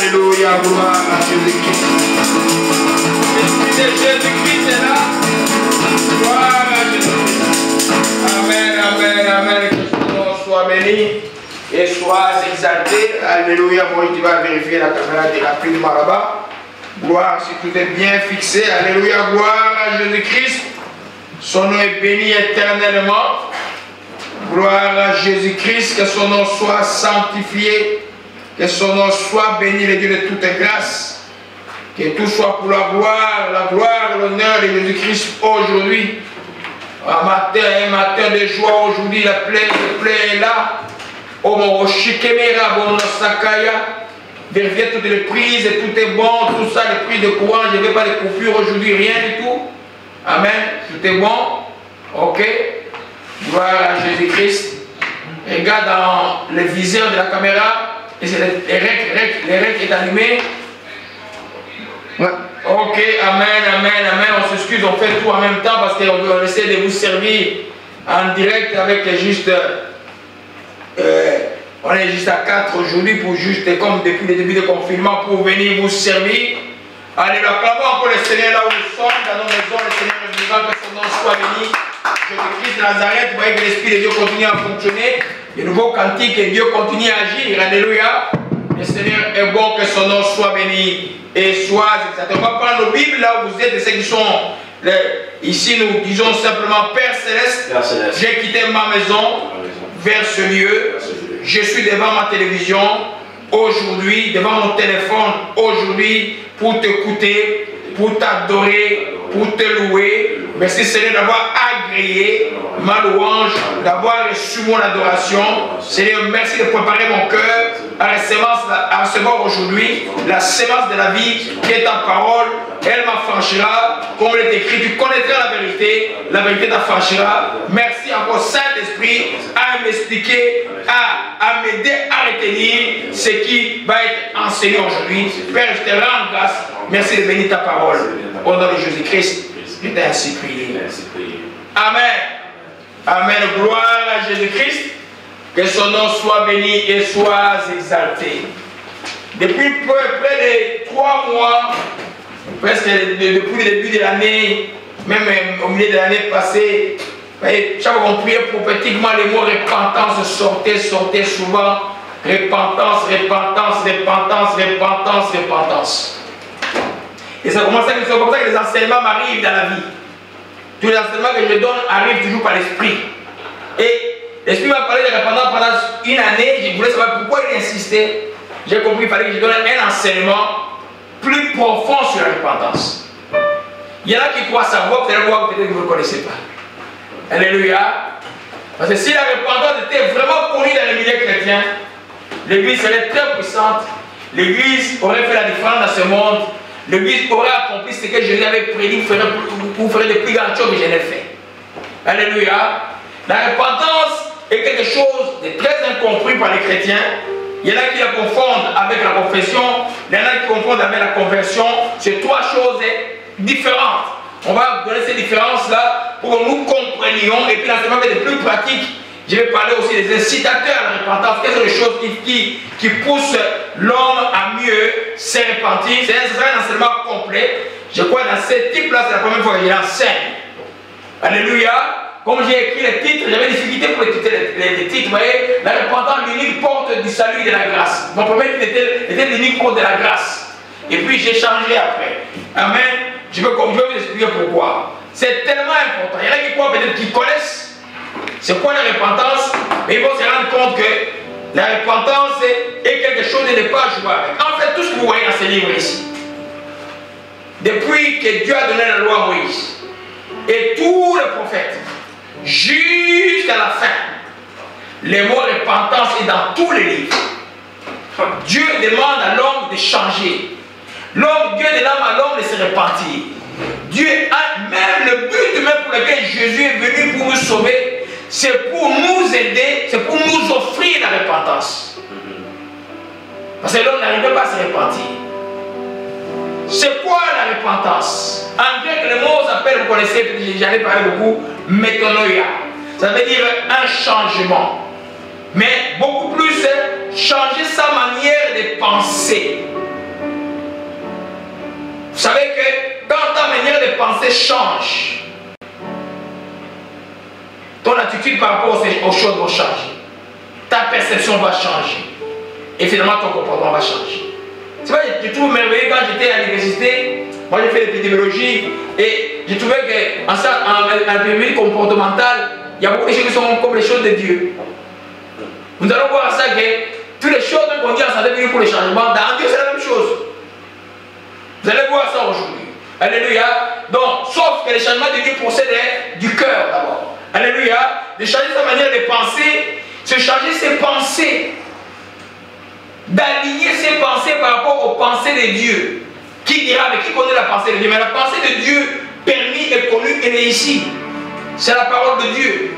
Alléluia, gloire à Jésus-Christ. L'Esprit de Jésus-Christ est là. Gloire à Jésus-Christ. Amen, amen, amen. Que son nom soit béni et soit exalté. Alléluia. Moi, tu vas vérifier la caméra de rapidement là-bas. Gloire, si tout est bien fixé. Alléluia, gloire à Jésus-Christ. Son nom est béni éternellement. Gloire à Jésus-Christ. Que son nom soit sanctifié. Que son nom soit béni, le Dieu de toute grâce. Que tout soit pour la gloire, l'honneur de Jésus-Christ aujourd'hui. Un matin de joie aujourd'hui, la plaie est là. Oh mon Oshikemera, bon Sakaya. Vérifiez toutes les prises, et tout est bon, tout ça, les prises de courant, je ne vais pas les coupures aujourd'hui, rien du tout. Amen, tout est bon. Ok. Gloire à Jésus-Christ. Regarde dans le viseur de la caméra. Et c'est les règles est allumé. Ouais. Ok, amen, amen, amen. On s'excuse, on fait tout en même temps parce qu'on essaie de vous servir en direct avec juste. On est juste à 4 aujourd'hui pour juste, comme depuis le début du confinement, pour venir vous servir. Allez, acclamons encore le Seigneur là où nous sommes, dans nos maisons, le Seigneur est vivant, que son nom soit béni. Jésus-Christ de Nazareth, vous voyez que l'Esprit de Dieu continue à fonctionner. Le nouveau cantique, et Dieu continue à agir. Alléluia. Le Seigneur est bon, que son nom soit béni et soit exalté. On va prendre nos Bibles là où vous êtes, et ceux qui sont ici, nous disons simplement Père Céleste, j'ai quitté ma maison vers ce lieu. Je suis devant ma télévision aujourd'hui, devant mon téléphone aujourd'hui, pour t'écouter, pour t'adorer, pour te louer. Merci Seigneur d'avoir agréé ma louange, d'avoir reçu mon adoration. Seigneur, merci de préparer mon cœur à recevoir aujourd'hui la sémence de la vie qui est ta parole. Elle m'affranchira, comme il est écrit, tu connaîtras la vérité t'affranchira. Merci encore Saint-Esprit à m'expliquer, à m'aider à retenir ce qui va être enseigné aujourd'hui. Père, je te rends grâce. Merci de bénir ta parole. Au nom de Jésus-Christ, je t'ai ainsi prié. Amen. Amen. Gloire à Jésus-Christ. Que son nom soit béni et soit exalté. Depuis près de 3 mois, presque depuis le début de l'année, même au milieu de l'année passée, chaque fois qu'on priait prophétiquement, les mots repentance sortaient souvent. Repentance, repentance, repentance, repentance, repentance. Et c'est comme ça que les enseignements m'arrivent dans la vie. Tous les enseignements que je donne arrivent toujours par l'Esprit. Et l'Esprit m'a parlé de repentance pendant une année. Je voulais savoir pourquoi il insistait. J'ai compris qu'il fallait que je donne un enseignement plus profond sur la repentance. Il y en a qui croient savoir, peut-être que vous ne le connaissez pas. Alléluia. Parce que si la repentance était vraiment connue dans les milieux chrétiens, l'Église serait très puissante. L'Église aurait fait la différence dans ce monde. L'Église aurait accompli ce que Jésus avait prédit, vous ferez de plus grandes choses que je l'ai fait. Alléluia. La repentance est quelque chose de très incompris par les chrétiens. Il y en a qui la confondent avec la confession, il y en a qui confondent avec la conversion. C'est 3 choses différentes. On va donner ces différences-là pour que nous comprenions. Et puis l'enseignement est plus pratique. Je vais parler aussi des incitateurs à la repentance. Quelles sont les choses qui poussent l'homme à mieux se repentir? C'est un enseignement complet. Je crois que dans ce type-là, c'est la première fois que je l'enseigne. Alléluia. Comme j'ai écrit les titres, j'avais des difficultés pour les titres. Vous voyez, la repentance, l'unique porte du salut et de la grâce. Mon premier titre était l'unique porte de la grâce. Et puis j'ai changé après. Amen. Je vais vous expliquer pourquoi. C'est tellement important. Il y en a qui croient peut-être qu'ils connaissent c'est quoi la repentance, mais ils vont se rendre compte que la repentance est quelque chose de ne pas jouer avec. En fait, tout ce que vous voyez dans ces livres ici, depuis que Dieu a donné la loi à Moïse, et tous les prophètes, jusqu'à la fin, le mot repentance est dans tous les livres. Dieu demande à l'homme de changer. Dieu demande à l'homme de se repentir. Dieu a même le but même pour lequel Jésus est venu pour nous sauver. C'est pour nous aider, c'est pour nous offrir la repentance. Parce que l'homme n'arrivait pas à se repentir. C'est quoi la repentance? En grec, le mot s'appelle, vous connaissez, j'en ai parlé beaucoup, métanoïa. Ça veut dire un changement. Mais beaucoup plus, changer sa manière de penser. pensées changent, ton attitude par rapport aux choses va changer. Ta perception va changer. Et finalement, ton comportement va changer. C'est vrai, je trouve merveilleux quand j'étais à l'université. Moi, j'ai fait l'épidémiologie et j'ai trouvé qu'en épidémiologie comportementale, il y a beaucoup de choses qui sont comme les choses de Dieu. Nous allons voir ça que toutes les choses qu'on dit en santé publique pour les changements, dans Dieu, c'est la même chose. Vous allez voir ça aujourd'hui. Alléluia. Donc, sauf que les changements de Dieu procèdent du cœur d'abord. Alléluia. De changer sa manière de penser, se changer ses pensées, d'aligner ses pensées par rapport aux pensées de Dieu. Qui dira, mais qui connaît la pensée de Dieu? Mais la pensée de Dieu, permis et connue, elle est ici. C'est la parole de Dieu.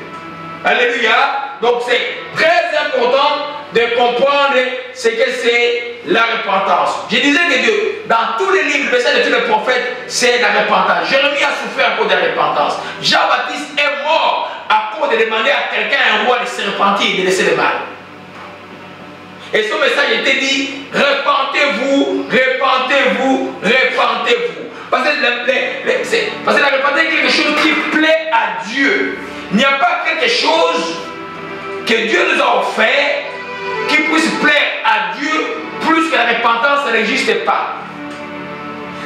Alléluia. Donc c'est très important de comprendre ce que c'est la repentance. Je disais que Dieu, dans tous les livres, le message de tous les prophètes, c'est la repentance. Jérémie a souffert à cause de la repentance. Jean-Baptiste est mort à cause de demander à quelqu'un, un roi, de se repentir et de laisser le mal. Et son message était dit, repentez-vous, repentez-vous, repentez-vous. Parce que la repentance est quelque chose qui plaît à Dieu. Il n'y a pas quelque chose que Dieu nous a offert qui puisse plaire à Dieu plus que la repentance, ça n'existe pas.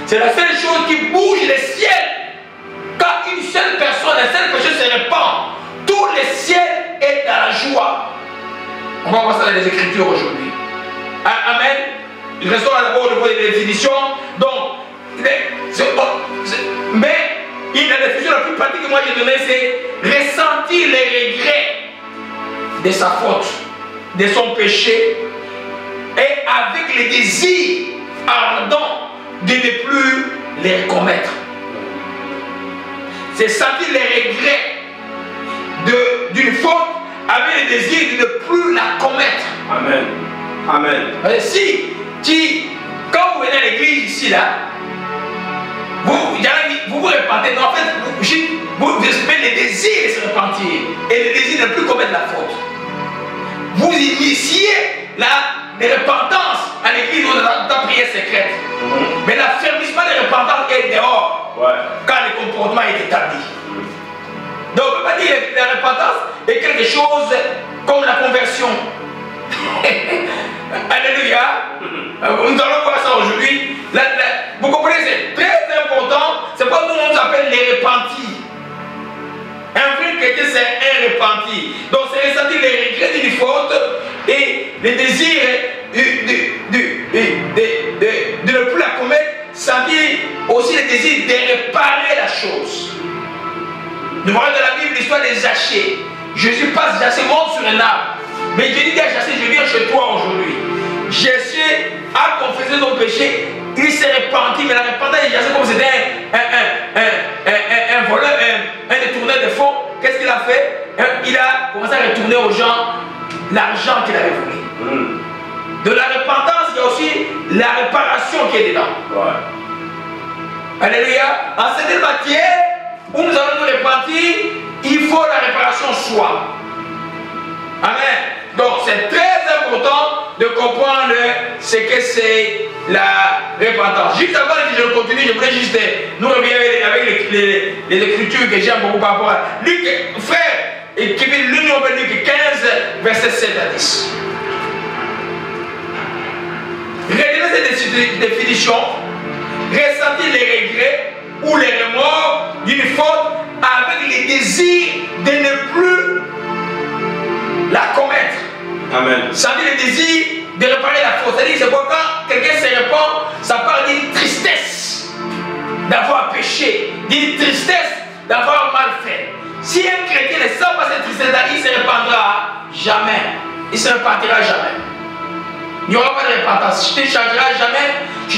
C'est la seule chose qui bouge les ciels. Quand une seule personne, un seul péché se répand, tout le ciel est dans la joie. On va voir ça dans les Écritures aujourd'hui. Amen. Restons d'abord au niveau des définitions. Donc, mais la définition la plus pratique que moi j'ai donnée, c'est ressentir les regrets de sa faute, de son péché, et avec les désirs ardents de ne plus les commettre. C'est sentir les regrets d'une faute avec le désir de ne plus la commettre. Amen. Amen. Quand vous venez à l'église ici, là, vous repentez. En fait, vous exprimez le désir de se repentir et le désir de ne plus commettre la faute. Vous initiez la repentance à l'église ou dans la prière secrète. Mais l'affermissement de la repentance est dehors quand le comportement est établi. Donc on ne peut pas dire que la repentance est quelque chose comme la conversion. Alléluia. Nous allons voir ça aujourd'hui. Vous comprenez, c'est très important. C'est pourquoi nous on nous appelle les repentis. Un vrai chrétien, c'est un repenti. Donc c'est ressentir les regrets d'une faute et le désir de ne plus la commettre, sentir aussi le désir de réparer la chose. Nous voyons dans la Bible l'histoire des Zachée. Jésus passe, Zachée monte sur un arbre. Mais Jésus dit à Zachée, je viens chez toi aujourd'hui. Zachée a confessé son péché, il s'est repenti, mais la repentance de Zachée, comme c'était un voleur, un détourneur de fonds, qu'est-ce qu'il a fait? Il a commencé à retourner aux gens l'argent qu'il avait volé. De la repentance, il y a aussi la réparation qui est dedans. Alléluia. En cette matière où nous allons nous repentir, il faut la réparation soit. Amen. Donc c'est très important de comprendre ce que c'est la repentance. Juste avant que je continue, je voulais juste nous revenir avec les écritures que j'aime beaucoup par rapport à Luc, frère, et qui veut l'Union Luc 15, verset 7 à 10. Regardez cette définition, ressentir les regrets ou les remords d'une faute avec les désirs de ne plus la commettre. Amen. Sentir le désir de réparer la faute. C'est-à-dire, c'est pourquoi quand quelqu'un se répand, ça parle d'une tristesse d'avoir péché, d'une tristesse d'avoir mal fait. Si un chrétien ne sent pas cette tristesse-là, il ne se répandra jamais. Il ne se repentira jamais. Il n'y aura pas de repentance. Tu ne changeras jamais. Tu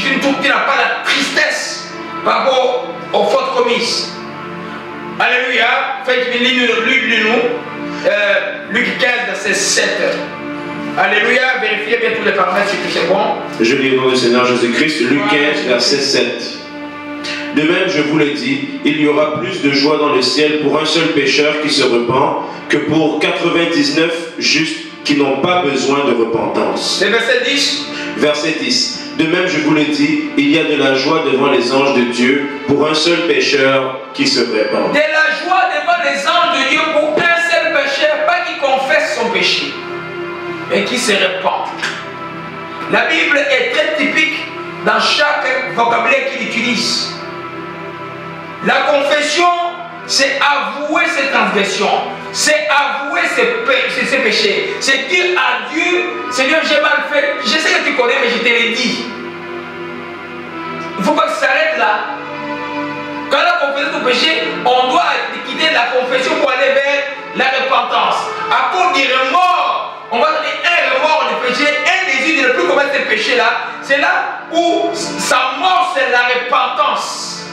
n'as pas la tristesse par rapport aux fautes commises. Alléluia. Faites nous Luc 15, verset 7. Alléluia. Vérifiez bien tous les paramètres si tout c'est bon. Je lis au nom du Seigneur Jésus-Christ, Luc 15, verset 7. De même, je vous l'ai dit, il y aura plus de joie dans le ciel pour un seul pécheur qui se repent que pour 99 justes qui n'ont pas besoin de repentance. Le verset 10. Verset 10. De même, je vous le dis, il y a de la joie devant les anges de Dieu pour un seul pécheur qui se répand. De la joie devant les anges de Dieu pour un seul pécheur, pas qui confesse son péché, mais qui se répand. La Bible est très typique dans chaque vocabulaire qu'il utilise. La confession, c'est avouer ses transgressions, c'est avouer ses péchés, c'est dire à Dieu, Seigneur, j'ai mal fait, je sais que tu connais, mais je te l'ai dit. Il ne faut pas que ça s'arrête là. Quand on a confessé ton péché, on doit quitter la confession pour aller vers la repentance. À cause du remords, on va donner un remords de péché, un désir de ne plus commettre ces péchés-là. C'est là où sa mort, c'est la repentance.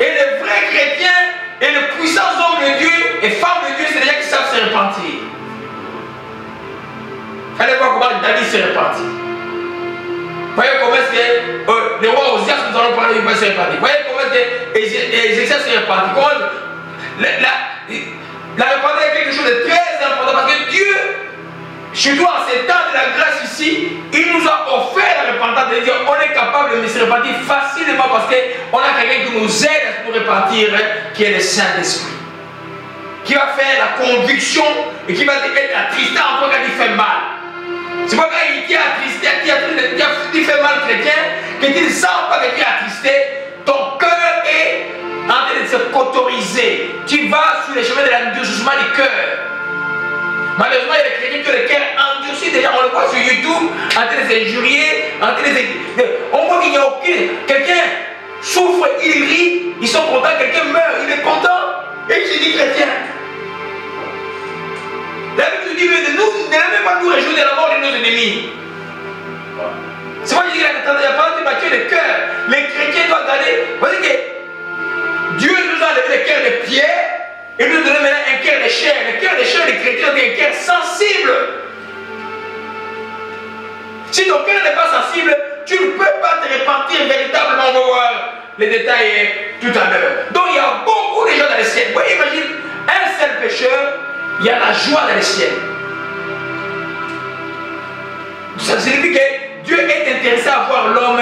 Et les vrais chrétiens et les puissants hommes de Dieu et femmes de Dieu, c'est les gens qui savent se repentir. Allez voir comment David s'est repenti. Voyez comment est-ce que le roi Osias, nous allons parler, il va se repentir. Voyez comment est-ce que Ézéchiel s'est repenti. La repentance est quelque chose de très important parce que Dieu, surtout en ces temps de la grâce ici, il nous a offert la repentance, de dire on est capable de se repentir facilement parce qu'on a quelqu'un qui nous aide à nous repentir, qui est le Saint-Esprit, qui va faire la conviction et qui va être attristé en toi quand il fait mal. C'est pas quand il est attristé, qui fait mal chrétien, que tu ne sens pas que tu es attristé, ton cœur est en train de se cauteriser. Tu vas sur les chemins de l'endurcissement du cœur. Malheureusement, il y a des chrétiens qui ont le cœur endurci. Déjà, on le voit sur YouTube, en train de s'injurier, en train de... On voit qu'il n'y a aucun... Quelqu'un souffre, il rit, ils sont contents, quelqu'un meurt, il est content. Et je dis chrétien. La Bible nous dit, ne même pas nous réjouir de la mort de nos ennemis. C'est moi qui dis qu'il y a pas de bâtir le cœur. Les chrétiens doivent garder. Vous voyez que Dieu nous a levé le cœur de pierre et nous donne maintenant un cœur de chair. Le cœur de chair des chrétiens est un cœur sensible. Si ton cœur n'est pas sensible, tu ne peux pas te repentir véritablement. On va voir les détails tout à l'heure. Donc il y a beaucoup de gens dans le ciel. Vous voyez, imagine un seul pécheur. Il y a la joie dans le ciel. Ça signifie que Dieu est intéressé à voir l'homme.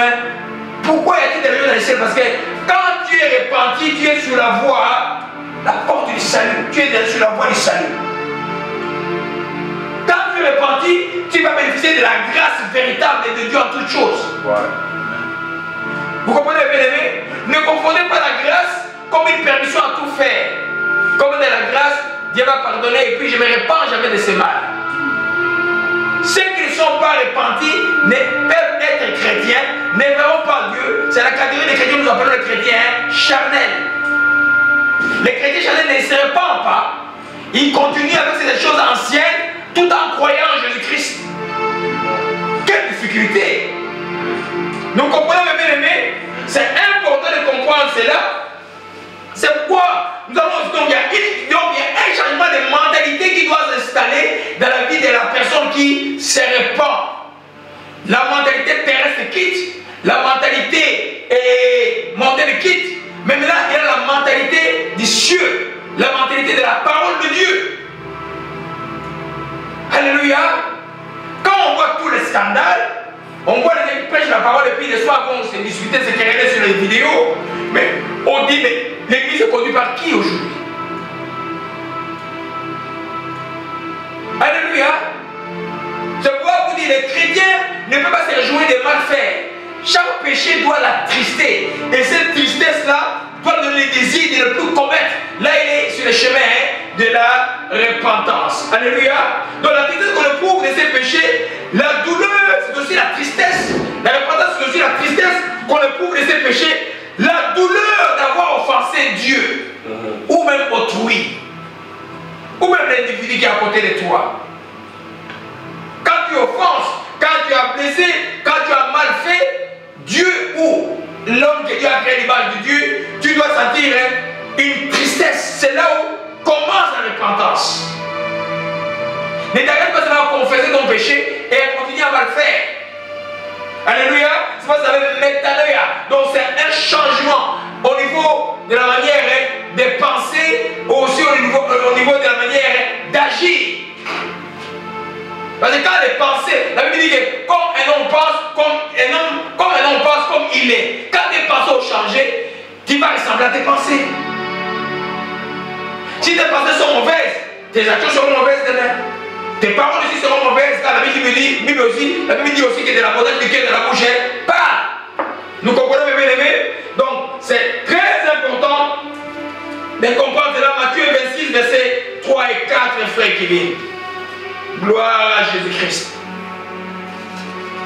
Pourquoi y a-t-il des gens dans le ciel? Parce que quand tu es repenti, tu es sur la voie, la porte du salut. Tu es sur la voie du salut. Quand tu es repenti, tu vas bénéficier de la grâce véritable de Dieu en toutes choses. Ouais. Vous comprenez, bien aimé? Ne confondez pas la grâce comme une permission à tout faire. Comme dans la grâce, Dieu va pardonner et puis je me répands jamais de ces mal. Ceux qui ne sont pas repentis peuvent être chrétiens, ne verront pas Dieu. C'est la catégorie des chrétiens que nous appelons les chrétiens charnels. Les chrétiens charnels ne se répandent pas. Ils continuent avec ces choses anciennes tout en croyant en Jésus-Christ. Quelle difficulté! Nous comprenons, mes bien-aimés, c'est important de comprendre cela. C'est pourquoi nous avons donc il y a un changement de mentalité qui doit s'installer dans la vie de la personne qui se répand. La mentalité terrestre quitte, la mentalité mondaine quitte, mais maintenant il y a la mentalité du cieux, la mentalité de la parole de Dieu. Alléluia. Quand on voit tous les scandales, on voit les gens qui prêchent la parole et puis les soirs vont se discuter, se quereller sur les vidéos, mais on dit mais l'église est conduite par qui aujourd'hui? Alléluia. Je vois vous dire, les chrétiens ne peuvent pas se réjouir des malfaits. Chaque péché doit l'attrister. Et cette tristesse-là doit donner le désir de ne plus commettre. Là, il est sur le chemin de la repentance. Alléluia. Donc la tristesse qu'on éprouve de ces péchés, la douleur, c'est aussi la tristesse. La repentance, c'est aussi la tristesse qu'on éprouve de ces péchés. La douleur d'avoir offensé Dieu, ou même autrui, ou même l'individu qui est à côté de toi. Quand tu offenses, quand tu as blessé, quand tu as mal fait, Dieu ou l'homme que Dieu a créé à l'image de Dieu, tu dois sentir une tristesse. C'est là où commence la repentance. Ne t'arrête pas seulement à confesser ton péché et à continuer à mal faire. Alléluia. C'est pas ça avec métanoïa. Donc c'est un changement au niveau de la manière de penser, aussi au niveau de la manière d'agir. il est. Quand tes pensées ont changé, tu vas ressembler à tes pensées. Si tes pensées sont mauvaises, tes actions seront mauvaises demain. Tes paroles aussi seront mauvaises. Car la Bible dit, la Bible dit aussi que de la bouche du cœur de la bouche, pas. Nous comprenons, mes bien-aimés. Donc, c'est très important de comprendre cela. Matthieu 26, versets 3 et 4, frère Kevin. Gloire à Jésus-Christ.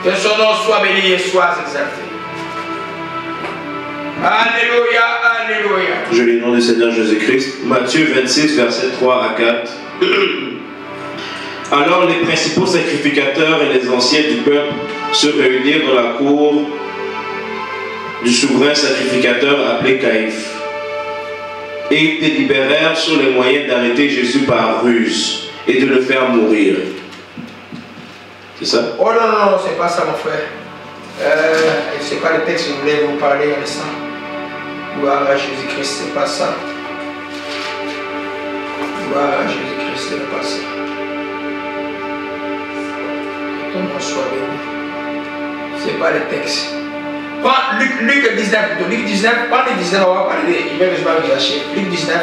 Que son nom soit béni et soit exalté. Alléluia, alléluia. Je lis le nom du Seigneur Jésus-Christ. Matthieu 26, versets 3 à 4. Alors les principaux sacrificateurs et les anciens du peuple se réunirent dans la cour du souverain sacrificateur appelé Caïphe. Et ils délibérèrent sur les moyens d'arrêter Jésus par ruse et de le faire mourir. C'est ça? Oh non, non, non, c'est pas ça mon frère. C'est pas le texte que je voulais vous parler à l'instant. Gloire à Jésus-Christ, c'est pas ça. Gloire à Jésus-Christ, c'est pas ça. Que ton nom soit béni. C'est pas le texte. Prends Luc 19 plutôt. Luc 19, prends Luc 19, on va parler de. Il va que je vais vous lâcher. Luc 19.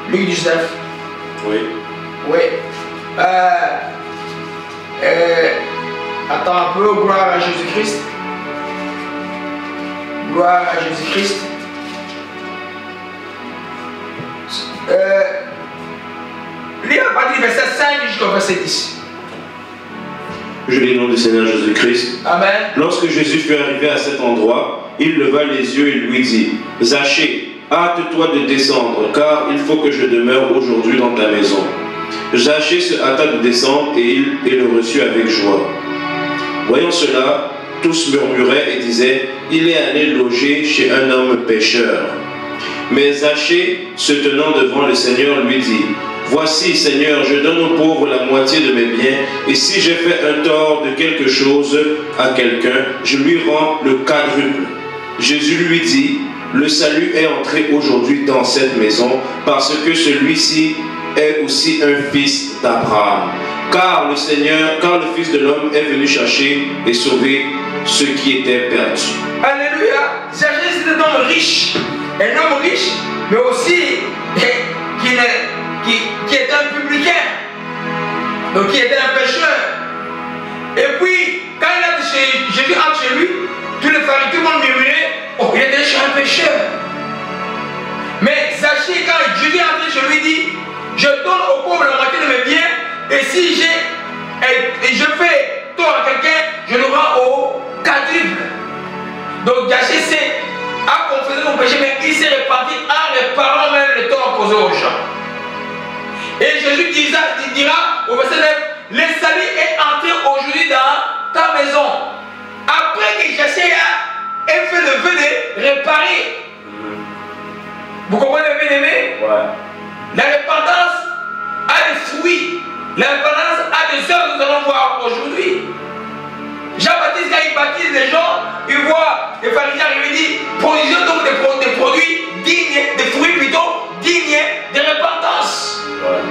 Luc 19. Oui. Oui. Attends un peu, gloire à Jésus-Christ. Gloire à Jésus-Christ. Lis à partir du verset 5 jusqu'au verset 10. Je lis le nom du Seigneur Jésus-Christ. Amen. Lorsque Jésus fut arrivé à cet endroit, il leva les yeux et lui dit, Zachée, hâte-toi de descendre, car il faut que je demeure aujourd'hui dans ta maison. Zachée se hâta de descendre et le reçut avec joie. Voyant cela, tous murmuraient et disaient, il est allé loger chez un homme pécheur. Mais Zachée, se tenant devant le Seigneur, lui dit, voici, Seigneur, je donne aux pauvres la moitié de mes biens, et si j'ai fait un tort de quelque chose à quelqu'un, je lui rends le quadruple. Jésus lui dit, le salut est entré aujourd'hui dans cette maison, parce que celui-ci est aussi un fils d'Abraham. Car le Fils de l'homme est venu chercher et sauver ce qui était perdu. Alléluia. Zachée, c'était un homme riche. Un homme riche, mais aussi qui était un publicain. Donc qui était un pécheur. Et puis, quand Jésus entre chez lui, tout le monde murmurait, oh, il était chez un pécheur. Mais Zachée, quand Jésus est entré chez lui, dit, je donne aux pauvres la moitié de mes biens, et si je fais tort à quelqu'un, je le rends au quadruple. Donc Zachée a confessé son péché, mais il s'est repenti en réparant même les torts causés aux gens. Et Jésus dira au verset 9, le salut est entré aujourd'hui dans ta maison. Après que Zachée a fait le vœu de réparer. Vous comprenez, bien aimé? Ouais. La repentance a des fruits. La repentance a des œuvres que nous allons voir aujourd'hui. Jean-Baptiste, quand il baptise les gens, il voit les pharisiens arriver et dit, produisons donc des produits dignes, des fruits plutôt dignes de repentance. Ouais.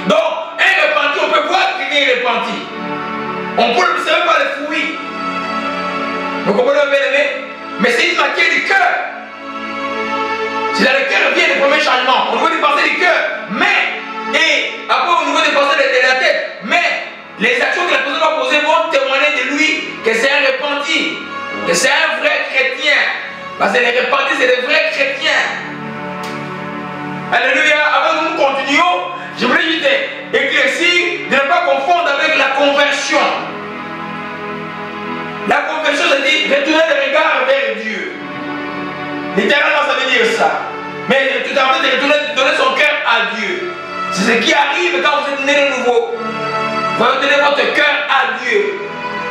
Donc, un repenti, on peut voir qu'il est repenti. On peut l'observer par les fruits. Vous comprenez, bien aimé? Mais c'est une matière du cœur. C'est dans le cœur vient le premier changement. Au niveau des pensées du cœur. Et après au niveau des pensées de la tête. Mais les actions que la personne va poser vont témoigner de lui que c'est un repenti. Que c'est un vrai chrétien. Parce que les repentis, c'est des vrais chrétiens. Alléluia. Avant que nous continuions, je voulais juste éclaircir de ne pas confondre avec la conversion. La conversion, c'est-à-dire retourner le regard vers Dieu. Littéralement, ça veut dire ça. Mais tout à fait, de donner son cœur à Dieu. C'est ce qui arrive quand vous êtes né de nouveau. Vous donnez votre cœur à Dieu.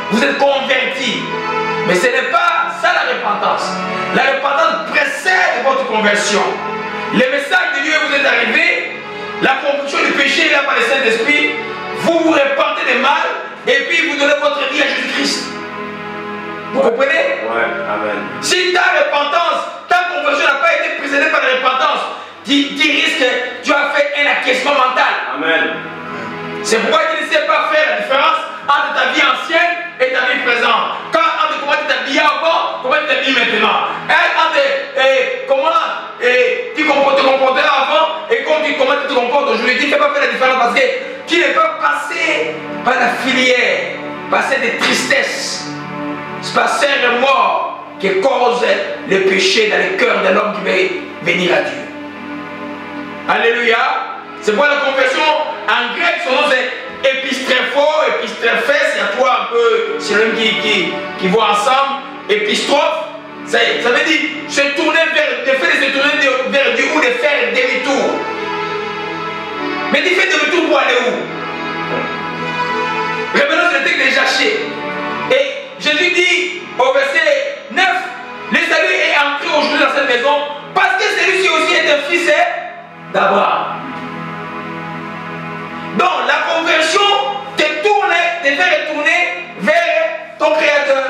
Vous êtes converti. Mais ce n'est pas ça la repentance. La repentance précède votre conversion. Le message de Dieu vous est arrivé. La conviction du péché est là par le Saint-Esprit. Vous vous repentez des mal. Et puis vous donnez votre vie à Jésus-Christ. Vous comprenez? Ouais, amen. Si ta repentance, ta conversion n'a pas été précédée par la repentance, tu risques, tu as fait un acquiescement mental. Amen. C'est pourquoi tu ne sais pas faire la différence entre ta vie ancienne et ta vie présente. Entre comment tu t'habilles faire la différence parce que tu ne peux passer par la filière, passer des tristesses, passer un mort qui cause le péché dans le cœur de l'homme qui veut venir à Dieu. Alléluia. C'est pour la conversion en grec, son nom c'est épistréphos, épistréphès, c'est à toi un peu, c'est l'homme qui voit ensemble, épistrophe. Ça veut dire se tourner vers, le fait de se tourner vers Dieu ou de faire demi-tour. Mais tu fais demi-tour pour aller où? Revenons sur le texte de Jachée. Et Jésus dit au verset 9, le salut est entré aujourd'hui dans cette maison parce que celui-ci aussi est un fils d'Abraham. Donc la conversion te fait retourner vers ton Créateur.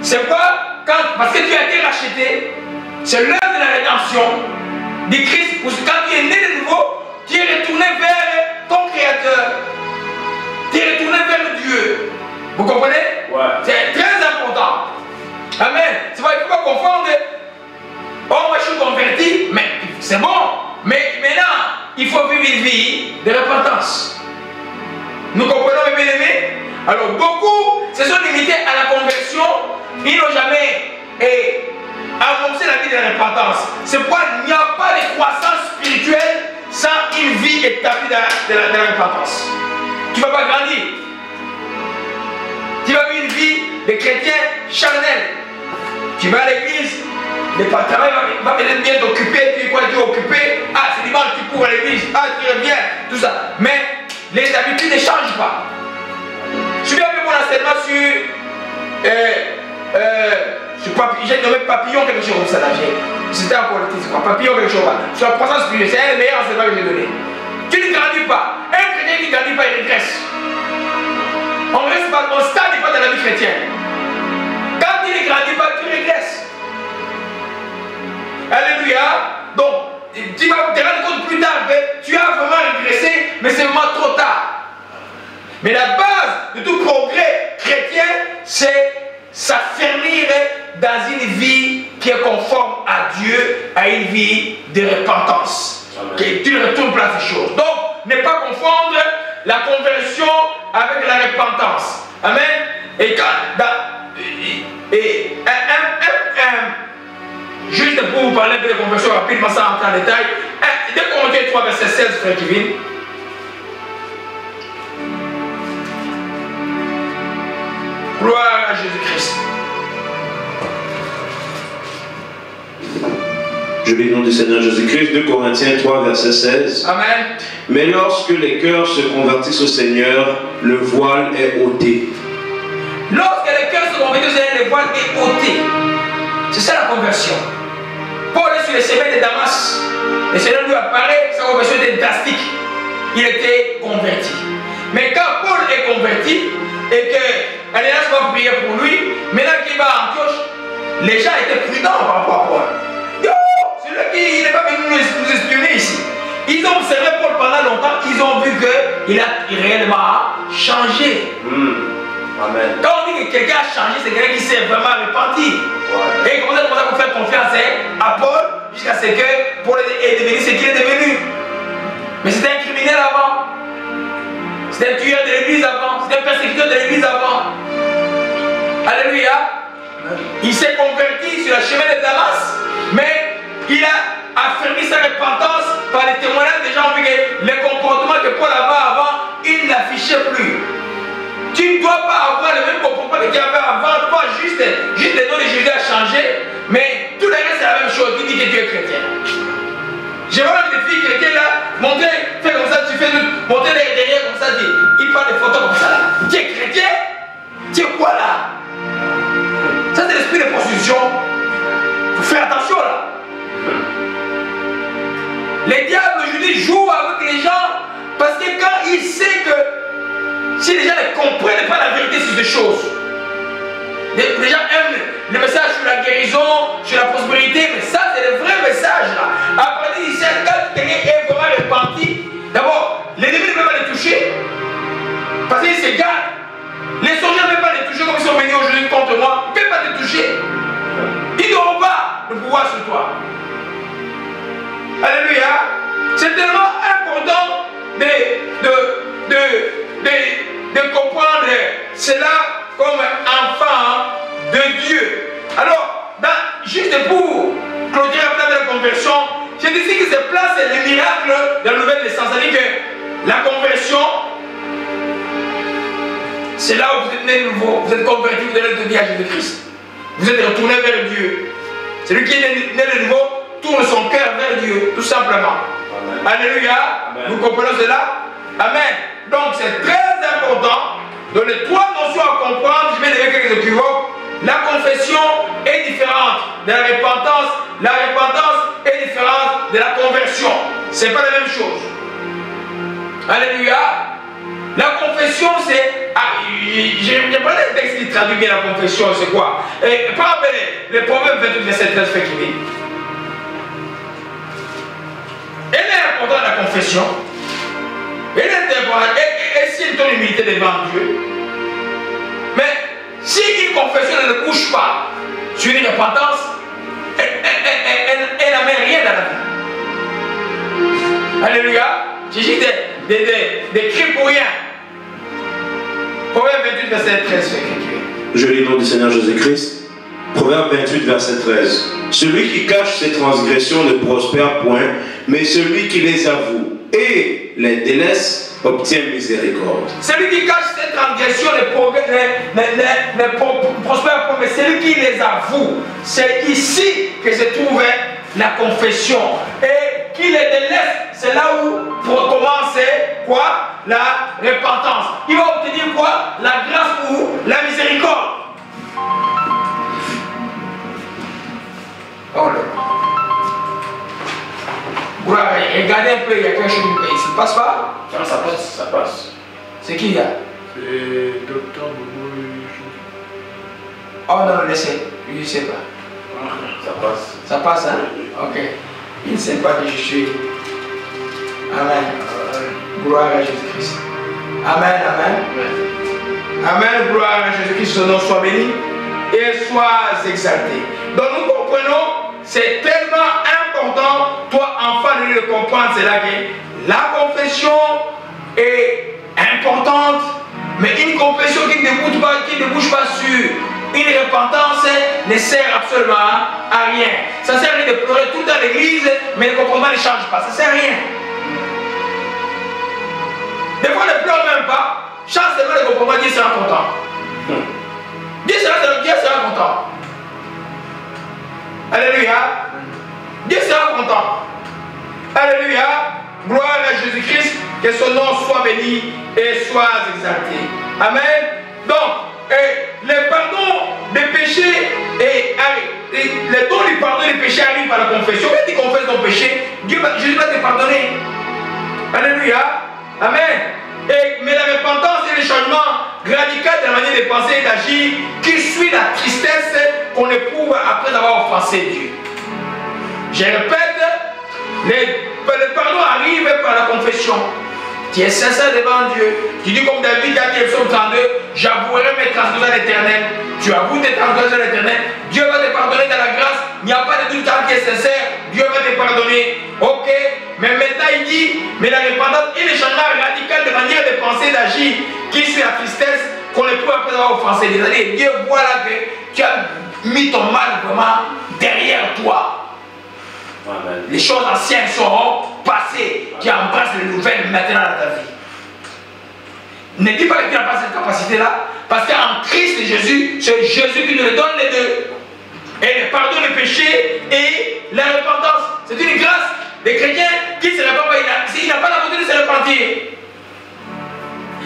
C'est quoi? Parce que tu as été racheté, c'est l'œuvre de la rédemption du Christ. Quand tu es né de nouveau, tu es retourné vers ton Créateur. Tu es retourné vers Dieu. Vous comprenez? Ouais. C'est très important. Amen. C'est pas, il ne faut pas confondre. Oh, moi je suis converti, mais c'est bon. Mais maintenant, il faut vivre une vie de repentance. Nous comprenons, mes bien-aimés? Alors, beaucoup se sont limités à la conversion. Ils n'ont jamais amorcé la vie de la repentance. C'est pourquoi il n'y a pas de croissance spirituelle sans une vie établie de la repentance. Tu ne vas pas grandir. Tu vas vivre une vie de chrétien charnel. Tu vas à l'église, le travail va peut-être bien t'occuper, tu es occupé. Ah, c'est dimanche, tu cours à l'église, ah, tu reviens, tout ça. Mais les habitudes ne changent pas. Je viens avec mon enseignement sur j'ai nommé papillon quelque chose comme ça là. C'était en politique, papillon quelque chose là. Sur la croissance spirituelle, c'est le meilleur enseignement que j'ai donné. Tu ne grandis pas. Un chrétien qui ne grandit pas, il régresse. On ne stagne pas dans la vie chrétienne. Quand il ne grandit pas, tu régresses. Alléluia. Donc, tu vas te rendre compte plus tard que tu as vraiment régressé, mais c'est vraiment trop tard. Mais la base de tout progrès chrétien, c'est s'affermir dans une vie qui est conforme à Dieu, à une vie de repentance. Okay? Tu retournes place des choses. Donc, ne pas confondre la conversion avec la repentance. Amen. Et quand, juste pour vous parler de la conversion rapidement, sans entrer en détail, 2 Corinthiens 3, verset 16, frère Kevin. Gloire à Jésus-Christ. Je lis le nom du Seigneur Jésus-Christ, 2 Corinthiens 3, verset 16. Amen. Mais lorsque les cœurs se convertissent au Seigneur, le voile est ôté. Lorsque les cœurs se convertissent au Seigneur, le voile est ôté. C'est ça la conversion. Paul est sur les chemins de Damas. Le Seigneur lui apparaît, sa conversion était drastique. Il était converti. Mais quand Paul est converti, et que Alliance va prier pour lui, maintenant qu'il va à Antioche, les gens étaient prudents par rapport à Paul. Celui qui n'est pas venu nous espionner ici. Ils ont observé Paul pendant longtemps, ils ont vu qu'il a réellement changé. Amen. Quand on dit que quelqu'un a changé, c'est quelqu'un qui s'est vraiment repenti. Ouais. Et comment ça pour faire confiance à Paul jusqu'à ce que Paul est devenu ce qu'il est devenu. Mais c'était un criminel avant. C'était un tueur de l'église avant. C'était un persécuteur de l'église avant. Alléluia. Il s'est converti sur le chemin de Damas, mais il a affermi sa repentance par les témoignages des gens. Vu que le comportement que Paul avait avant, il n'affichait plus. Tu ne dois pas avoir le même comportement que tu avais avant, pas juste le nom de Jésus a changé, mais tout le reste c'est la même chose. Tu dis que tu es chrétien. Je vois des filles chrétiennes là, montrer, fais comme ça, tu fais monter derrière comme ça, il prend des photos comme ça là. Tu es chrétien? Tu es quoi là? Ça c'est l'esprit de prostitution. Il faut faire attention là. Les diables aujourd'hui jouent avec les gens parce que quand ils savent que si les gens ne comprennent pas la vérité sur ces choses, les gens aiment le message sur la guérison, sur la prospérité, mais ça c'est le vrai message là. Après, quand quelqu'un est vraiment repenti, d'abord, l'ennemi ne peut pas les toucher parce qu'ils se gardent. Les soldats ne peuvent pas les toucher comme ils sont venus aujourd'hui contre moi. Ils ne peuvent pas les toucher. Ils n'auront pas le pouvoir sur toi. Alléluia. C'est tellement important de comprendre cela comme enfant de Dieu. Alors, juste pour clôturer la conversion, j'ai dit que se place le miracle de la nouvelle naissance. C'est-à-dire que la conversion, c'est là où vous êtes né de nouveau, vous êtes converti, vous allez devenir à Jésus-Christ. Vous êtes retourné vers Dieu. Celui qui est né de nouveau tourne son cœur vers Dieu, tout simplement. Amen. Alléluia. Amen. Vous comprenez cela? Amen. Donc c'est très important. Dans les trois notions à comprendre, je vais donner quelques équivoques. La confession est différente de la repentance. La repentance est différente de la conversion. Ce n'est pas la même chose. Alléluia. La confession, c'est... j'ai pas des textes qui traduisent bien la confession, c'est quoi? Par rappel, le Proverbe 28, verset 13 fait qu'il dit. Elle est importante la confession. Elle est importante. Et si elle donne humilité devant Dieu. Mais si une confession ne couche pas sur une repentance, elle n'amène rien dans la vie. Alléluia. J'ai juste des cris pour rien. Proverbe 28, verset 13. Je lis le nom du Seigneur Jésus-Christ. Proverbe 28, verset 13. Celui qui cache ses transgressions ne prospère point, mais celui qui les avoue et les délaisse obtient miséricorde. Celui qui cache ses transgressions ne prospère point, mais celui qui les avoue. C'est ici que se trouve la confession. Et qui les délaisse, c'est là où commence quoi? La repentance. Il va obtenir quoi? La grâce ou la miséricorde. Oh là. Regardez un peu, il y a quelque chose qui se passe pas? Non, ça passe, ça passe. C'est qui il y a? C'est Docteur Bobo. Oh non, laissez, je ne sais pas. Ça passe. Ça passe, hein? Ok. Il ne sait pas que je suis. Amen. Gloire à Jésus-Christ. Amen, amen. Amen, gloire à Jésus-Christ, son nom soit béni et soit exalté. Donc nous comprenons, c'est tellement important, toi enfant de le comprendre, c'est là que la confession est importante, mais une confession qui ne bouge pas sur une repentance ne sert absolument à rien. Ça sert à rien de pleurer tout dans l'église, mais le comportement ne change pas, ça ne sert à rien. Des fois, on ne pleure même pas. Chance de le comportement, Dieu sera content. Dieu sera content. Alléluia. Dieu sera content. Alléluia. Gloire à Jésus-Christ. Que son nom soit béni et soit exalté. Amen. Donc, le pardon des péchés et le don du pardon des péchés arrive par la confession. Quand tu confesses ton péché, Jésus va te pardonner. Alléluia. Amen. Mais la repentance et le changement radical de la manière de penser et d'agir qui suit la tristesse qu'on éprouve après avoir offensé Dieu. Je répète, le pardon arrive par la confession. Tu es sincère devant Dieu. Tu dis comme David a dit au psaume 32, j'avouerai mes transgressions à l'Éternel. Tu avoues tes transgressions à l'Éternel. Dieu va te pardonner dans la grâce. Il n'y a pas de doute quand tu es sincère. Dieu va te pardonner. Ok. Mais maintenant il dit, mais la repentance et le changement radical de manière de penser et d'agir qui suit la tristesse qu'on ne peut après avoir offensé. Dieu voit là que tu as mis ton mal vraiment derrière toi. Amen. Les choses anciennes seront passées. Tu embrasses les nouvelles maintenant dans ta vie. Ne dis pas que tu n'as pas cette capacité-là, parce qu'en Christ Jésus, c'est Jésus qui nous le donne les deux. Et le pardon des péchés et la repentance. C'est une grâce des chrétiens qui ne se répandent pas. Il n'a pas la volonté de se repentir.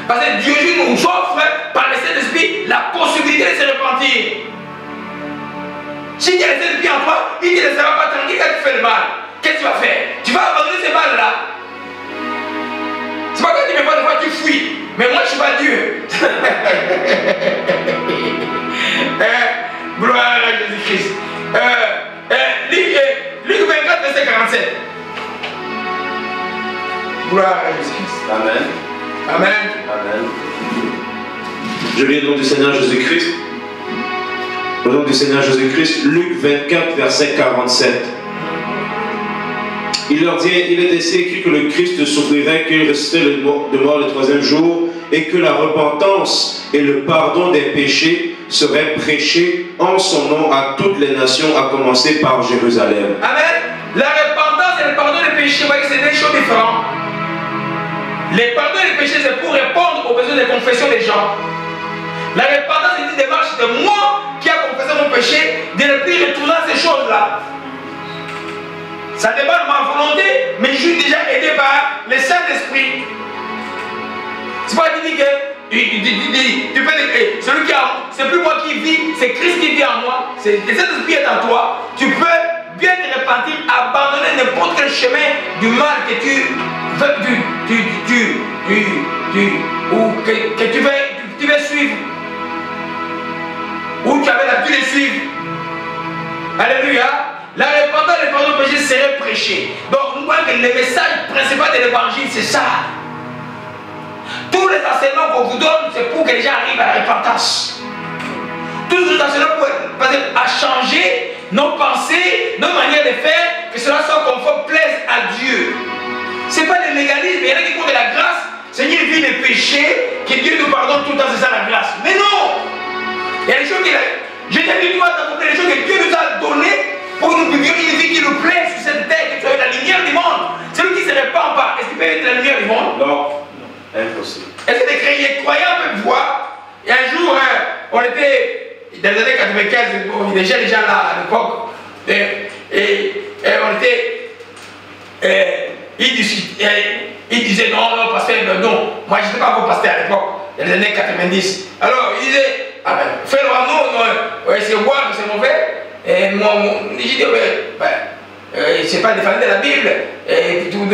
Parce que Dieu nous offre par le Saint-Esprit la possibilité de se repentir. Si tu as le Saint-Esprit en toi, il ne te laissera pas tranquille quand tu fais le mal. Qu'est-ce que tu vas faire? Tu vas abandonner ce mal-là. C'est pas quand tu me vois des fois tu fuis. Mais moi je ne suis pas Dieu. Gloire à Jésus-Christ. Luc 24, verset 47. Gloire à Jésus-Christ. Amen. Amen. Amen. Je lis le nom du Seigneur Jésus-Christ. Au nom du Seigneur Jésus-Christ, Luc 24, verset 47. Il leur dit, il est ainsi écrit que le Christ souffrirait, qu'il ressusciterait de mort le troisième jour, et que la repentance et le pardon des péchés seraient prêchés en son nom à toutes les nations, à commencer par Jérusalem. Amen. La repentance et le pardon des péchés, vous voyez que c'est des choses différentes. Les pardons des péchés, c'est pour répondre aux besoins de confession des gens. La repentance, c'est une démarche de moi qui a confessé mon péché, de ne plus retourner à ces choses-là. Ça dépend de ma volonté, mais je suis déjà aidé par le Saint-Esprit. C'est pas qu'il dit que tu peux déclarer, celui qui a, c'est plus moi qui vis, c'est Christ qui vit en moi, c'est le Saint-Esprit est en toi. Tu peux bien te repentir, abandonner n'importe quel chemin du mal que tu veux suivre, ou tu avais l'habitude de suivre. Alléluia. La repentance et le pardon du péché serait prêché. Donc, nous voyons que le message principal de l'évangile, c'est ça. Tous les enseignements qu'on vous donne, c'est pour que les gens arrivent à la repentance. Tous les enseignements pour à changer nos pensées, nos manières de faire, que cela soit conforme, plaise à Dieu. Ce n'est pas le légalisme, il y en a qui font de la grâce. Seigneur vit les péchés, que Dieu nous pardonne tout le temps, c'est ça la grâce. Mais non! Il y a des choses je t'ai dit, toi, les choses que Dieu nous a données pour que nous vivions une vie qui nous plaît sur cette terre, que tu sois la lumière du monde. Celui qui ne se répand pas, est-ce qu'il peut être la lumière du monde? Non, impossible. Est-ce que les croyants peuvent voir? Et un jour, on était dans les années 95, on était déjà là à l'époque, et on était. Il disait non, pasteur, non. Moi, je n'étais pas encore pasteur à l'époque, dans les années 90. Alors, il disait, ah ben, fais-le non, c'est boire, c'est mauvais. Et moi, j'ai dit, c'est pas défendu de la Bible. Et tout,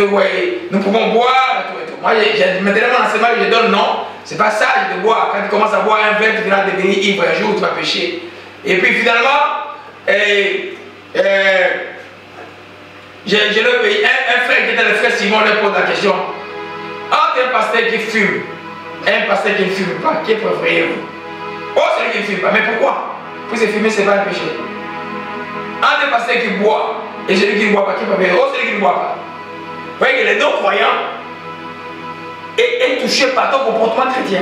nous pouvons boire. Tout. Moi, maintenant, mon enseignement, je donne non. C'est pas ça de boire. Quand tu commences à boire un verre, tu vas devenir ivre un jour, tu vas pécher. Et puis finalement, j'ai un frère qui était le frère Simon, lui pose la question. Entre un pasteur qui fume et un pasteur qui ne fume pas, qui préférez-vous? Oh, celui qui ne fume pas. Mais pourquoi? Pour se fumer, c'est pas un péché. Entre un pasteur qui boit et celui qui ne boit pas, qui préférez-vous? Oh, celui qui ne boit pas. Vous voyez que les non-croyants est touché par ton comportement chrétien.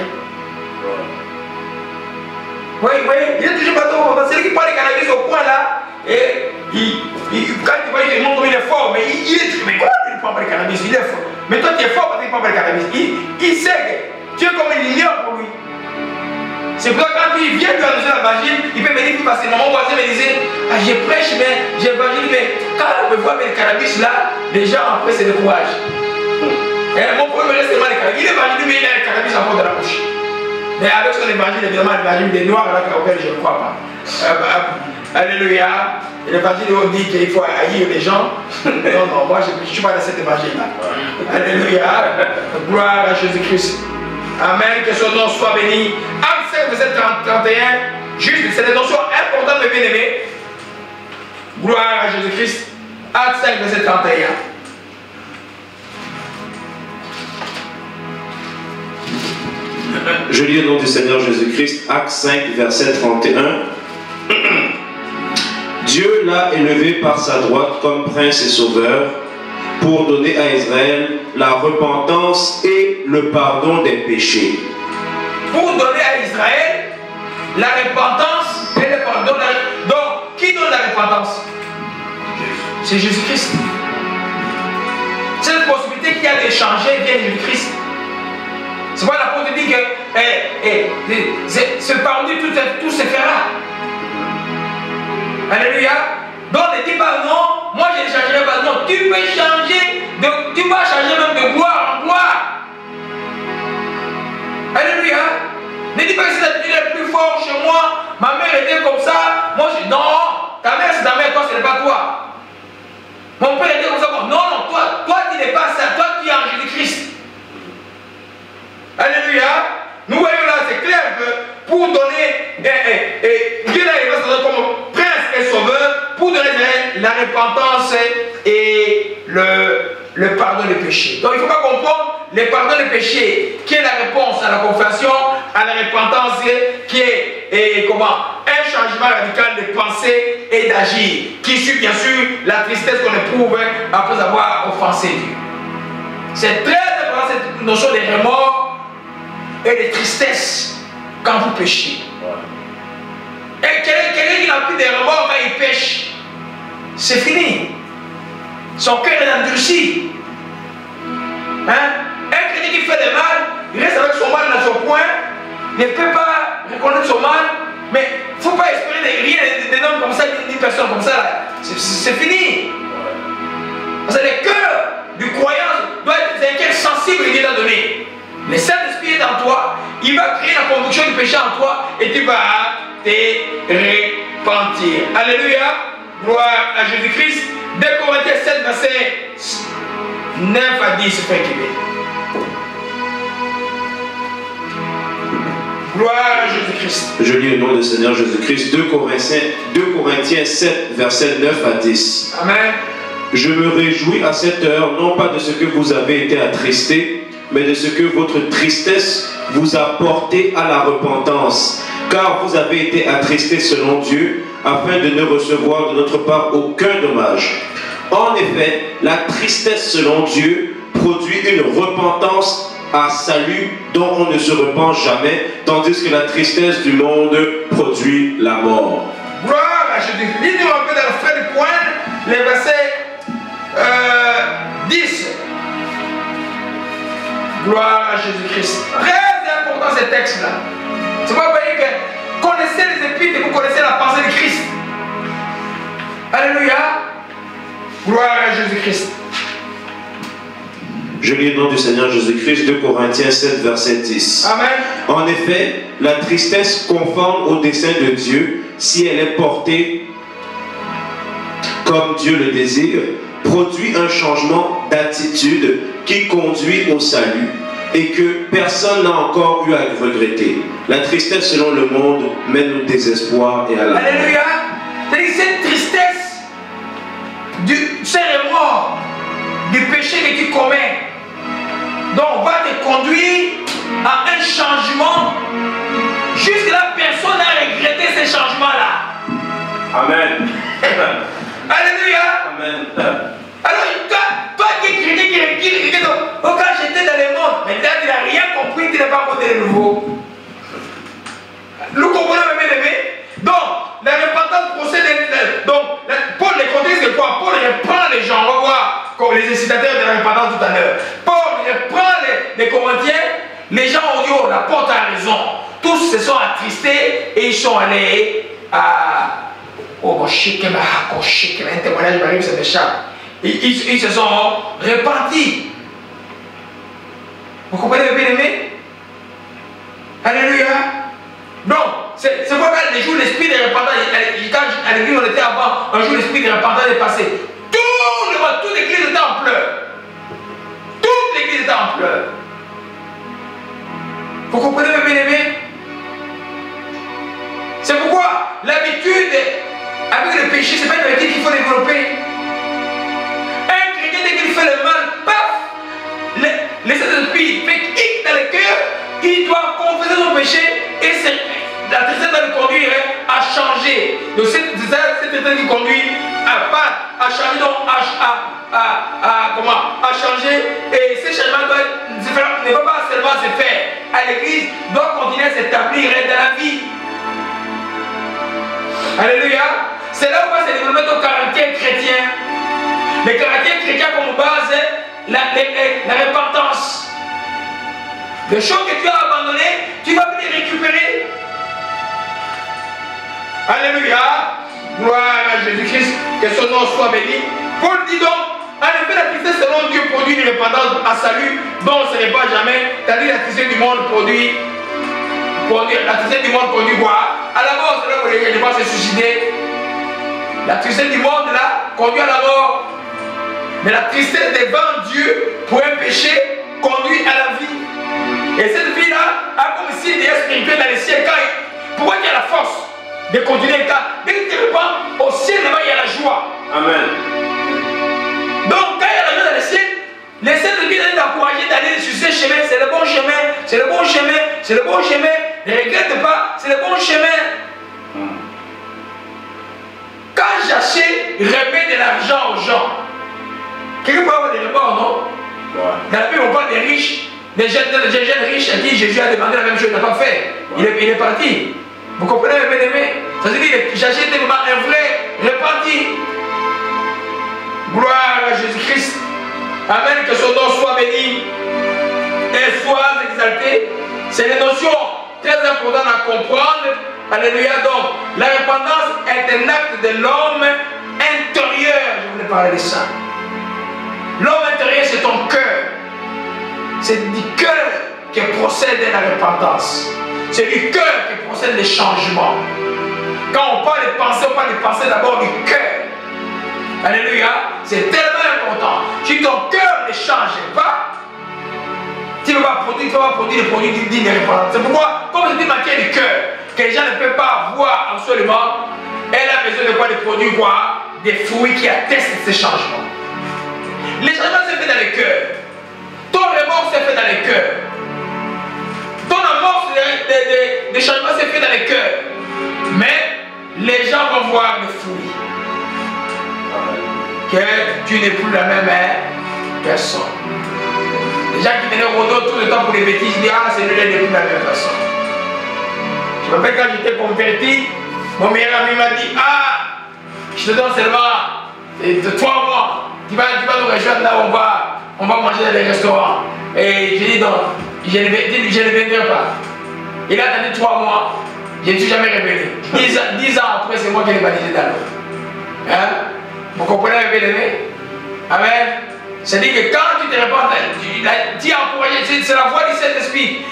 Oui, il est touché par ton comportement. Celui qui parle de cannabis au point là, et quand tu vois, il montre comme il est fort, mais il est touché. Mais comment il ne prend pas le cannabis? Il est fort. Mais toi, tu es fort parce qu'il ne prend pas le cannabis. Il sait que tu es comme une lumière pour lui. C'est pourquoi quand il vient lui annoncer l'évangile, il peut venir plus facilement. Mon voisin me disait, ah, je prêche, mais j'évangile, mais quand on me voit avec le cannabis là, les gens après se découragent. Mon premier reste seulement le cannabis. Il évangile, mais il a le cannabis en fond de la bouche. Mais avec son évangile, évidemment, l'évangile des noirs, là, auquel je ne crois pas. Alléluia. L'évangile, on dit qu'il faut haïr les gens. Non, moi je ne suis pas dans cet évangile-là. Alléluia. Gloire à Jésus-Christ. Amen. Que son nom soit béni. Acte 5, verset 31. Juste, c'est des notions importantes de bien-aimés. Gloire à Jésus-Christ. Acte 5, verset 31. Je lis au nom du Seigneur Jésus-Christ, Acte 5, verset 31. Dieu l'a élevé par sa droite comme prince et sauveur pour donner à Israël la repentance et le pardon des péchés. Pour donner à Israël la repentance et le pardon. Donc, qui donne la repentance? C'est Jésus-Christ. C'est la possibilité qu'il y a d'échanger via Jésus-Christ. C'est pourquoi l'apôtre dit que ce pardon, tout se fera. Alléluia. Donc ne dis pas non, moi je ne changerai pas. Non, tu peux changer, tu vas changer même de gloire en gloire. Alléluia. Ne dis pas que cette attitude est plus forte chez moi, ma mère était comme ça, moi je... Non, ta mère c'est ta mère, toi ce n'est pas toi. Mon père était comme ça, non, toi tu n'es pas ça, toi tu es en Jésus-Christ. Alléluia. Nous voyons là, c'est clair que pour donner, Dieu l'a élevé comme prince et sauveur, pour donner la repentance et le pardon des péchés. Donc il ne faut pas comprendre le pardon des péchés, qui est la réponse à la confession, à la repentance, qui est un changement changement radical de pensée et d'agir, qui suit bien sûr la tristesse qu'on éprouve après avoir offensé Dieu. C'est très important cette notion de remords et de tristesse quand vous péchez. Et quelqu'un qui n'a plus de remords quand il pêche, c'est fini. Son cœur est endurci. Hein? Un chrétien qui fait le mal, il reste avec son mal dans son coin, ne peut pas reconnaître son mal, mais il ne faut pas espérer rien d'un homme comme ça, d'une personne comme ça. C'est fini. Parce que le cœur du croyant doit être un cœur sensible que Dieu t'a donné. Le Saint-Esprit est en toi, il va créer la conviction du péché en toi et tu vas te repentir. Alléluia. Gloire à Jésus-Christ. 2 Corinthiens 7, verset 9 à 10, frère Kibé. Gloire à Jésus-Christ. Je lis le nom du Seigneur Jésus-Christ. 2 Corinthiens 7, verset 9 à 10. Amen. Je me réjouis à cette heure, non pas de ce que vous avez été attristés, mais de ce que votre tristesse vous a porté à la repentance. Car vous avez été attristés selon Dieu, afin de ne recevoir de notre part aucun dommage. En effet, la tristesse selon Dieu produit une repentance à salut dont on ne se repent jamais, tandis que la tristesse du monde produit la mort. Gloire à Jésus. Lisez-nous un peu dans le frère du point, les versets 10. Gloire à Jésus-Christ. Très important ce texte-là. C'est pas vous voyez que connaissez les épîtres et vous connaissez la pensée de Christ. Alléluia. Gloire à Jésus-Christ. Je lis le nom du Seigneur Jésus-Christ, 2 Corinthiens 7, verset 10. Amen. En effet, la tristesse conforme au dessein de Dieu, si elle est portée comme Dieu le désire, produit un changement d'attitude qui conduit au salut et que personne n'a encore eu à regretter. La tristesse selon le monde mène au désespoir et à la mort. Alléluia. C'est cette tristesse, ces remords du péché que tu commets, donc va te conduire à un changement. Jusque-là, personne n'a regretté ce changement-là. Amen. Alléluia. Amen. Alors, toi qui es chrétien, qui regrette, quand j'étais dans le monde, mais tu n'as rien compris, tu n'as pas compté de nouveau. Nous comprenons, mes aimés. Donc, la repentance procède. Donc, Paul, le contexte de quoi? Paul reprend les gens. On va voir comme les incitateurs de la repentance tout à l'heure. Paul reprend les Corinthiens. Les gens ont dit, oh, l'apôtre a raison. Tous se sont attristés et ils sont allés à. Oh, mon chic, un témoignage m'arrive, ça m'échappe. Ils se sont repentis. Vous comprenez, bien aimé? Alléluia. Donc, c'est pourquoi les jours l'esprit de repentance, quand à l'église on était avant, un jour l'esprit de repentance est passé. Toute l'église était en pleurs. Toute l'église était en pleurs. Vous comprenez, mes bien-aimés? C'est pourquoi l'habitude avec le péché, c'est pas une habitude qu'il faut développer. Un chrétien, dès qu'il fait le mal, paf, les esprits fait hic dans le cœur, il doit confesser son péché et la tristesse va le conduire à changer. Donc cette tristesse qui conduit à changer, donc à changer, et ce changement ne va pas seulement se faire à l'église, doit continuer à s'établir dans la vie. Alléluia. C'est là où va se développer ton caractère chrétien. Le caractère chrétien comme base, la repentance. Les choses que tu as abandonnées, tu vas les récupérer. Alléluia. Gloire à Jésus-Christ. Que son nom soit béni. Paul dit donc, en effet, la tristesse selon Dieu produit une repentance à salut, dont on ne se répand jamais. Tandis que la tristesse du monde produit. La tristesse du monde conduit quoi? À la mort, c'est là où les gens vont se suicider. La tristesse du monde là conduit à la mort. Mais la tristesse devant Dieu pour un péché conduit à la vie. Et cette vie-là a comme si des spirituels dans les ciels. Pourquoi il y a la force de continuer quand dès que tu te repens, au ciel là-bas il y a la joie. Amen. Donc quand il y a la joie dans les ciels, les saints de Dieu sont encouragés d'aller sur ce chemin. C'est le bon chemin, c'est le bon chemin, c'est le bon chemin. Ne regrette pas, c'est le bon chemin. remet de l'argent aux gens. Quelqu'un peut avoir des remords, non? Dans la Bible, on parle des riches, des jeunes riches à qui Jésus a demandé la même chose, il n'a pas fait. Il est parti. Vous comprenez, mes bien-aimés? Ça veut dire que j'achète vraiment un vrai repenti. Gloire à Jésus-Christ. Amen, que son nom soit béni et soit exalté. C'est une notion très importante à comprendre. Alléluia. Donc, la repentance est un acte de l'homme intérieur. Je voulais parler de ça. L'homme intérieur, c'est ton cœur. C'est du cœur qui procède de la repentance. C'est du cœur qui procède des changements. Quand on parle de pensée, on parle de pensée d'abord du cœur. Alléluia. C'est tellement important. Si ton cœur ne change pas, tu ne vas pas produire les produits dignes de repentance. C'est pourquoi, comme c'est une matière du cœur, que les gens ne peuvent pas voir absolument, elle a besoin de quoi? De produire quoi? Des fruits qui attestent ces changements. Les changements se fait dans le cœur. Ton remords se fait dans le cœur. Ton amour des changements se fait dans le cœur. Mais les gens vont voir le fruit. Que tu n'es plus la même personne. Les gens qui venaient rôder tout le temps pour les bêtises, disent ah, c'est lui, il n'est plus la même personne. Je me rappelle quand j'étais converti, mon meilleur ami m'a dit ah, je te donne seulement 3 mois. Tu vas nous rejoindre là, on va manger dans les restaurants. Et j'ai dit non, je ne viendrai pas. Il a attendu 3 mois, je ne suis jamais revenu. 10 ans après, c'est moi qui l'ai baptisé dans l'eau. Hein? Vous comprenez, bien aimé? Amen. C'est-à-dire que quand tu te repens, tu es encouragé, c'est la voix du Saint-Esprit.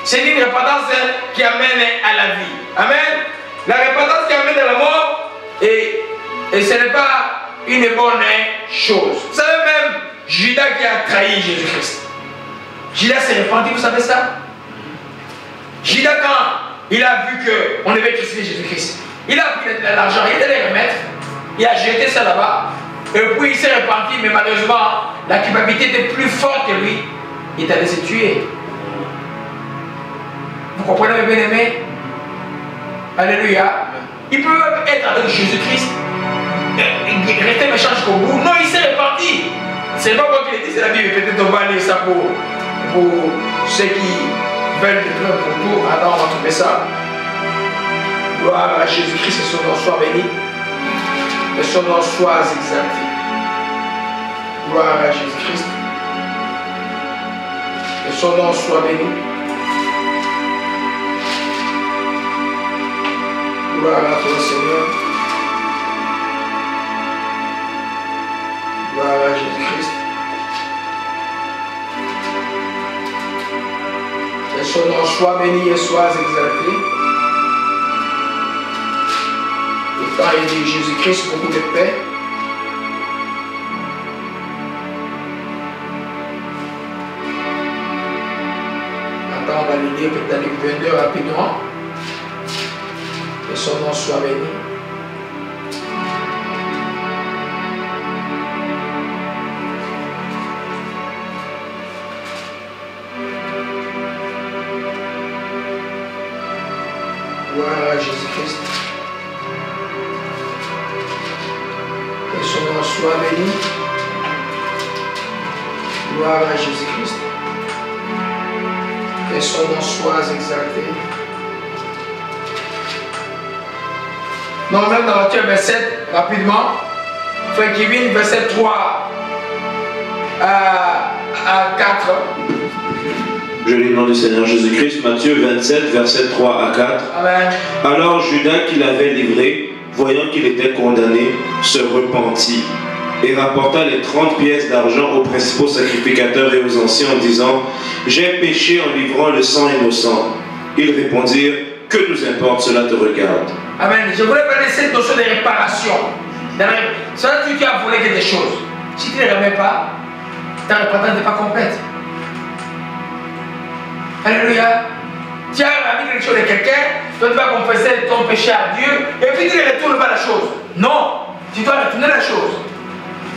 C'est une repentance qui amène à la vie. Amen. La repentance qui amène à la mort, et ce n'est pas une bonne chose. Vous savez même, Judas qui a trahi Jésus-Christ. Judas s'est repenti, vous savez ça? Judas, quand il a vu qu'on devait crucifier Jésus-Christ, il a pris l'argent, il allait le remettre, il a jeté ça là-bas, et puis il s'est repenti, mais malheureusement, la culpabilité était plus forte que lui. Il est allé se tuer. Vous comprenez, mes bien-aimés? Alléluia. Il peut même être avec Jésus-Christ, rester méchant jusqu'au bout. Non, il s'est repenti. C'est pas moi qui l'ai dit, c'est la Bible. Peut-être on va lire ça pour ceux qui veulent être pour tout. Attends, on va trouver ça. Gloire à Jésus-Christ, que son nom soit béni. Que son nom soit exalté. Gloire à Jésus-Christ. Que son nom soit béni. Gloire à toi, Seigneur. Gloire à Jésus-Christ. Que son nom soit béni et soit exalté. Et quand il dit Jésus-Christ, beaucoup de paix. Attends, on va le lire peut-être avec 22 rapidement. Que son nom soit béni. Gloire à Jésus-Christ. Que son nom soit béni. Gloire à Jésus-Christ. Que son nom soit exalté. Non, même dans Matthieu 27, rapidement. Frère Kevin, verset 3 à 4. Je lis le nom du Seigneur Jésus-Christ, Matthieu 27, versets 3 à 4. Amen. Alors Judas, qui l'avait livré, voyant qu'il était condamné, se repentit et rapporta les 30 pièces d'argent aux principaux sacrificateurs et aux anciens en disant « J'ai péché en livrant le sang innocent. » Ils répondirent « Que nous importe, cela te regarde. » Amen. Je voulais parler de cette notion de réparation. Ça veut dire que tu as volé quelque chose. Si tu ne le remets pas, ta repentance n'est pas complète. Alléluia. Tu as ramené quelque chose de quelqu'un, toi tu vas confesser ton péché à Dieu, et puis tu ne retournes pas la chose. Non, tu dois retourner la chose.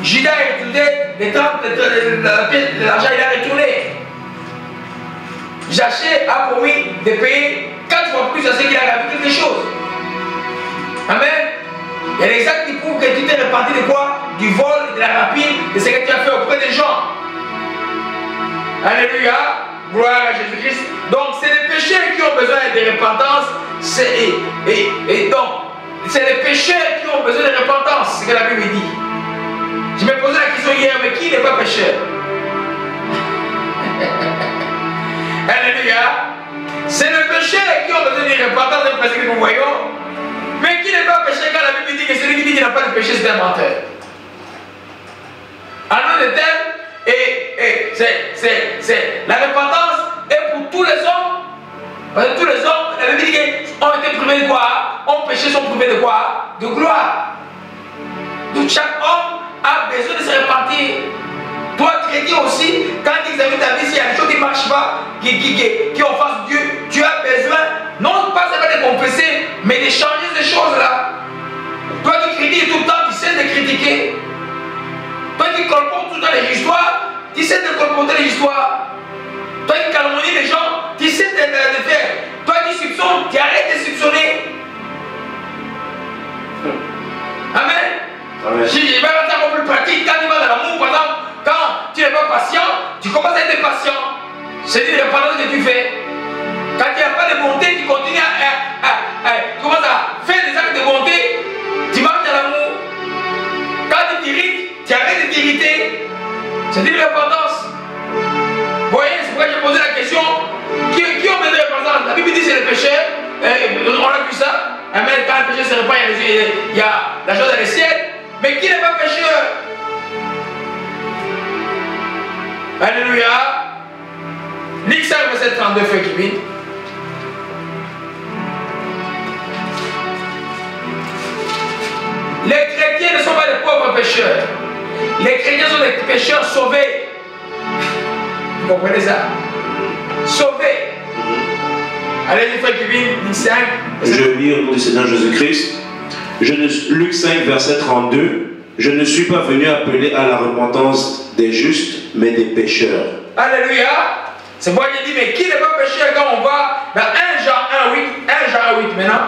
Judas a retourné l'argent, il a retourné. Zaché a promis de payer 4 fois plus à ce qu'il a ramené quelque chose. Amen. Il y a des actes qui prouvent faut que tu t'es repenti de quoi? Du vol, de la rapine, de ce que tu as fait auprès des gens. Alléluia. Gloire à Jésus-Christ. Donc, c'est les péchés qui ont besoin de repentance. Et donc, c'est les péchés qui ont besoin de repentance, c'est ce que la Bible dit. Je me posais la question hier, mais qui n'est pas pécheur? Alléluia. C'est les péchés qui ont besoin de repentance, c'est le principe que nous voyons. Mais qui n'est pas péché quand la Bible dit que celui qui dit qu'il n'a pas de péché, c'est un menteur. En nom de tel, la repentance est pour tous les hommes. Parce que tous les hommes, la Bible dit qu'ils ont été privés de quoi? Ont péché, sont privés de quoi? De gloire. Donc chaque homme a besoin de se repentir. Toi, chrétien aussi, quand tu examines ta vie, s'il y a des choses qui ne marchent pas, qui offensent Dieu, tu as besoin, non pas seulement de confesser, mais de changer ces choses-là. Toi qui critiques tout le temps, tu sais de critiquer. Toi qui colportes tout le temps les histoires, tu sais de colporter les histoires. Toi qui calomnies les gens, tu sais de faire. Toi qui soupçonnes, tu arrêtes de soupçonner. Amen. Amen. Si je vais rentrer un peu plus pratique, quand tu vas dans l'amour, par exemple, quand tu n'es pas patient, tu commences à être patient. C'est une repentance que tu fais. Quand il n'y a pas de bonté, tu continues tu commences à faire des actes de bonté, tu marches dans l'amour. Quand tu t'irrites, tu arrêtes de t'irriter. C'est une repentance. Vous voyez, c'est pourquoi j'ai posé la question. Qui ont besoin de repentance? La Bible dit que c'est le péché. On a vu ça. Amen. Quand le péché se répand, il y a la joie dans les ciels. Mais qui n'est pas pécheur? Alléluia. Luc 5, verset 32, frère Kevin. Les chrétiens ne sont pas des pauvres pécheurs. Les chrétiens sont des pécheurs sauvés. Vous comprenez ça? Sauvés. Allez-y, frère Kevin, Luc 5. Je lis au nom du Seigneur Jésus-Christ. Luc 5, verset 32. Je ne suis pas venu appeler à la repentance des justes, mais des pécheurs. Alléluia. C'est moi qui dis, mais qui n'est pas pécheur quand on va dans 1 Jean 1, 8. 1 Jean 1, 8 maintenant.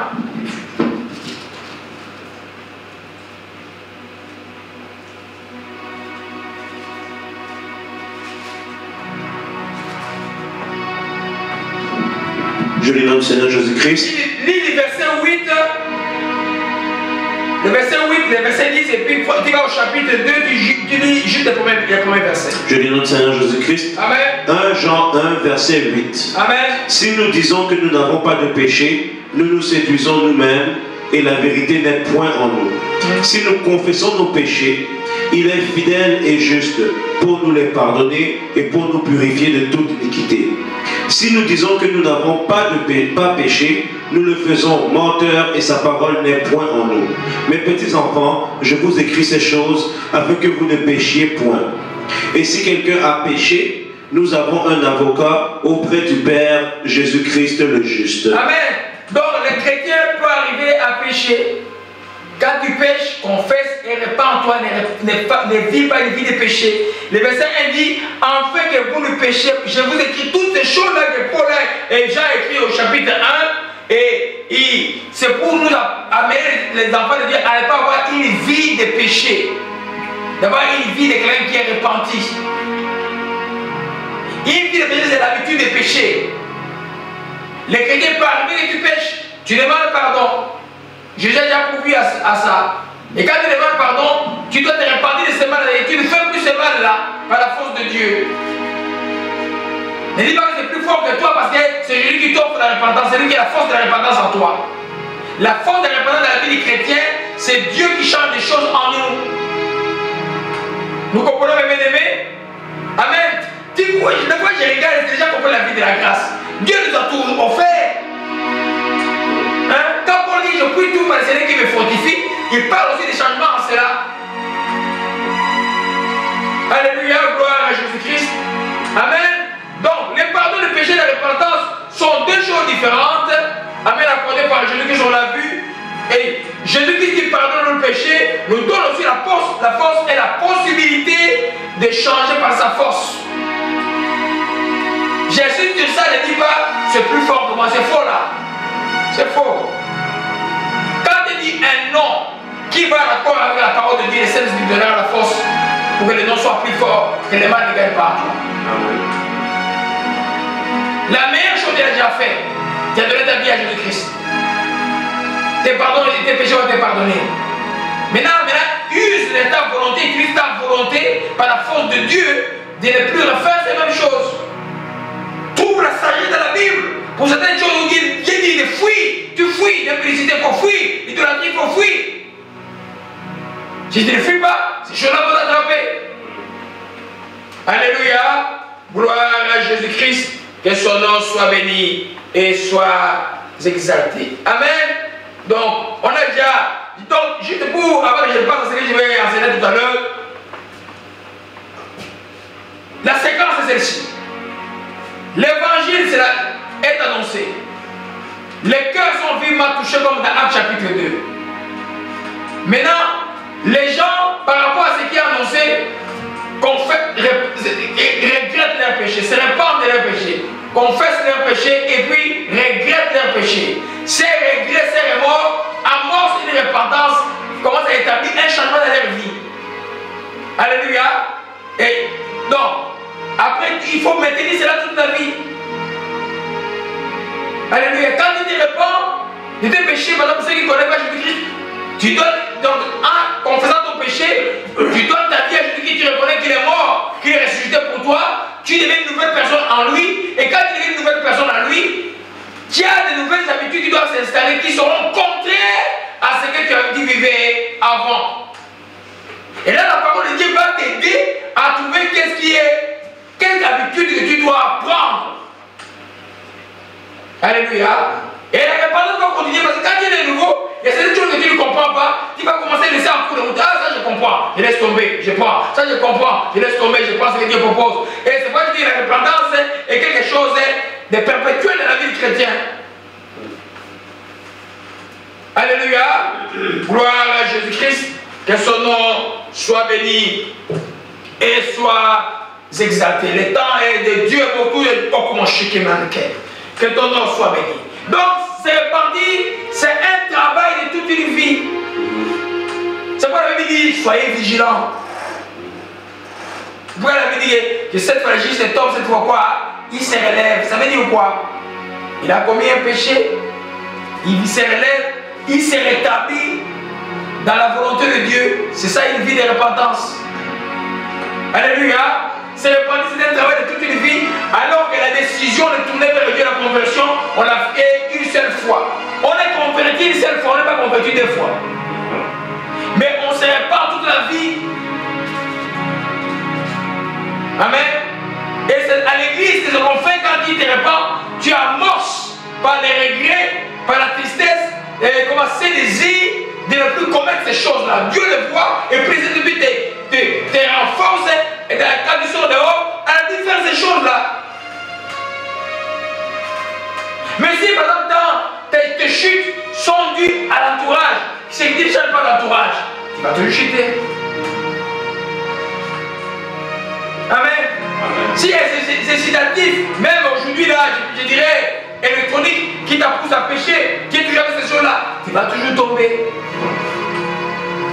Je lis dans le Seigneur Jésus-Christ. Lis le verset 8. Le verset 8, le verset 10, et puis tu vas au chapitre 2, tu lis juste les premiers versets. Je lis dans le Seigneur Jésus-Christ. Amen. 1 Jean 1, verset 8. Amen. Si nous disons que nous n'avons pas de péché, nous nous séduisons nous-mêmes et la vérité n'est point en nous. Si nous confessons nos péchés, il est fidèle et juste pour nous les pardonner et pour nous purifier de toute iniquité. Si nous disons que nous n'avons pas péché, nous le faisons menteur et sa parole n'est point en nous. Mes petits enfants, je vous écris ces choses afin que vous ne péchiez point. Et si quelqu'un a péché, nous avons un avocat auprès du Père, Jésus-Christ le juste. Amen. Donc le chrétien peut arriver à pécher. Quand tu pêches, confesse et repens-toi, ne vis pas une vie de péché. Le verset 1 dit, afin que vous ne péchiez, je vous écris toutes ces choses-là que Paul et Jean écrit au chapitre 1, et c'est pour nous amener les enfants de Dieu à ne pas avoir une vie de péché, d'avoir une vie de quelqu'un qui est repenti. Une vie de péché, c'est l'habitude de pécher. Les chrétiens peuvent arriver et tu pêches, tu demandes pardon. J'ai déjà pourvu à ça. Et quand tu demandes pardon, tu dois te repentir de ce mal-là. Et tu ne fais plus ce mal-là par la force de Dieu. Ne dis pas que c'est plus fort que toi parce que c'est lui qui t'offre la repentance. C'est lui qui a la force de la repentance en toi. La force de la repentance dans la vie des chrétiens, c'est Dieu qui change des choses en nous. Nous comprenons, mes bien-aimés? Amen. Des fois, je regarde, j'ai déjà compris la vie de la grâce. Dieu nous a tout offert. Hein? Quand Paul dit je prie tout par le Seigneur qui me fortifie, il parle aussi des changements en cela. Alléluia, gloire à Jésus-Christ. Amen. Donc, les pardons de péché et la repentance sont deux choses différentes. Amen, accordées par Jésus-Christ, on l'a vu. Et Jésus-Christ qui pardonne le péché nous donne aussi la force et la possibilité de changer par sa force. Jésus sur ça ne dit pas c'est plus fort que moi, c'est faux là. C'est faux. Quand tu dis un nom qui va d'accord avec la parole de Dieu, les saints lui donnera la force pour que le nom soit plus fort, que le mal ne gagne pas. La meilleure chose qu'il a déjà fait, tu as donné ta vie à Jésus-Christ. Tes péchés ont été pardonnés. Maintenant, use de ta volonté, utilise ta volonté par la force de Dieu de ne plus refaire ces mêmes choses. Trouve la sagesse dans la Bible. Pour certaines choses, on dit, Dieu dit, fuis, tu fuis, l'impudicité, il faut fuir, l'idolâtrie, il faut fuir. Si tu ne fuis pas, ces choses-là vont t'attraper. Alléluia, gloire à Jésus-Christ, que son nom soit béni et soit exalté. Amen. Donc, on a déjà, donc, juste pour, avant que je passe à ce que je vais enseigner tout à l'heure, la séquence est celle-ci. L'évangile est annoncé. Les cœurs sont vivement touchés comme dans Actes chapitre 2. Maintenant, les gens, par rapport à ce qui est annoncé, regrettent leurs péchés, se répandent de leurs péchés, confessent leurs péchés et puis regrettent leurs péchés. Ces regrets, ces remords amorcent une repentance, commencent à établir un changement dans leur vie. Alléluia. Et donc, après, il faut maintenir cela toute la vie. Alléluia. Quand tu te répands de tes péchés, par exemple, ceux qui ne connaissent pas Jésus-Christ, tu donnes, donc, en confessant ton péché, tu donnes ta vie à Jésus-Christ, tu reconnais qu'il est mort, qu'il est ressuscité pour toi, tu deviens une nouvelle personne en lui, et quand tu deviens une nouvelle personne en lui, tu as de nouvelles habitudes qui doivent s'installer, qui seront contraires à ce que tu as vivais avant. Et là, la parole de Dieu va t'aider à trouver quelle habitude que tu dois apprendre. Alléluia. Et la repentance va continuer parce que quand il est nouveau, il y a certaines choses que tu ne comprends pas, tu vas commencer à laisser en cours de route. Ah, ça je comprends, je laisse tomber, je prends. Ça je comprends, je laisse tomber, je prends ce que Dieu propose. Et c'est pourquoi je dis que la repentance est quelque chose de perpétuel dans la vie du chrétien. Alléluia. Gloire à Jésus-Christ. Que son nom soit béni et soit exalté. Le temps est de Dieu pour tout et pour mon chic manqué. Que ton nom soit béni. Donc, c'est parti, c'est un travail de toute une vie. C'est pourquoi la Bible dit, soyez vigilants. Pourquoi la Bible dit que cette fois juste tombe, cette fois quoi? Il se relève. Ça veut dire quoi? Il a commis un péché, il se relève, il se rétablit dans la volonté de Dieu. C'est ça une vie de repentance. Alléluia. C'est repentance, c'est un travail de toute une vie. Alors que la décision de tourner vers Dieu, la conversion, on l'a fait une seule fois. On est converti une seule fois, on n'est pas converti deux fois. Mais on se répand toute la vie. Amen. Et c'est à l'église que ce qu'on fait quand tu te répands, tu amorces par les regrets, par la tristesse, et comment c'est désir de ne plus commettre ces choses-là. Dieu le voit et puis te renforce et dans la condition dehors, elle a dit faire ces choses-là. Mais si par exemple tes chutes sont dues à l'entourage, c'est que tu ne changes pas l'entourage, tu vas toujours chuter. Amen. Si c'est sédatif, même aujourd'hui là, je dirais électronique, qui t'a poussé à pécher, qui est toujours avec ces choses-là, tu vas toujours tomber.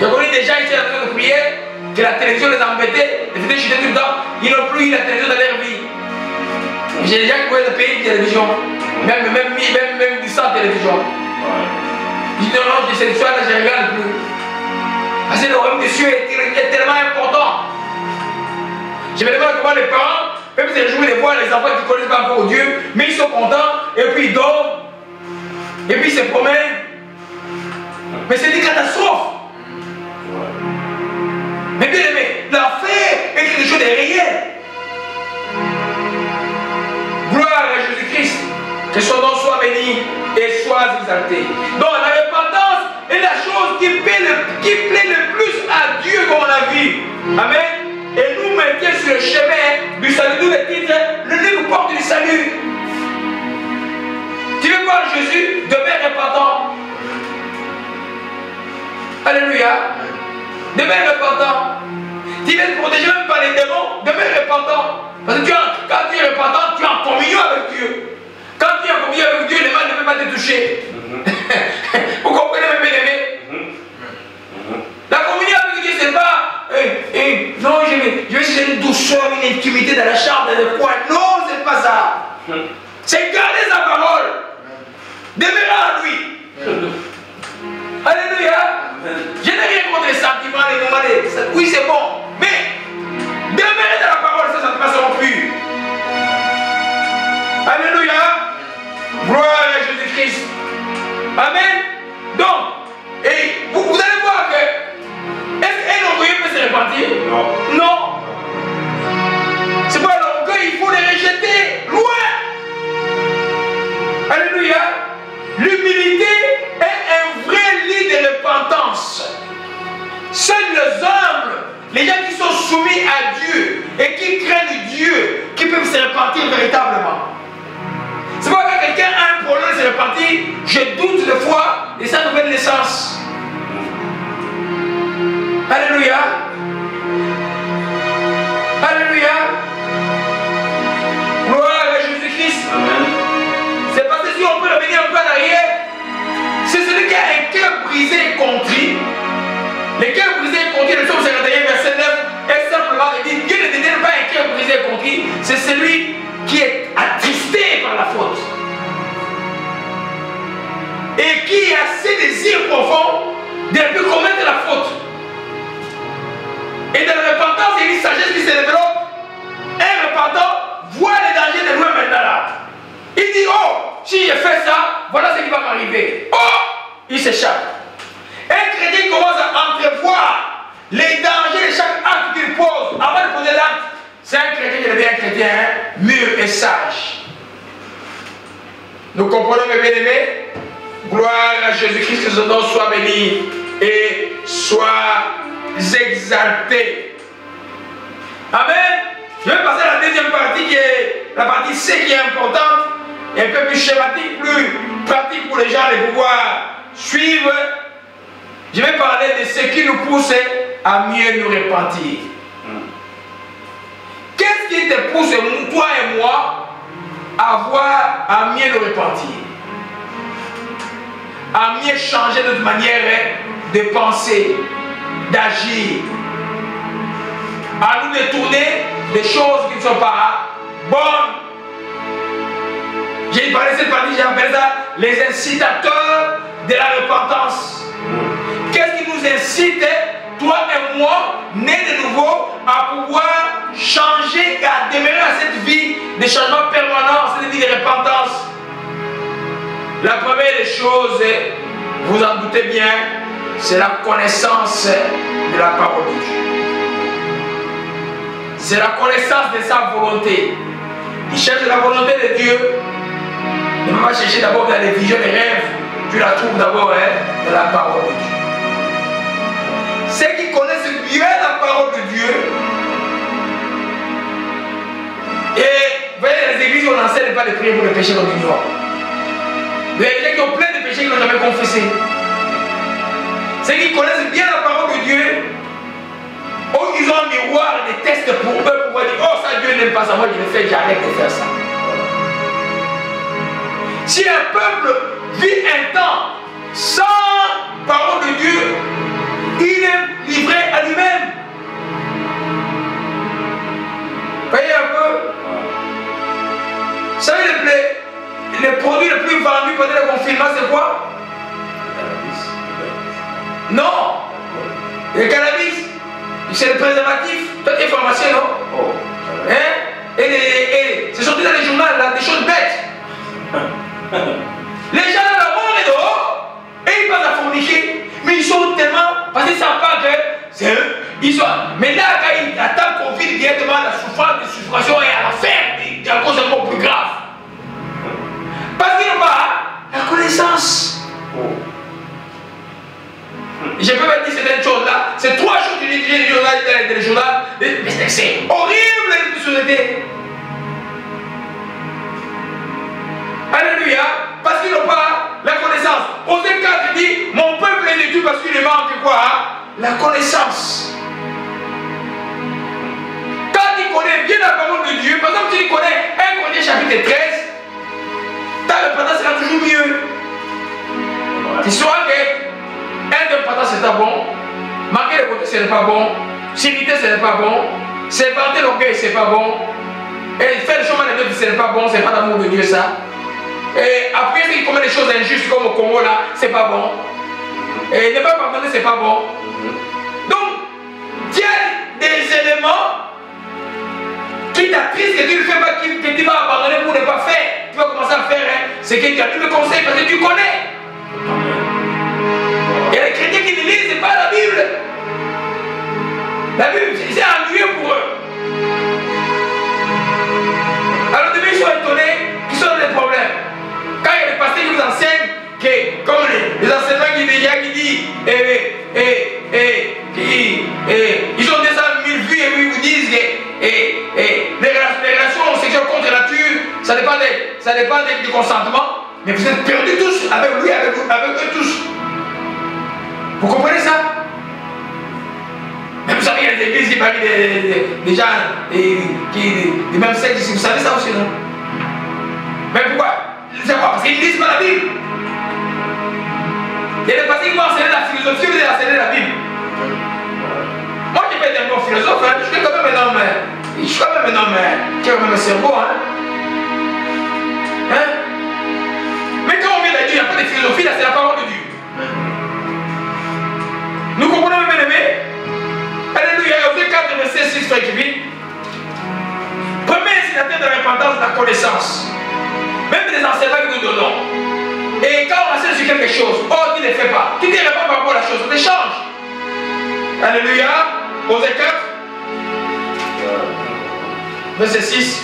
J'ai connu des gens ici à la maison de prière, que la télévision les embêtait, les faisaient chuter tout le temps, ils n'ont plus eu la télévision dans leur vie. J'ai des gens qui pouvaient payer une télévision, même sans télévision. Ils disent non, je sélectionne, là je ne regarde plus. Parce que le royaume des cieux est tellement important. Je me demande comment les parents, même si les jours ils voient les enfants qui ne connaissent pas encore Dieu, mais ils sont contents, et puis ils dorment, et puis ils se promènent. Mais c'est une catastrophe. Mais bien aimé, l'affaire est quelque chose de réel. Gloire à Jésus-Christ, que son nom soit béni et soit exalté. Donc la repentance est la chose qui plaît le plus à Dieu comme on a vu. Amen. Et nous mettons sur le chemin du salut, nous le titre, le livre porte du salut. Tu veux voir Jésus, demeure repentant. Alléluia. Demeure repentant. Tu veux te protéger même par les démons, demeure repentant. Parce que quand tu es repentant, tu es en communion avec Dieu. Quand tu es en communion avec Dieu, le mal ne peut pas te toucher. Vous comprenez, mes bien-aimés? soyez une intimité dans la chambre, dans le coin. Non, ce n'est pas ça. C'est garder sa parole. Demeurer en lui. Alléluia. Je n'ai rien contre les sentiments, les moments. Oui, c'est bon. Mais demeurer dans la parole, ces sentiments seront purs. Alléluia. Gloire à Jésus-Christ. Amen. Donc, et vous allez voir que est-ce qu'un orgueilleux peut se repentir? Non. Non. C'est pas l'orgueil, il faut les rejeter loin. Alléluia. L'humilité est un vrai lit de repentance. Seuls les humbles, les gens qui sont soumis à Dieu et qui craignent Dieu, qui peuvent se repentir véritablement. C'est pas que quelqu'un a un problème de se repentir, je doute de foi de sa nouvelle naissance. Alléluia. Alléluia. Gloire à Jésus-Christ. C'est parce que si on peut revenir un peu en arrière, c'est celui qui a un cœur brisé et contrit. Le cœur brisé et contrit, le psaume 51, verset 9, est simplement dit, Dieu ne dédaigne pas un cœur brisé et contrit, c'est celui qui est attristé par la faute. Et qui a ces désirs profonds de ne plus commettre la faute. Et dans la repentance, il y a une sagesse qui se développe. Un repentant voit les dangers de loin maintenant là. Il dit, oh, si je fais ça, voilà ce qui va m'arriver. Oh, il s'échappe. Un chrétien commence à entrevoir les dangers de chaque acte qu'il pose avant de poser l'acte. C'est un chrétien qui devient un chrétien mûr et sage. Nous comprenons, mes bien-aimés? Gloire à Jésus-Christ, que son nom soit béni et soit exalté. Amen. Je vais passer à la deuxième partie qui est la partie C qui est importante, et un peu plus schématique, plus pratique pour les gens de pouvoir suivre. Je vais parler de ce qui nous pousse à mieux nous repentir. Qu'est-ce qui te pousse, toi et moi, à mieux nous repentir? À mieux changer notre manière de penser, d'agir, à nous détourner des choses qui ne sont pas bonnes. J'ai parlé de cette partie, j'ai appelé ça les incitateurs de la repentance. Qu'est-ce qui nous incite, toi et moi, nés de nouveau, à pouvoir changer et à demeurer à cette vie de changement permanent, cette vie de repentance? La première des choses, vous en doutez bien, c'est la connaissance de la parole de Dieu. C'est la connaissance de sa volonté. Il cherche la volonté de Dieu. Ne va pas chercher d'abord dans les visions, les rêves. Tu la trouves d'abord dans la parole de Dieu. Ceux qui connaissent bien la parole de Dieu, et vous voyez, dans les églises, on n'enseigne pas de prier pour le péché qu'on ignore. Il y a des gens qui ont plein de péchés qu'ils n'ont jamais confessés. Ceux qui connaissent bien la parole de Dieu, oh, ils ont un miroir, des tests pour eux, pour pouvoir dire, oh, ça Dieu n'aime pas ça, moi je le fais, j'arrête de faire ça. Si un peuple vit un temps sans parole de Dieu, il est livré à lui-même. Voyez un peu? Vous savez, les produits les plus vendus pendant le confinement, c'est quoi? Non! Le cannabis, c'est le préservatif. Toi, tu es pharmacien, non? Oh. Hein? Et c'est sorti dans les journaux, là, des choses bêtes. Les gens, là, on est dehors, et ils passent à forniquer, mais ils sont tellement, parce qu'ils ne savent pas que c'est eux. Mais là, quand ils attaquent Covid directement, la souffrance, la suffocation est à la fin, il y a une cause encore plus grave. Parce qu'ils n'ont pas la connaissance. Je peux pas dire certaines choses là. C'est 3 choses que j'ai dit dans les journaux. Mais c'est horrible la société. Alléluia. Parce qu'ils n'ont pas la connaissance. Osée 4 dit, mon peuple est détruit parce qu'il lui manque quoi? La connaissance. Quand tu connais bien la parole de Dieu, par exemple, si tu connais 1 Corinthiens chapitre 13, ta repentance sera toujours mieux. Tu sauras que un de repentance c'est pas bon, manquer de côté ce n'est pas bon, s'irriter ce n'est pas bon, C'est vanter l'orgueil, c'est pas bon. Et faire le chemin de Dieu, c'est pas bon, c'est pas l'amour de Dieu ça. Et après, il commet des choses injustes comme au Congo là, c'est pas bon. Et ne pas pardonner, c'est pas bon. Donc, il y a des éléments qui t'attristent, que tu ne fais pas, que tu vas abandonner pour ne pas faire. Tu vas commencer à faire ce que tu as. Tu me conseilles parce que tu connais. Il y a des chrétiens qui ne lisent pas la Bible. La Bible, c'est ennuyeux pour eux. Alors, demain, ils sont étonnés qu'ils sont dans des problèmes. Quand il y a des pasteurs qui vous enseignent, que, comme les enseignements qui disent, ils ont 200 000 vues et puis ils vous disent que les relations sexuelles contre la nature, ça dépend du consentement, mais vous êtes perdus tous avec lui, avec eux tous. Vous comprenez ça? Mais vous savez, il y a des églises qui parlent des gens du même sexe ici. Vous savez ça aussi, non? Mais pourquoi? C'est quoi? Parce qu'ils ne lisent pas la Bible. Il y a des pasteurs qui vont enseigner la philosophie, vous allez enseigner la Bible. Moi, je peux être un bon philosophe, hein? Je suis quand même un homme. Je suis quand même un homme qui a quand même un cerveau. Hein? Mais quand on vient de Dieu, il n'y a pas de philosophie, là, c'est la parole de Dieu. Nous comprenons, bien aimés? Alléluia, Osée 4, verset 6, frère Kevin. Premier initiateur de la repentance, de la connaissance. Même des enseignements que nous donnons. Et quand on enseigne sur quelque chose, oh, tu ne le fais pas. Tu ne réponds pas pour la chose, on te change. Alléluia, Osée 4, verset 6.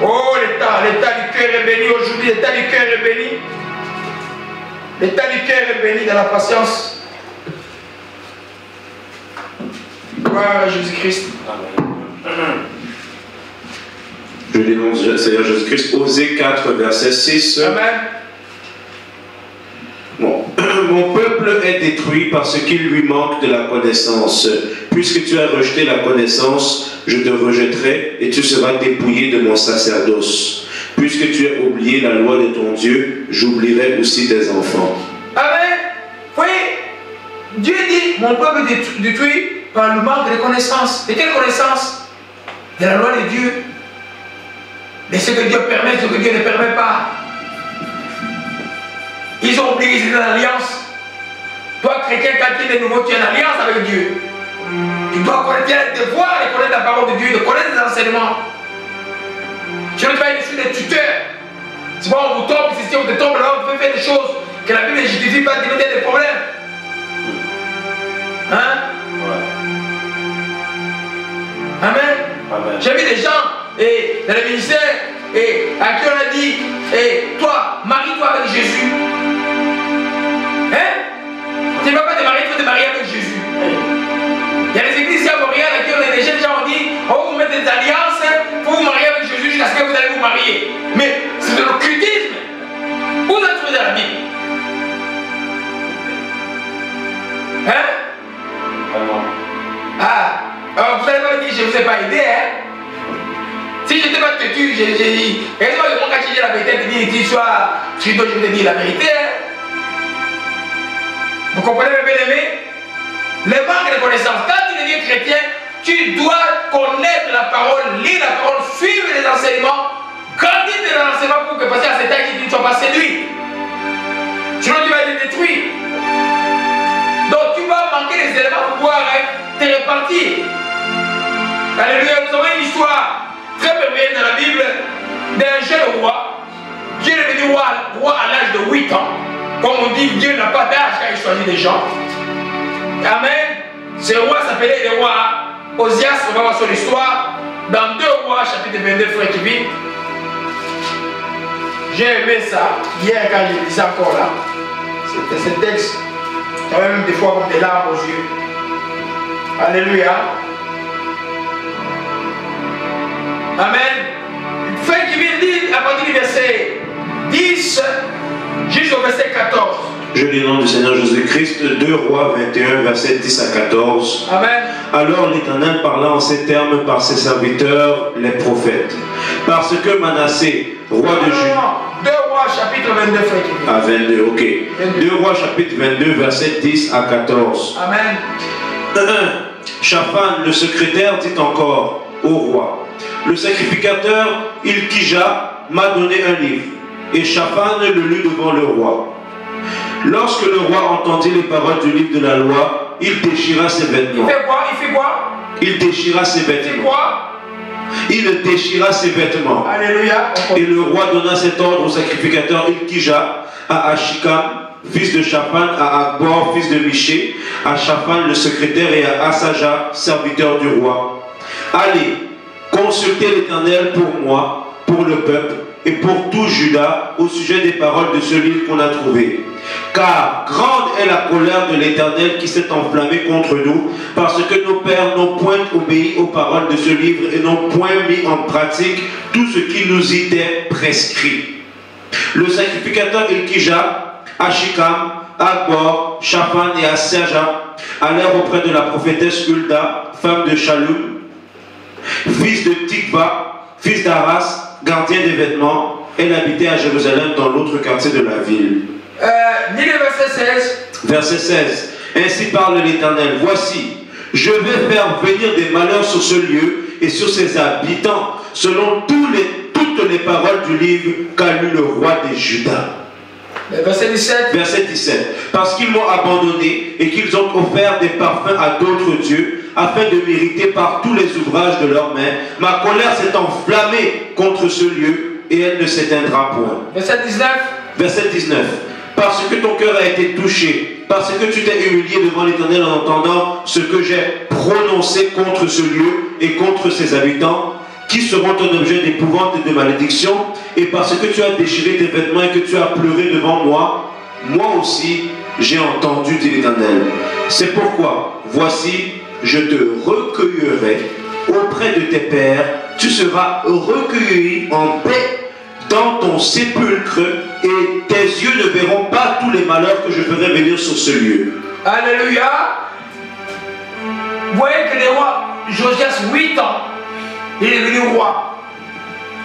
Oh, l'état du cœur est béni aujourd'hui, l'état du cœur est béni. L'état du cœur est béni dans la patience. Gloire à Jésus-Christ. Je dénonce Seigneur Jésus-Christ. Osée 4, verset 6. Amen. Bon. Mon peuple est détruit parce qu'il lui manque de la connaissance. Puisque tu as rejeté la connaissance, je te rejetterai et tu seras dépouillé de mon sacerdoce. Puisque tu as oublié la loi de ton Dieu, j'oublierai aussi tes enfants. Amen. Oui. Dieu dit, mon peuple est détruit par le manque de connaissance. De quelle connaissance? De la loi de Dieu. De ce que Dieu permet, ce que Dieu ne permet pas. Ils ont oublié qu'ils étaient dans l'alliance. Toi, chrétien, quand tu es de nouveau, tu es en alliance avec Dieu. Tu dois connaître, tu as le devoir de connaître la parole de Dieu, de connaître les enseignements. Tu ne vas être sur des tuteurs. C'est pas on vous tombe, si on te tombe là, on peut faire des choses que la Bible ne justifie pas, qu'il y a des problèmes. Hein? Ouais. Amen. Amen. J'ai vu des gens dans le ministère à qui on a dit toi, marie-toi avec Jésus. Hein? Tu ne vas pas te marier, tu vas te marier avec Jésus. Il y a des églises ici à Montréal à qui on a des jeunes gens ont dit oh, vous mettez des alliances pour vous marier avec Jésus jusqu'à ce que vous allez vous marier. Mais c'est de l'occultisme. Où vous avez trouvé dans la Bible? Hein? Ah, alors vous n'allez pas me dire je ne vous ai pas aidé, hein? Si je n'étais pas têtu, j'ai dit, heureusement que mon gars qui dit la vérité, te dit, sois Trudeau, je vais te dire la vérité, hein? Vous comprenez, mes bien-aimés? Le manque de connaissance. Quand tu deviens chrétien, tu dois connaître la parole, lire la parole, suivre les enseignements, grandir dans l'enseignement pour que passer à cet âge, tu ne sois pas séduit. Sinon, tu vas être détruit. Donc, tu vas manquer les éléments pour pouvoir te répartir. Alléluia, nous avons une histoire très merveilleuse dans la Bible d'un jeune roi. Dieu est devenu roi à l'âge de 8 ans. Comme on dit, Dieu n'a pas d'âge quand il choisit des gens. Amen. Ce roi s'appelait le roi Osias. On va voir son histoire dans 2 Rois, chapitre 22, frère Kevin. J'ai aimé ça hier quand je lisais encore là. C'était ce texte. J'avais même des fois comme des larmes aux yeux. Alléluia. Amen. Frère Kevin dit à partir du verset 10 jusqu'au verset 14. Je lis le nom du Seigneur Jésus-Christ, 2 Rois 21, verset 10 à 14. Amen. Alors l'Éternel parla en ces termes par ses serviteurs, les prophètes. Parce que Manassé, roi de Juda... 2 Rois chapitre 22, frère. Ah, 22, ok. 2 Rois chapitre 22, verset 10 à 14. Amen. Shaphan, le secrétaire, dit encore au roi: le sacrificateur Ilkija m'a donné un livre. Et Shaphan le lut devant le roi. Lorsque le roi entendit les paroles du livre de la loi, il déchira ses vêtements. Il fait quoi? Il fait quoi? Il déchira ses Il fait vêtements. quoi? Il déchira ses vêtements. Alléluia. Et le roi donna cet ordre au sacrificateur Ilkija, à Ashikam, fils de Shaphan, à Akbor, fils de Miché, à Shaphan le secrétaire et à Asaja, serviteur du roi. Allez, consultez l'Éternel pour moi, pour le peuple et pour tout Juda au sujet des paroles de ce livre qu'on a trouvé. Car grande est la colère de l'Éternel qui s'est enflammée contre nous, parce que nos pères n'ont point obéi aux paroles de ce livre et n'ont point mis en pratique tout ce qui nous était prescrit. Le sacrificateur Ilkija, Ashikam, Akbor, Shaphan et Asaja allèrent auprès de la prophétesse Hulda, femme de Shallum, fils de Tikva, fils d'Aras, gardien des vêtements. Elle habitait à Jérusalem dans l'autre quartier de la ville. Dis le verset 16. Verset 16. Ainsi parle l'Éternel: voici, je vais faire venir des malheurs sur ce lieu et sur ses habitants, selon toutes les paroles du livre qu'a lu le roi des Judas. Verset 17. Verset 17. Parce qu'ils m'ont abandonné et qu'ils ont offert des parfums à d'autres dieux, afin de mériter par tous les ouvrages de leurs mains, ma colère s'est enflammée contre ce lieu et elle ne s'éteindra point. Verset 19. Verset 19. Parce que ton cœur a été touché, parce que tu t'es humilié devant l'Éternel en entendant ce que j'ai prononcé contre ce lieu et contre ses habitants, qui seront un objet d'épouvante et de malédiction, et parce que tu as déchiré tes vêtements et que tu as pleuré devant moi, moi aussi j'ai entendu, dit l'Éternel. C'est pourquoi, voici, je te recueillerai auprès de tes pères, tu seras recueilli en paix dans ton sépulcre, et tes yeux ne verront pas tous les malheurs que je ferai venir sur ce lieu. Alléluia. Vous voyez que le roi Josias, 8 ans, il est devenu roi.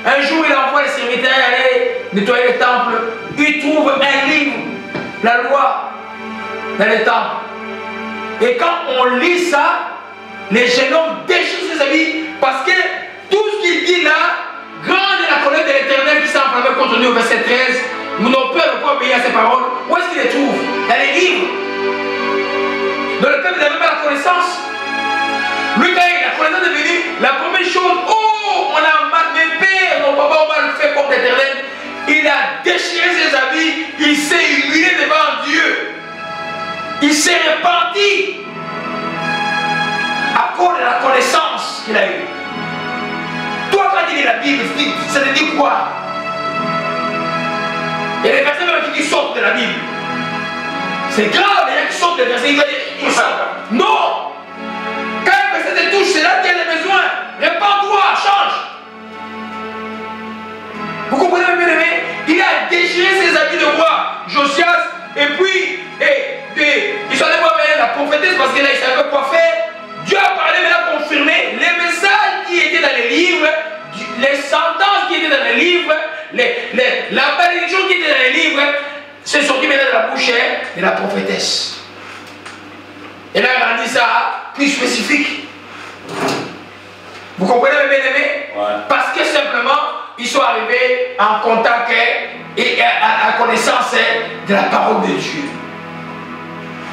Un jour, il envoie les serviteurs aller nettoyer le temple. Il trouve un livre, la loi, dans le temple. Et quand on lit ça, les jeunes hommes déchirent ses habits, parce que tout ce qu'il dit là, grande est la colère de l'Éternel qui s'est enflammée contre nous au verset 13. Nous n'avons peur de pas obéir à ses paroles. Où est-ce qu'il les trouve? Dans les livres. Dans le peuple n'avait pas la connaissance. Lui, quand la connaissance est venue, la première chose, oh, on a mal, mes pères, mon papa, on va le faire contre l'Éternel. Il a déchiré ses habits, il s'est humilié devant Dieu. Il s'est repenti à cause de la connaissance qu'il a eue. Toi, quand tu lis la Bible, ça te dit quoi? Il y a des versets même qui sortent de la Bible. C'est grave, il y a qui sortent des versets, ils sortent. Non! Quand un verset te touche, c'est là qu'il y a des besoins. Répands-toi, change. Vous comprenez, bien aimé? Il a déchiré ses habits de roi, Josias, et puis, il s'en est pas vers la prophétesse parce qu'il ne savait pas quoi faire. Dieu a parlé, mais a confirmé les messages qui étaient dans les livres, les sentences qui étaient dans les livres, la malédiction qui était dans les livres, c'est sorti maintenant de la bouche de la prophétesse. Elle a rendu ça plus spécifique. Vous comprenez, mes bien-aimés? Ouais. Parce que simplement, ils sont arrivés en contact et à connaissance de la parole de Dieu.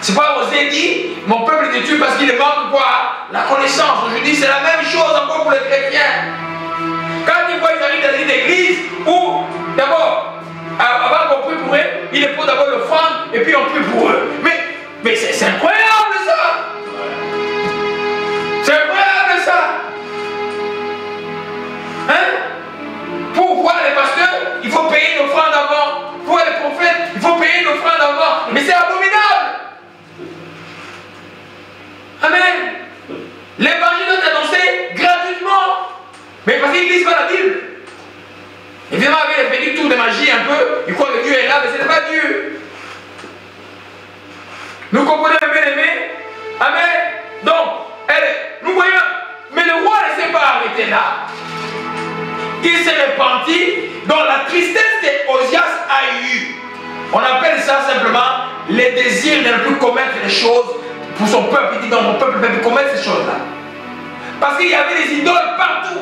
C'est pas Osée dit, mon peuple est détruit parce qu'il manque quoi? La connaissance. Je dis, c'est la même chose encore pour les chrétiens. Quand ils voient qu'ils arrivent dans une église où, d'abord, avant qu'on prie pour eux, ils posent d'abord l'offrande et puis on prie pour eux. Mais c'est incroyable ça! C'est incroyable ça! Hein? Pour voir les pasteurs, il faut payer une offrande avant. Pour les prophètes, il faut payer une offrande avant. Mais c'est abominable! Amen. L'évangile doit être annoncé gratuitement. Mais parce qu'ils ne lisent pas la Bible. Évidemment, avec les petits tours de magie un peu, ils croient que Dieu est là, mais ce n'est pas Dieu. Nous comprenons, bien aimé? Amen. Donc, nous voyons, mais le roi ne s'est pas arrêté là. Il s'est repenti dans la tristesse que Osias a eue. On appelle ça simplement les désirs de ne plus commettre les choses pour son peuple. Il dit dans mon peuple va commettre ces choses-là. Parce qu'il y avait des idoles partout.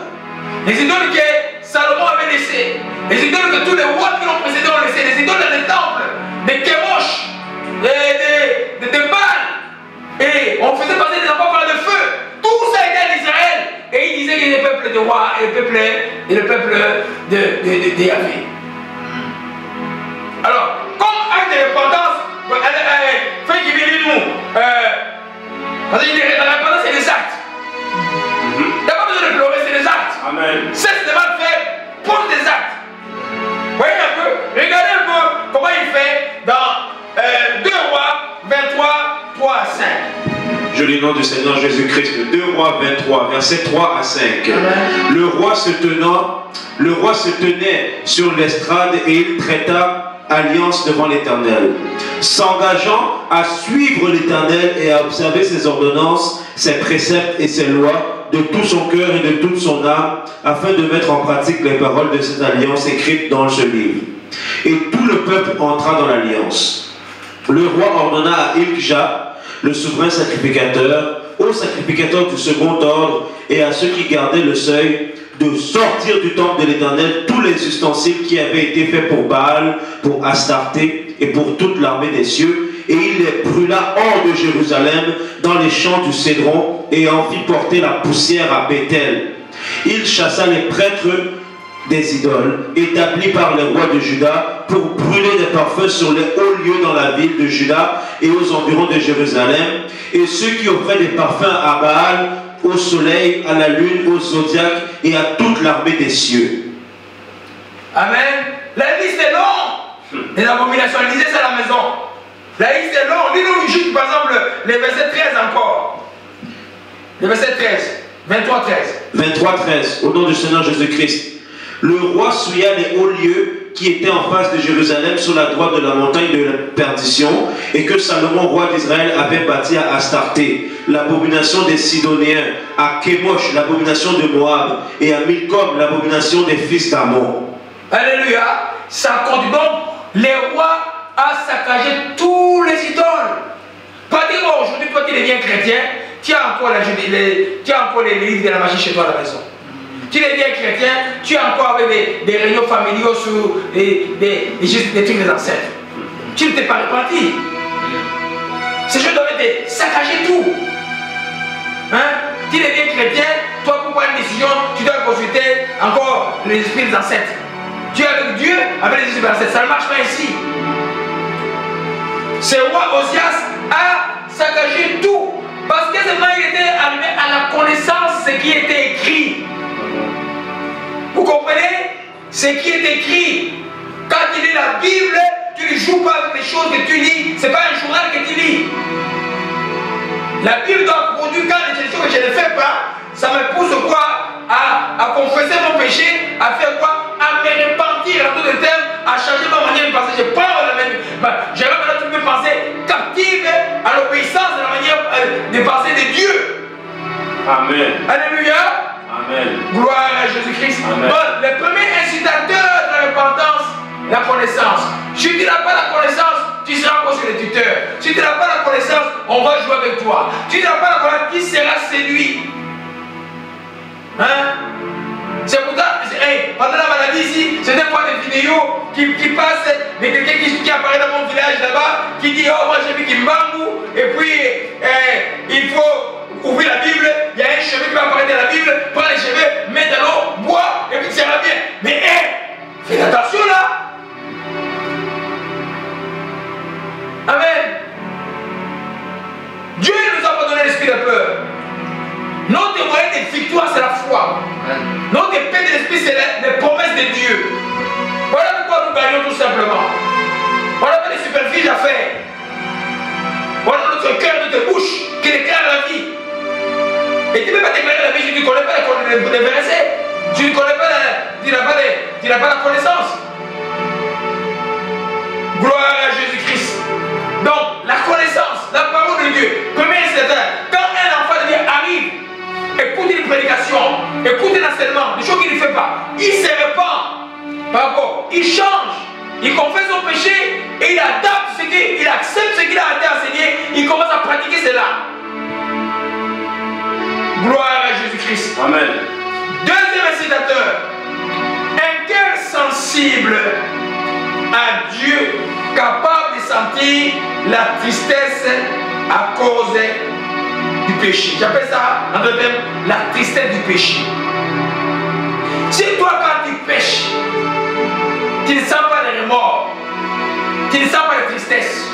Les idoles que Salomon avait laissées. Les idoles que tous les rois qui l'ont précédé ont laissées. Les idoles dans les temples. Des Kémosh. Des Baal. Et on faisait passer des enfants par le feu. Tout ça était en Israël. Et il disait qu'il y a le peuple de rois et le peuple de Yahvé. Alors, comme acte de repentance, fait qu'il vient nous. Parce que la repentance, c'est des actes. Il n'y a pas besoin de pleurer, c'est des actes. Amen. Cesse de mal faire, pose des actes. Voyez un peu, regardez un peu comment il fait dans 2 Rois 23, 3 à 5. Je lis le nom du Seigneur Jésus-Christ, 2 Rois 23, versets 3 à 5. Amen. Le roi se tenait sur l'estrade et il traita alliance devant l'Éternel, s'engageant à suivre l'Éternel et à observer ses ordonnances, ses préceptes et ses lois de tout son cœur et de toute son âme, afin de mettre en pratique les paroles de cette alliance écrites dans ce livre. Et tout le peuple entra dans l'alliance. Le roi ordonna à Hilkja, le souverain sacrificateur, aux sacrificateurs du second ordre et à ceux qui gardaient le seuil, de sortir du temple de l'Éternel tous les ustensiles qui avaient été faits pour Baal, pour Astarté et pour toute l'armée des cieux, et il les brûla hors de Jérusalem dans les champs du Cédron et en fit porter la poussière à Béthel. Il chassa les prêtres des idoles établis par les rois de Juda pour brûler des parfums sur les hauts lieux dans la ville de Juda et aux environs de Jérusalem, et ceux qui offraient des parfums à Baal, au soleil, à la lune, au zodiaque et à toute l'armée des cieux. Amen. La liste est longue. Les abominations, lisez ça à la maison. La liste est longue. Lisez-nous juste par exemple les versets 13 encore. Le verset 13. 23, 13. 23, 13. Au nom du Seigneur Jésus-Christ. Le roi souilla les hauts lieux qui étaient en face de Jérusalem sur la droite de la montagne de la perdition et que Salomon, roi d'Israël, avait bâti à Astarté, l'abomination des Sidoniens, à Kémosh, l'abomination de Moab, et à Milcom, l'abomination des fils d'Amon. Alléluia. Ça compte donc, les rois ont saccagé tous les idoles. Pas dire aujourd'hui, toi qui deviens chrétien, tu as encore les livres de la magie chez toi à la maison. Tu deviens chrétien, tu as encore avec des réunions familiaux sur des trucs des ancêtres. Tu ne t'es pas repenti. Ces choses doivent être saccagées tout. Hein? Tu deviens chrétien, toi pour prendre une décision, tu dois consulter encore les esprits des ancêtres. Tu es avec Dieu, avec les esprits des ancêtres. Ça ne marche pas ici. Ce roi Osias a saccagé tout. Parce que seulement il était arrivé à la connaissance de ce qui était écrit. Vous comprenez? Ce qui est écrit. Quand tu lis la Bible, tu ne joues pas avec les choses que tu lis. Ce n'est pas un journal que tu lis. La Bible doit produire quand les choses que je ne fais pas. Ça me pousse quoi? À confesser mon péché, à faire quoi? À me repentir à tout le terme, à changer ma manière de penser. Je prends la même. J'avais maintenant toutes mes pensées captives à l'obéissance de la manière de penser de Dieu. Amen. Alléluia. Amen. Gloire à Jésus-Christ. Bon, le premier incitateur de la repentance, la connaissance. Si tu n'as pas la connaissance, tu seras encore sur le tuteur. Si tu n'as pas la connaissance, on va jouer avec toi. Si tu n'as pas la connaissance, qui sera séduit? Hein? C'est pour ça, pendant la maladie ici, c'est des fois des vidéos qui passent de quelqu'un qui apparaît dans mon village là-bas, qui dit oh moi j'ai vu Kimbangou, et puis il faut ouvrir la Bible, il y a un cheveu qui va apparaître dans la Bible, prends les cheveux, mets dans l'eau, bois, et puis ça ira bien. Mais fais attention là. Amen. Dieu ne nous a pas donné l'esprit de peur. Notre moyen de victoire, c'est la foi. Notre paix de l'esprit, c'est les promesses de Dieu. Voilà pourquoi nous gagnons tout simplement. Voilà pas des superficies à faire. Voilà notre cœur, notre bouche qui déclare la vie. Et tu ne peux pas déclarer la vie si tu ne connais pas les versets. Tu ne connais pas tu n'as pas la connaissance. Gloire à Jésus-Christ. Donc, la connaissance, la parole de Dieu. Premier incitateur, quand un enfant de Dieu arrive, écoute une prédication, écoute un enseignement, des choses qu'il ne fait pas, il se répand par rapport, il change, il confesse son péché et il adapte il accepte ce qu'il a été enseigné, il commence à pratiquer cela. Amen. Deuxième incitateur, un cœur sensible à Dieu, capable de sentir la tristesse à cause du péché. J'appelle ça, en d'autres termes, la tristesse du péché. Si toi, quand tu pêches, tu ne sens pas de remords, tu ne sens pas de tristesse,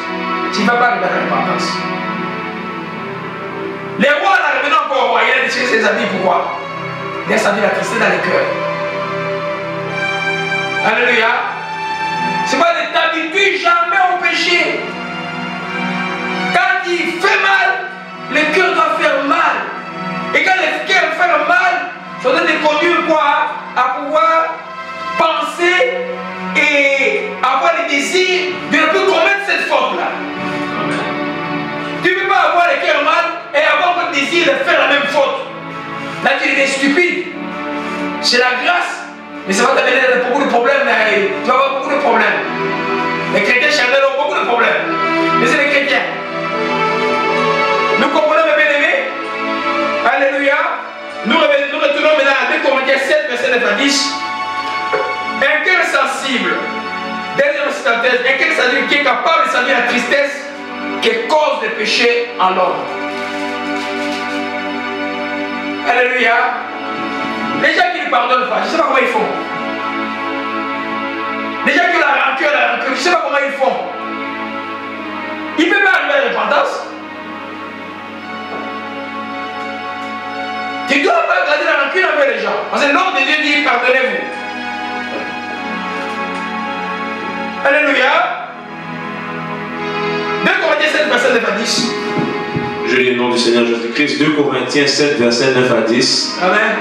tu ne vas pas arriver à la repentance. Les rois, là, revenant encore au roi, il a déchiré ses habits, pourquoi? Il a senti la tristesse dans les cœurs. Alléluia. C'est pas de t'habituer jamais au péché. Quand il fait mal, le cœur doit faire mal. Et quand le cœur fait mal, ça doit te conduire quoi? À pouvoir penser et avoir le désir de ne plus commettre cette faute-là. Tu ne peux pas avoir le cœur mal et avoir le désir de faire la même faute. Là, tu es stupide. C'est la grâce. Mais ça va t'amener beaucoup de problèmes. Tu vas avoir beaucoup de problèmes. Les chrétiens charnels ont beaucoup de problèmes. Mais c'est les chrétiens. Nous comprenons, mes bien-aimés? Alléluia. Nous retournons maintenant à 2 Corinthiens 7, verset 9 à 10. Un cœur sensible. Deuxième citation, un cœur sensible qui est capable de sentir la tristesse qui est cause de péché en l'homme. Alléluia. Les gens qui ne pardonnent pas, je ne sais pas comment ils font. Les gens qui ont la rancœur, je ne sais pas comment ils font. Ils ne peuvent pas arriver à la repentance. Tu ne dois pas garder la rancune avec les gens. Parce que l'ordre de Dieu dit pardonnez-vous. Alléluia. 2 Corinthiens 7, verset 9 à 10. Je lis le nom du Seigneur Jésus-Christ. 2 Corinthiens 7, verset 9 à 10. Amen.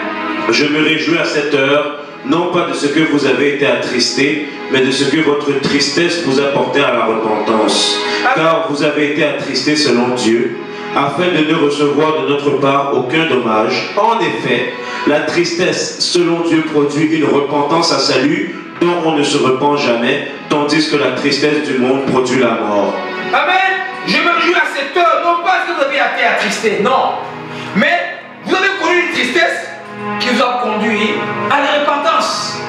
Je me réjouis à cette heure, non pas de ce que vous avez été attristés, mais de ce que votre tristesse vous a porté à la repentance. Car vous avez été attristés selon Dieu, afin de ne recevoir de notre part aucun dommage. En effet, la tristesse selon Dieu produit une repentance à salut dont on ne se repent jamais, tandis que la tristesse du monde produit la mort. Amen. Je me réjouis à cette heure, non pas parce que vous avez été attristés, non. Mais vous avez connu une tristesse qui vous a conduit à la repentance.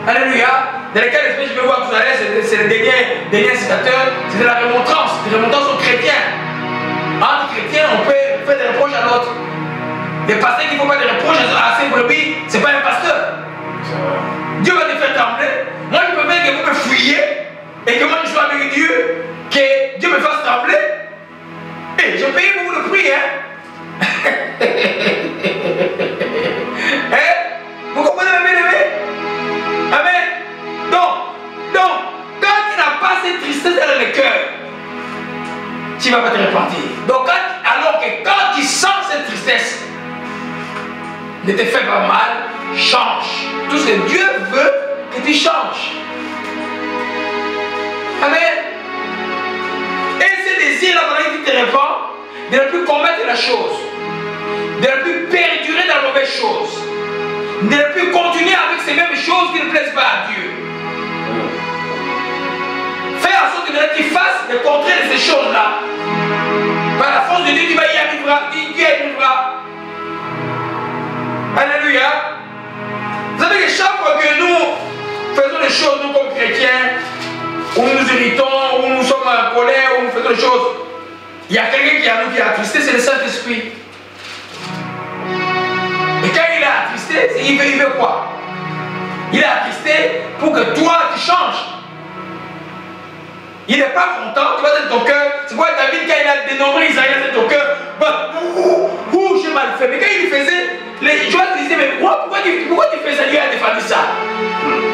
Alléluia. Dans lesquels je vais voir tout à l'heure, c'est le dernier incitateur, c'est de la remontrance. Des remontrances aux chrétiens. Entre chrétiens, on peut faire des reproches à l'autre. Des pasteurs qui ne font pas des reproches à ses brebis, ce n'est pas un pasteur. Dieu va te faire trembler. Moi, je peux faire que vous me fouillez et que moi je sois avec Dieu, que Dieu me fasse trembler. Et j'ai payé beaucoup de prix, hein. Hein? Vous comprenez, mes bien-aimés? Amen. Donc, quand tu n'as pas cette tristesse dans le cœur, tu ne vas pas te repentir. Donc, alors que quand tu sens cette tristesse, ne te fais pas mal, change. Tout ce que Dieu veut que tu changes. Amen. Et ce désir-là, pendant que tu te répands, de ne plus commettre la chose, de ne plus perdurer dans la mauvaise chose, de ne plus continuer avec ces mêmes choses qui ne plaisent pas à Dieu. Fais en sorte que tu fasses le contraire de ces choses-là. Par la force de Dieu, tu vas y arriver. Tu y arriveras. Alléluia. Vous savez que chaque fois que nous faisons les choses, nous comme chrétiens, où nous nous irritons, où nous sommes en colère, où nous faisons les choses, il y a quelqu'un qui a nous qui est attristé, c'est le Saint-Esprit. Et quand il est attristé, il veut quoi? Il est attristé pour que toi tu changes. Il n'est pas content, tu vas dans ton cœur. C'est quoi David, quand il a dénombré Isaïe dans ton cœur, j'ai mal fait. Mais quand il faisait, les gens te disaient, mais pourquoi tu fais ça? Lui a défendu ça.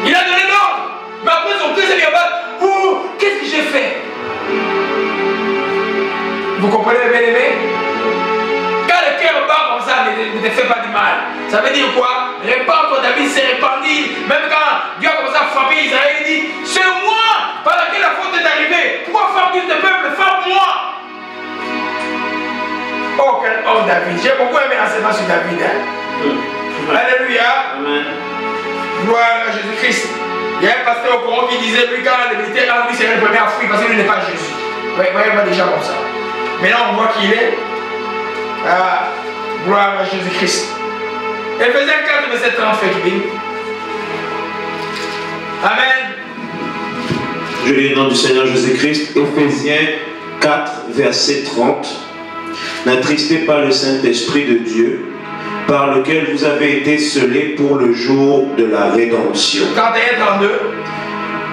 Il a donné l'ordre. Mais après son cœur s'est mis à battre. Qu'est-ce que j'ai fait? Vous comprenez, mes bien-aimés? Quand le cœur bat comme ça, ne te fait pas du mal. Ça veut dire quoi? Répands-toi, David s'est répandu. Même quand Dieu a commencé à frapper Israël, il dit, c'est moi par laquelle la faute est arrivée. Pourquoi frapper ce peuple? Frappe-moi. Oh, quel homme David. J'ai beaucoup aimé l'enseignement sur David. Hein? Alléluia. Amen. Gloire à Jésus-Christ. Il y a un pasteur au Coran qui disait, lui, quand le militaire a lui, c'est le premier à fuir parce qu'il n'est pas Jésus. Voyez, déjà comme ça. Maintenant, on voit qui il est. Gloire à Jésus-Christ. Éphésiens 4, verset 30, fait du bien. Amen. Je lis au nom du Seigneur Jésus-Christ, Éphésiens 4, verset 30. N'attristez pas le Saint-Esprit de Dieu, par lequel vous avez été scellés pour le jour de la rédemption. 41, 32.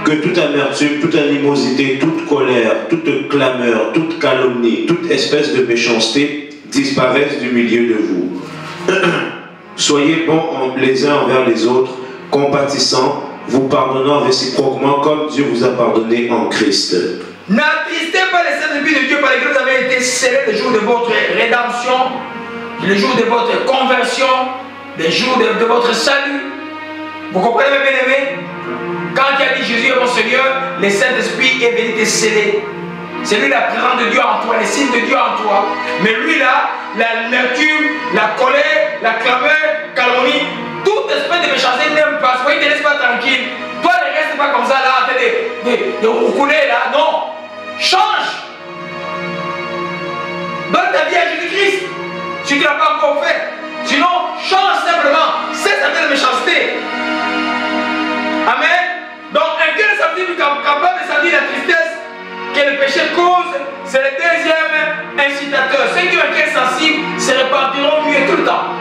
Que toute amertume, toute animosité, toute colère, toute clameur, toute calomnie, toute espèce de méchanceté disparaissent du milieu de vous. Soyez bons les uns envers les autres, compatissants, vous pardonnant réciproquement comme Dieu vous a pardonné en Christ. N'attristez pas les Saint-Esprit de Dieu par lesquels vous avez été scellés le jour de votre rédemption, le jour de votre conversion, le jour de votre salut. Vous comprenez, mes bien-aimés? Quand il a dit Jésus est mon Seigneur, le Saint-Esprit est venu te sceller. C'est lui la présence de Dieu en toi, les signes de Dieu en toi. Mais lui là, l'amertume, la colère, la clameur, calomnie, tout espèce de méchanceté n'aime pas. Soyez, ne te laisse pas tranquille. Toi, ne reste pas comme ça là, en train de roucouler là. Non. Change. Donne ta vie à Jésus-Christ. Si tu ne l'as pas encore fait. Sinon, change simplement. Cesse avec la méchanceté. Amen. Donc, un cœur sensible capable de sentir la tristesse que le péché cause, c'est le deuxième incitateur. Ceux qui ont un cœur sensible se repentiront mieux tout le temps.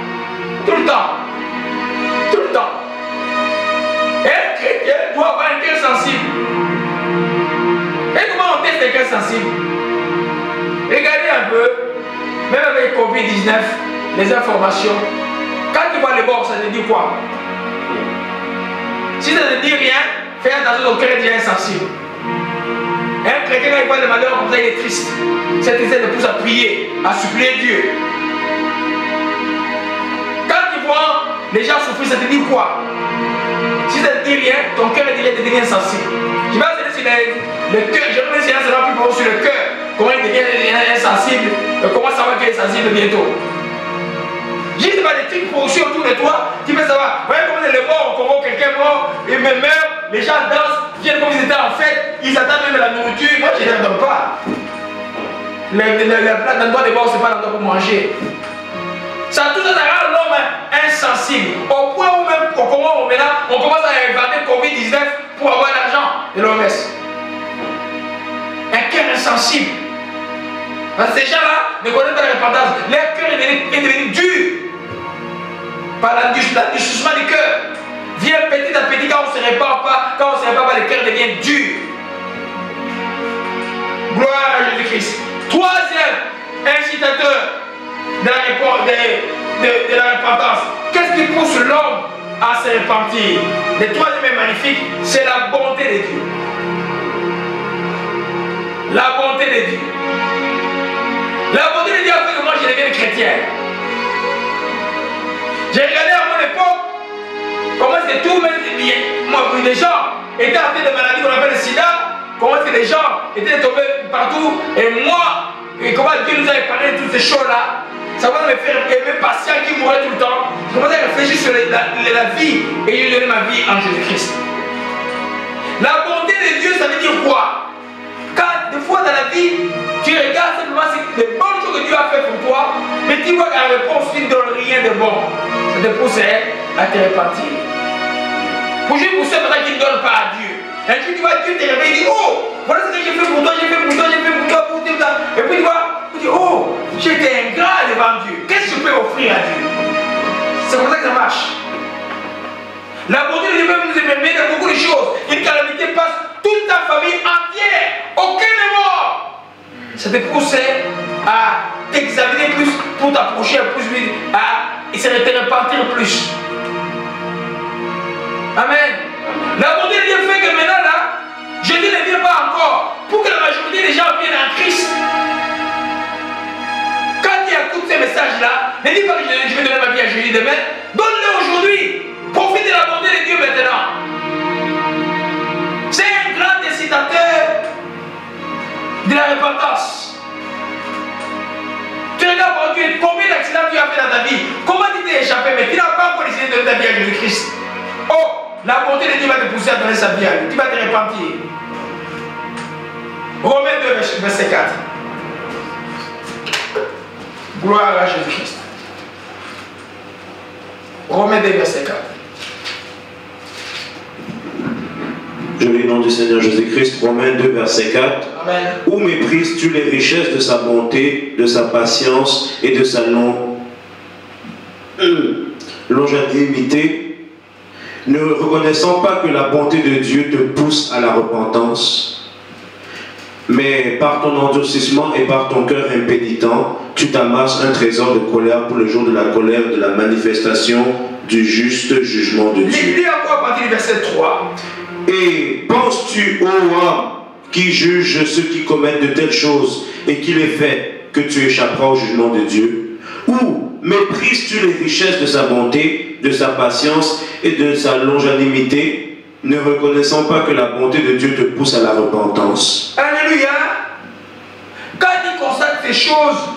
Tout le temps. Tout le temps. Et un chrétien doit avoir un cœur sensible. Et comment on teste un cœur sensible? Regardez un peu, même avec Covid-19, les informations. Quand tu vois le bord, ça te dit quoi? Si ça ne te dit rien, fais attention, ton cœur est déjà insensible. Un chrétien, quand il voit le malheur comme ça, il est triste. Cette tristesse le pousse à prier, à supplier Dieu. Quand tu vois les gens souffrir, ça te dit quoi? Si ça ne te dit rien, ton cœur est déjà devenu insensible. Je vais enseigner sur le cœur, je vais enseigner sur plus profond sur le cœur. Comment il devient insensible, comment savoir qu'il est sensible bientôt. Juste pas des trucs poursuis autour de toi, tu peux savoir. Voyez comment les morts, comment quelqu'un mort, il me meurt, les gens dansent, viennent comme ils étaient en fête, ils attendent même la nourriture. Moi je ne leur donne pas. L'endroit des morts, ce n'est pas l'endroit pour manger. Ça tout ça rend l'homme insensible. Au point où même, comment on commence à inventer Covid-19 pour avoir l'argent de l'OMS. Un cœur insensible. Parce que ces gens-là ne connaissent pas la repentance. Leur cœur est devenu dur. Par l'endurcissement du cœur. Vient petit à petit quand on ne se répand pas, le cœur devient dur. Gloire à Jésus-Christ. Troisième incitateur de la repentance. Qu'est-ce qui pousse l'homme à se repentir? Le troisième est magnifique, c'est la bonté de Dieu. La bonté de Dieu. La bonté de Dieu a fait que moi je devienne chrétien. J'ai regardé à mon époque comment est-ce que tout les gens étaient atteints de maladies qu'on appelle le sida, comment est-ce que les gens étaient tombés partout, et moi, et comment Dieu nous a épargné de toutes ces choses-là. Ça va me faire aimer patient qui mourait tout le temps. Je commençais à réfléchir sur la vie et j'ai donné ma vie en Jésus-Christ. La bonté de Dieu, ça veut dire quoi? Quand des fois dans la vie, tu regardes simplement les bonnes choses que Dieu a fait pour toi, mais tu vois qu'à la réponse, tu ne donnes rien de bon. Ça te pousse à te repentir. Pour juste pour ceux qui ne donnent pas à Dieu. Un jour, tu vois Dieu te réveille et dit, oh, voilà ce que j'ai fait pour toi, j'ai fait pour toi, j'ai fait pour toi, pour tout ça. Et puis tu vois, tu dis, oh, j'étais ingrat devant Dieu. Qu'est-ce que je peux offrir à Dieu? C'est comme ça que ça marche. La bonté de Dieu peut nous aimer de beaucoup de choses. Une calamité passe toute ta famille entière. Aucun n'est mort. Ça te pousse à t'examiner plus pour t'approcher plus, à essayer de te repentir plus. Amen. La bonté de Dieu fait que maintenant là, Jésus ne vient pas encore pour que la majorité des gens viennent en Christ. Quand il y a tous ces messages-là, ne dis pas que je vais donner ma vie à Jésus demain. Donne-le aujourd'hui. Profite de la bonté de Dieu maintenant. C'est un grand incitateur de la repentance. Tu regardes pour Dieu, combien d'accidents tu as fait dans ta vie? Comment tu t'es échappé, mais tu n'as pas encore décidé de donner ta vie à Jésus-Christ. Oh, la bonté de Dieu va te pousser à donner sa vie à lui. Tu vas te repentir. Romains 2, verset 4. Gloire à Jésus-Christ. Romains 2, verset 4. Je lis le nom du Seigneur Jésus-Christ, Romains 2, verset 4. Amen. Où méprises-tu les richesses de sa bonté, de sa patience et de sa longévité, ne reconnaissant pas que la bonté de Dieu te pousse à la repentance, mais par ton endurcissement et par ton cœur impénitent, tu t'amasses un trésor de colère pour le jour de la colère de la manifestation du juste jugement de Dieu. Lis encore à partir du verset 3. Et penses-tu, ô homme, qui juge ceux qui commettent de telles choses et qui les fait, que tu échapperas au jugement de Dieu? Ou méprises-tu les richesses de sa bonté, de sa patience et de sa longanimité, ne reconnaissant pas que la bonté de Dieu te pousse à la repentance? Alléluia. Quand il constate ces choses,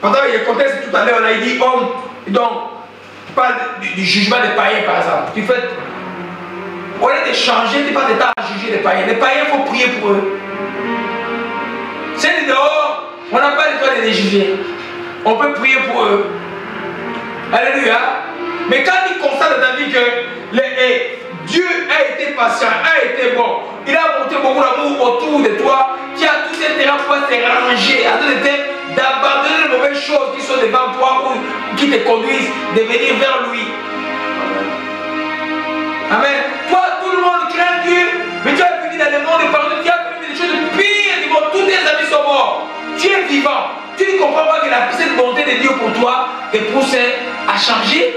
pendant le contexte tout à l'heure, on a dit homme, donc, parle du jugement des païens par exemple. Tu fais, au lieu de changer, tu passes des temps à juger les païens. Les païens, il faut prier pour eux. C'est dehors, on n'a pas le droit de les juger. On peut prier pour eux. Alléluia. Mais quand il constate dans ta vie que Dieu a été patient, a été bon, il a montré beaucoup d'amour autour de toi, qui a tout intérêt pour te ranger, a tout intérêt d'abandonner les mauvaises choses qui sont devant toi ou qui te conduisent de venir vers lui. Amen. Toi, tout le monde craint Dieu, mais tu as venu dans le monde de partout, tu as vu des choses de pire du monde, tous tes amis sont morts. Tu es vivant. Tu ne comprends pas que cette bonté de Dieu pour toi te pousse à changer.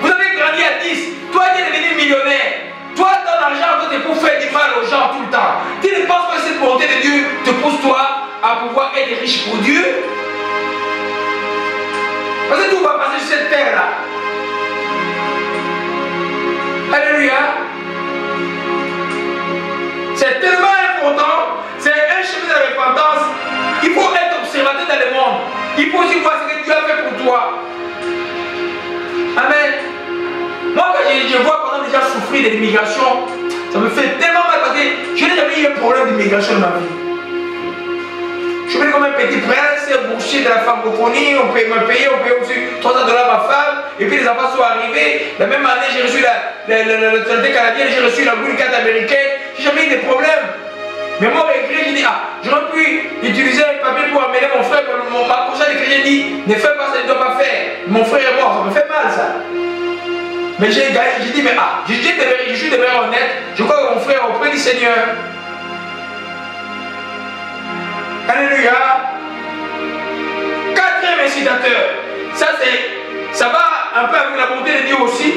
Vous avez grandi à 10, toi tu es devenu millionnaire. Toi, ton argent, c'est pour faire du mal aux gens tout le temps. Tu ne penses pas que cette bonté de Dieu te pousse toi à pouvoir être riche pour Dieu? Parce que tout va passer sur cette terre-là. Alléluia. C'est tellement important. C'est un chemin de repentance. Il faut être observateur dans le monde. Il faut aussi voir ce que Dieu a fait pour toi. Amen. Moi, quand je vois pendant les gens souffrir de l'immigration, ça me fait tellement mal parce que je n'ai jamais eu un problème d'immigration dans ma vie. Je suis comme un petit prince, boucher de la francophonie, on peut me payer, on paye aussi $300 ma femme, et puis les enfants sont arrivés. La même année, j'ai reçu la nationalité canadienne, j'ai reçu la green card américaine, j'ai jamais eu de problème. Mais moi, j'ai dit, j'aurais pu utiliser un papier pour amener mon frère, ma conscience de chrétien dit, ne fais pas ça, ne dois pas faire. Mon frère est mort, ça me fait mal ça. Mais j'ai dit, mais je suis demeuré honnête, je crois que mon frère est auprès du Seigneur. Alléluia. Quatrième incitateur, ça va un peu avec la bonté de Dieu aussi,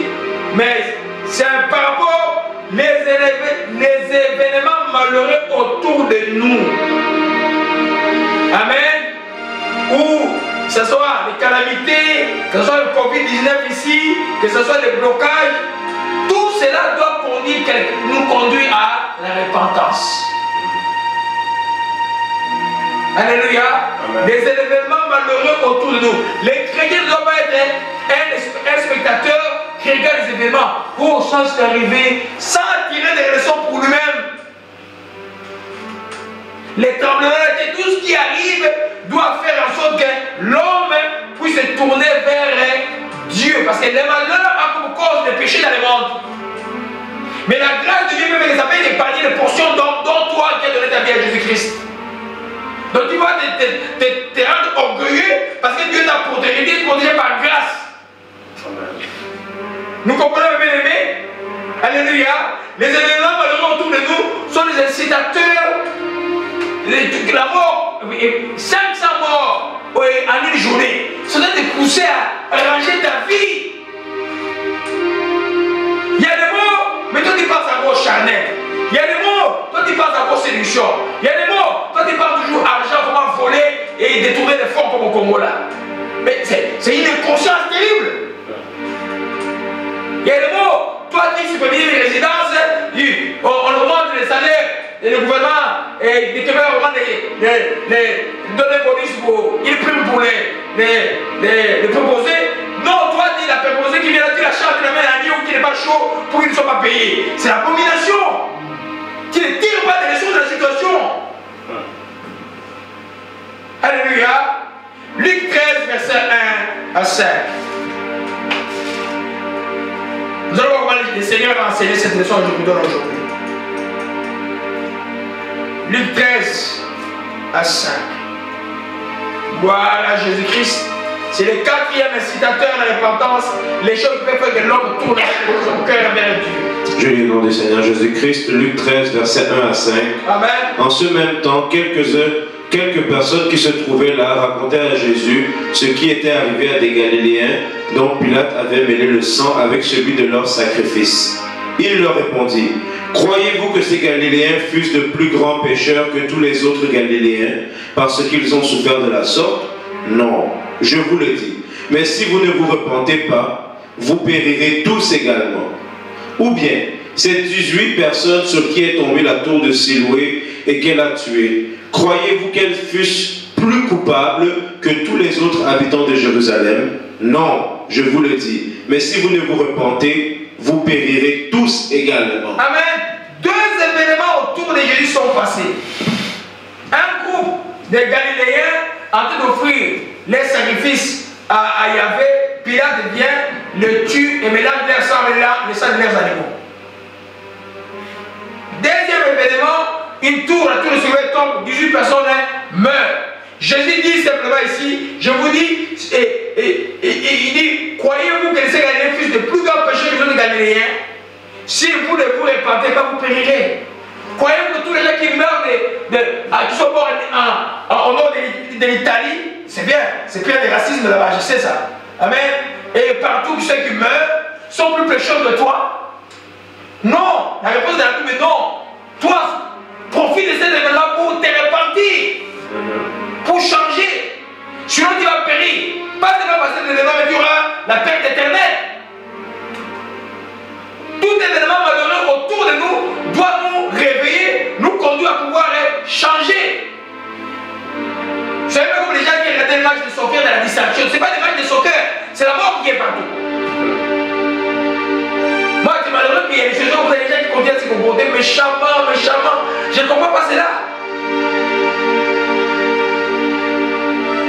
mais c'est par rapport les événements malheureux autour de nous. Amen. Ou que ce soit les calamités, que ce soit le Covid-19 ici, que ce soit les blocages, tout cela doit nous conduire à la repentance. Alléluia. Amen. Des événements malheureux autour de nous. Les chrétiens ne doivent pas être un spectateur qui regarde les événements. Oh, ça c'est arrivé, sans tirer des leçons pour lui-même. Les tremblements de terre, tout ce qui arrive doit faire en sorte que l'homme puisse se tourner vers Dieu. Parce que le malheur a comme cause de péché dans le monde. Mais la grâce de Dieu peut les appeler d'épargner les portions dont toi qui as donné ta vie à Jésus-Christ. Donc tu vas te rendre orgueilleux parce que Dieu t'a protégé par grâce. Amen. Nous comprenons, bien aimés? Alléluia. Les événements malheureux autour de nous sont des incitateurs. La mort, 500 morts en une journée, ça doit te pousser à ranger ta vie. Il y a des morts, mais toi tu penses à vos charnel. Il y a des morts, toi tu penses à vos séductions. Il y a des morts, toi tu penses toujours argent, comment voler et détourner des fonds comme au Congo là. Mais c'est une inconscience terrible. Il y a des morts, toi qui supervises les résidences, on augmente les salaires. Et le gouvernement détermine vraiment donner des bonus pour une prime pour les préposés. Non, toi, tu l'as préposé qui vient là, tu la charge, tu la mets à l'année ou qui n'est pas chaud pour qu'ils ne soient pas payés. C'est l'abomination. Tu ne tires pas des leçons de la situation. Alléluia. Luc 13, verset 1 à 5. Nous allons voir comment le Seigneur a enseigné cette leçon que je vous donne aujourd'hui. Luc 13 à 5. Gloire à Jésus-Christ. C'est le quatrième incitateur à la repentance. Les choses qui peuvent faire que l'homme tourne son cœur vers Dieu. Je lis au nom du Seigneur Jésus-Christ, Luc 13, verset 1 à 5. Amen. En ce même temps, quelques personnes qui se trouvaient là racontaient à Jésus ce qui était arrivé à des Galiléens dont Pilate avait mêlé le sang avec celui de leur sacrifice. Il leur répondit: croyez-vous que ces Galiléens fussent de plus grands pécheurs que tous les autres Galiléens parce qu'ils ont souffert de la sorte? Non, je vous le dis. Mais si vous ne vous repentez pas, vous périrez tous également. Ou bien, ces 18 personnes sur qui est tombée la tour de Siloé et qu'elle a tuées, croyez-vous qu'elles fussent plus coupables que tous les autres habitants de Jérusalem? Non, je vous le dis. Mais si vous ne vous repentez, vous périrez tous également. Amen. Deux événements autour de Jésus sont passés. Un groupe de Galiléens en train d'offrir les sacrifices à Yahvé. Pilate vient, le tue et mélange leur sang avec le sang de leurs animaux. Deuxième événement, une tour, la tour de Siloé tombe, 18 personnes meurent. Jésus dit simplement ici, je vous dis, il dit, croyez-vous que ces Galiléens fussent de plus grands pécheurs que les autres Galiléens? Si vous ne vous repentez pas, vous périrez. Croyez-vous que tous les gens qui meurent, qui sont morts au nord de l'Italie, c'est bien, c'est plein de racisme là-bas, je sais ça. Amen. Et partout, ceux qui meurent sont plus pécheurs que toi? Non. La réponse est la mais non. Toi, profite de cet événement pour te repentir, pour changer. Sinon, tu vas périr. Pas seulement passer des événements, mais tu auras la perte éternelle. Tout événement malheureux autour de nous doit nous réveiller, nous conduire à pouvoir changer. Vous savez pas comme les gens qui regardent le match de soccer dans la distraction. Ce n'est pas des matchs de soccer, c'est la mort qui est partout. Moi, c'est malheureux qu'il y a des choses où les gens qui continuent à se comporter méchamment, méchamment. Je ne comprends pas cela.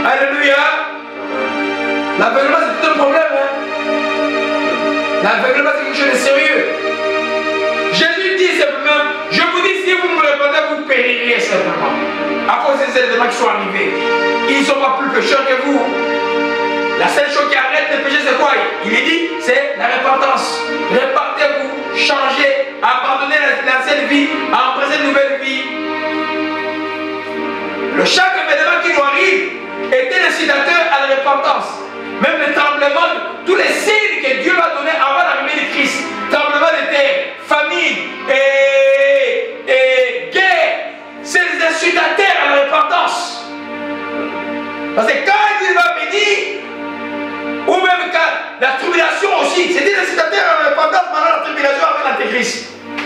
Alléluia. L'aveuglement, c'est tout un problème. Hein? L'aveuglement, c'est quelque chose de sérieux. Jésus dit simplement, je vous dis, si vous ne me répondez, vous périrez simplement. À cause de ces événements qui sont arrivés. Ils ne sont pas plus pécheurs que vous. La seule chose qui arrête les péchés, c'est quoi? Il est dit, c'est la repentance. Repentez-vous, changez, abandonnez l'ancienne vie, embrassez une nouvelle vie. Chaque événement qui nous arrive était l'incitateur à la repentance. Même le tremblement, tous les signes que Dieu va donner avant l'arrivée de Christ. Tremblement de terre, famine et guerre. C'est les incitateurs à la repentance. Parce que quand il va venir, ou même quand la tribulation aussi, c'était l'incitateur à la repentance pendant la tribulation avec l'Antéchrist.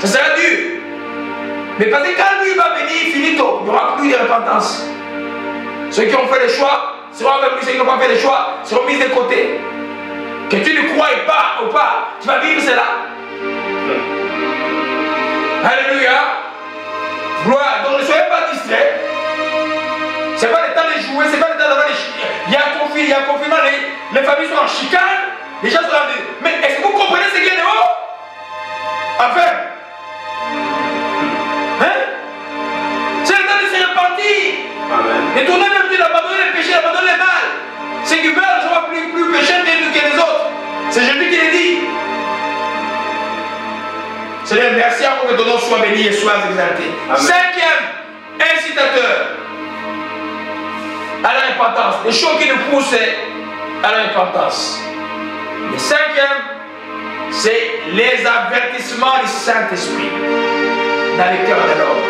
Ça sera dur. Mais parce que quand lui va venir, finito, il n'y aura plus de repentance. Ceux qui ont fait le choix seront avec lui, ceux qui n'ont pas fait le choix seront mis de côté. Que tu ne crois pas ou pas, tu vas vivre cela. Alléluia. Gloire. Donc ne soyez pas distraits. Ce n'est pas le temps de jouer, ce n'est pas le temps d'avoir des chicanes. Il y a un confinement, les familles sont en chicane, les gens sont en... Mais est-ce que vous comprenez ce qu'il y a dehors? Enfin. Hein? C'est le temps de se repentir. Amen. Et tourner même Dieu, d'abandonner les péchés, d'abandonner le mal. Ceux qui meurent ne sont pas plus pécheurs que les autres. C'est Jésus qui le dit. Seigneur, merci à vous que ton nom soit béni et soit exalté. Amen. Cinquième incitateur à la repentance. Les choses qui nous poussent à la repentance. Le cinquième, c'est les avertissements du Saint-Esprit dans le cœur de l'homme.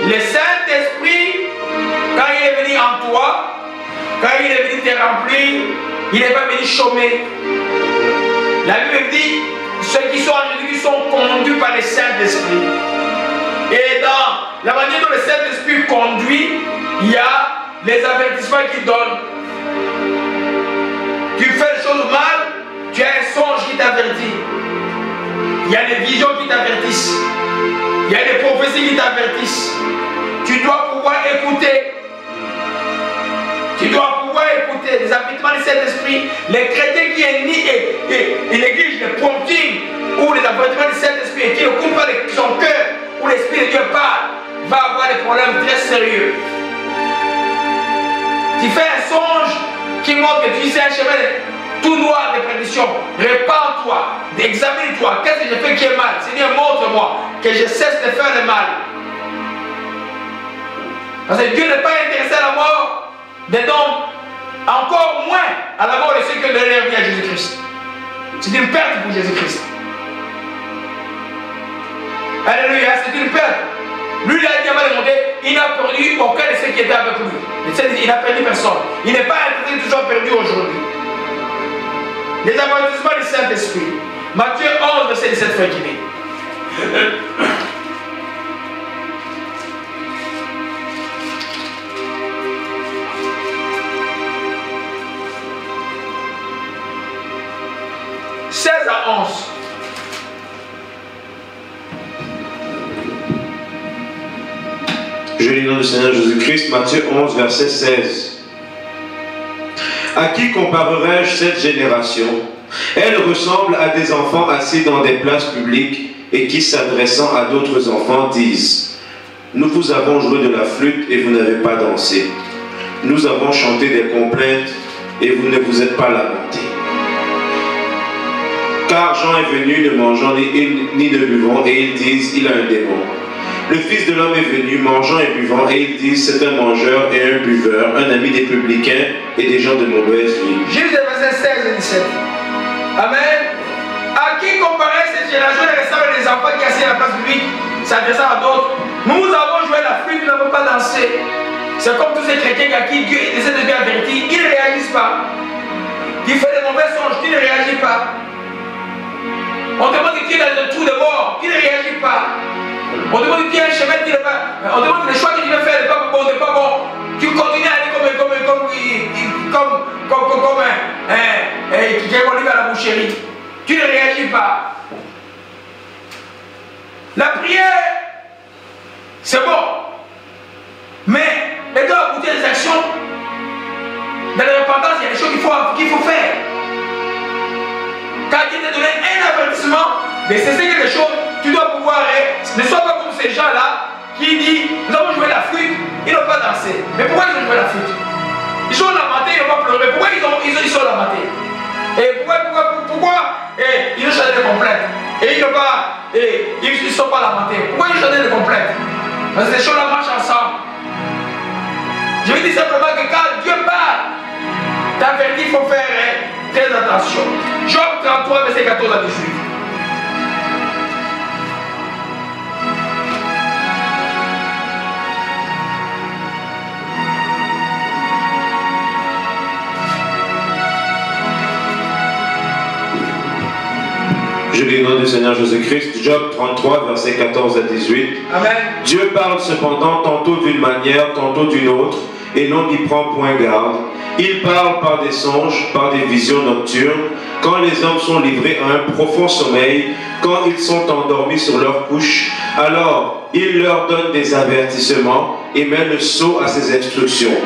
Le Saint-Esprit, quand il est venu en toi, quand il est venu te remplir, il n'est pas venu chômer. La Bible dit, ceux qui sont en Jésus sont conduits par le Saint-Esprit. Et dans la manière dont le Saint-Esprit conduit, il y a les avertissements qu'il donne. Tu fais les choses mal, tu as un songe qui t'avertit. Il y a des visions qui t'avertissent. Il y a des prophéties qui t'avertissent. Tu dois pouvoir écouter. des avertissements du Saint-Esprit, les chrétiens qui négligent les promptings ou les avertissements du Saint-Esprit et qui ne coupent pas son cœur où l'Esprit de Dieu parle, va avoir des problèmes très sérieux. Tu fais un songe qui montre que tu sais un chemin tout noir de prédiction. Répands-toi, examine-toi. Qu'est-ce que je fais qui est mal? Seigneur, montre-moi que je cesse de faire le mal. Parce que Dieu n'est pas intéressé à la mort des hommes, encore moins à la mort de ceux qui ont donné leur vie à Jésus-Christ. C'est une perte pour Jésus-Christ. Alléluia, c'est une perte. Lui, il a dit avant de monter, il n'a perdu aucun de ceux qui étaient avec lui. Il n'a perdu personne. Il n'est pas intéressé, toujours perdu aujourd'hui. Les avertissements du Saint-Esprit. Matthieu 11, verset 17, frère Kimi. « 16 à 11. Je lis dans le Seigneur Jésus-Christ, Matthieu 11, verset 16. À qui comparerai-je cette génération? Elle ressemble à des enfants assis dans des places publiques et qui, s'adressant à d'autres enfants, disent: Nous vous avons joué de la flûte et vous n'avez pas dansé. Nous avons chanté des complaintes et vous ne vous êtes pas lamentés. Car Jean est venu ne mangeant ni ne buvant et ils disent: Il a un démon. Le Fils de l'homme est venu mangeant et buvant et ils disent: C'est un mangeur et un buveur, un ami des publicains et des gens de mauvaise vie. Juste les versets 16 et 17. Amen. À qui comparer cette génération? Elle ressemble à des enfants qui assis à la place publique, s'adressant à d'autres. Nous avons joué la flûte, nous n'avons pas dansé. C'est comme tous ces chrétiens à qui Dieu essaie de bien avertir, ils ne réagissent pas. Ils font des mauvais songes, ils ne réagissent pas. On demande qui est dans le trou de mort, qui ne réagit pas. On demande qui est un chemin qui n'est pas. On demande que le choix que tu veux faire n'est pas bon, n'est pas bon. Tu continues à aller comme un à la boucherie. Tu ne réagis pas. La prière, c'est bon. Mais elle doit aboutir des actions. Dans la repentance, il y a des choses qu'il faut faire. Quand Dieu t'a donné un avertissement de cesser quelque chose, tu dois pouvoir. Ne sois pas comme ces gens-là qui disent: Nous avons joué la flûte, ils n'ont pas dansé. Mais pourquoi ils ont joué la flûte? Ils sont lamentés, ils n'ont pas pleuré. Pourquoi ils sont lamentés? Et pourquoi ils ont chanté des complaintes? Et ils ne sont pas lamentés. Pourquoi ils ont chanté des complaintes? Parce que ces choses-là marchent ensemble. Je veux dire simplement que quand Dieu parle, t'avertit, il faut faire très attention. Job 33, verset 14 à 18. Je lis au nom du Seigneur Jésus-Christ, Job 33, versets 14 à 18. Amen. Dieu parle cependant tantôt d'une manière, tantôt d'une autre, et l'on n'y prend point garde. Il parle par des songes, par des visions nocturnes, quand les hommes sont livrés à un profond sommeil, quand ils sont endormis sur leur couche. Alors il leur donne des avertissements et met le sceau à ses instructions,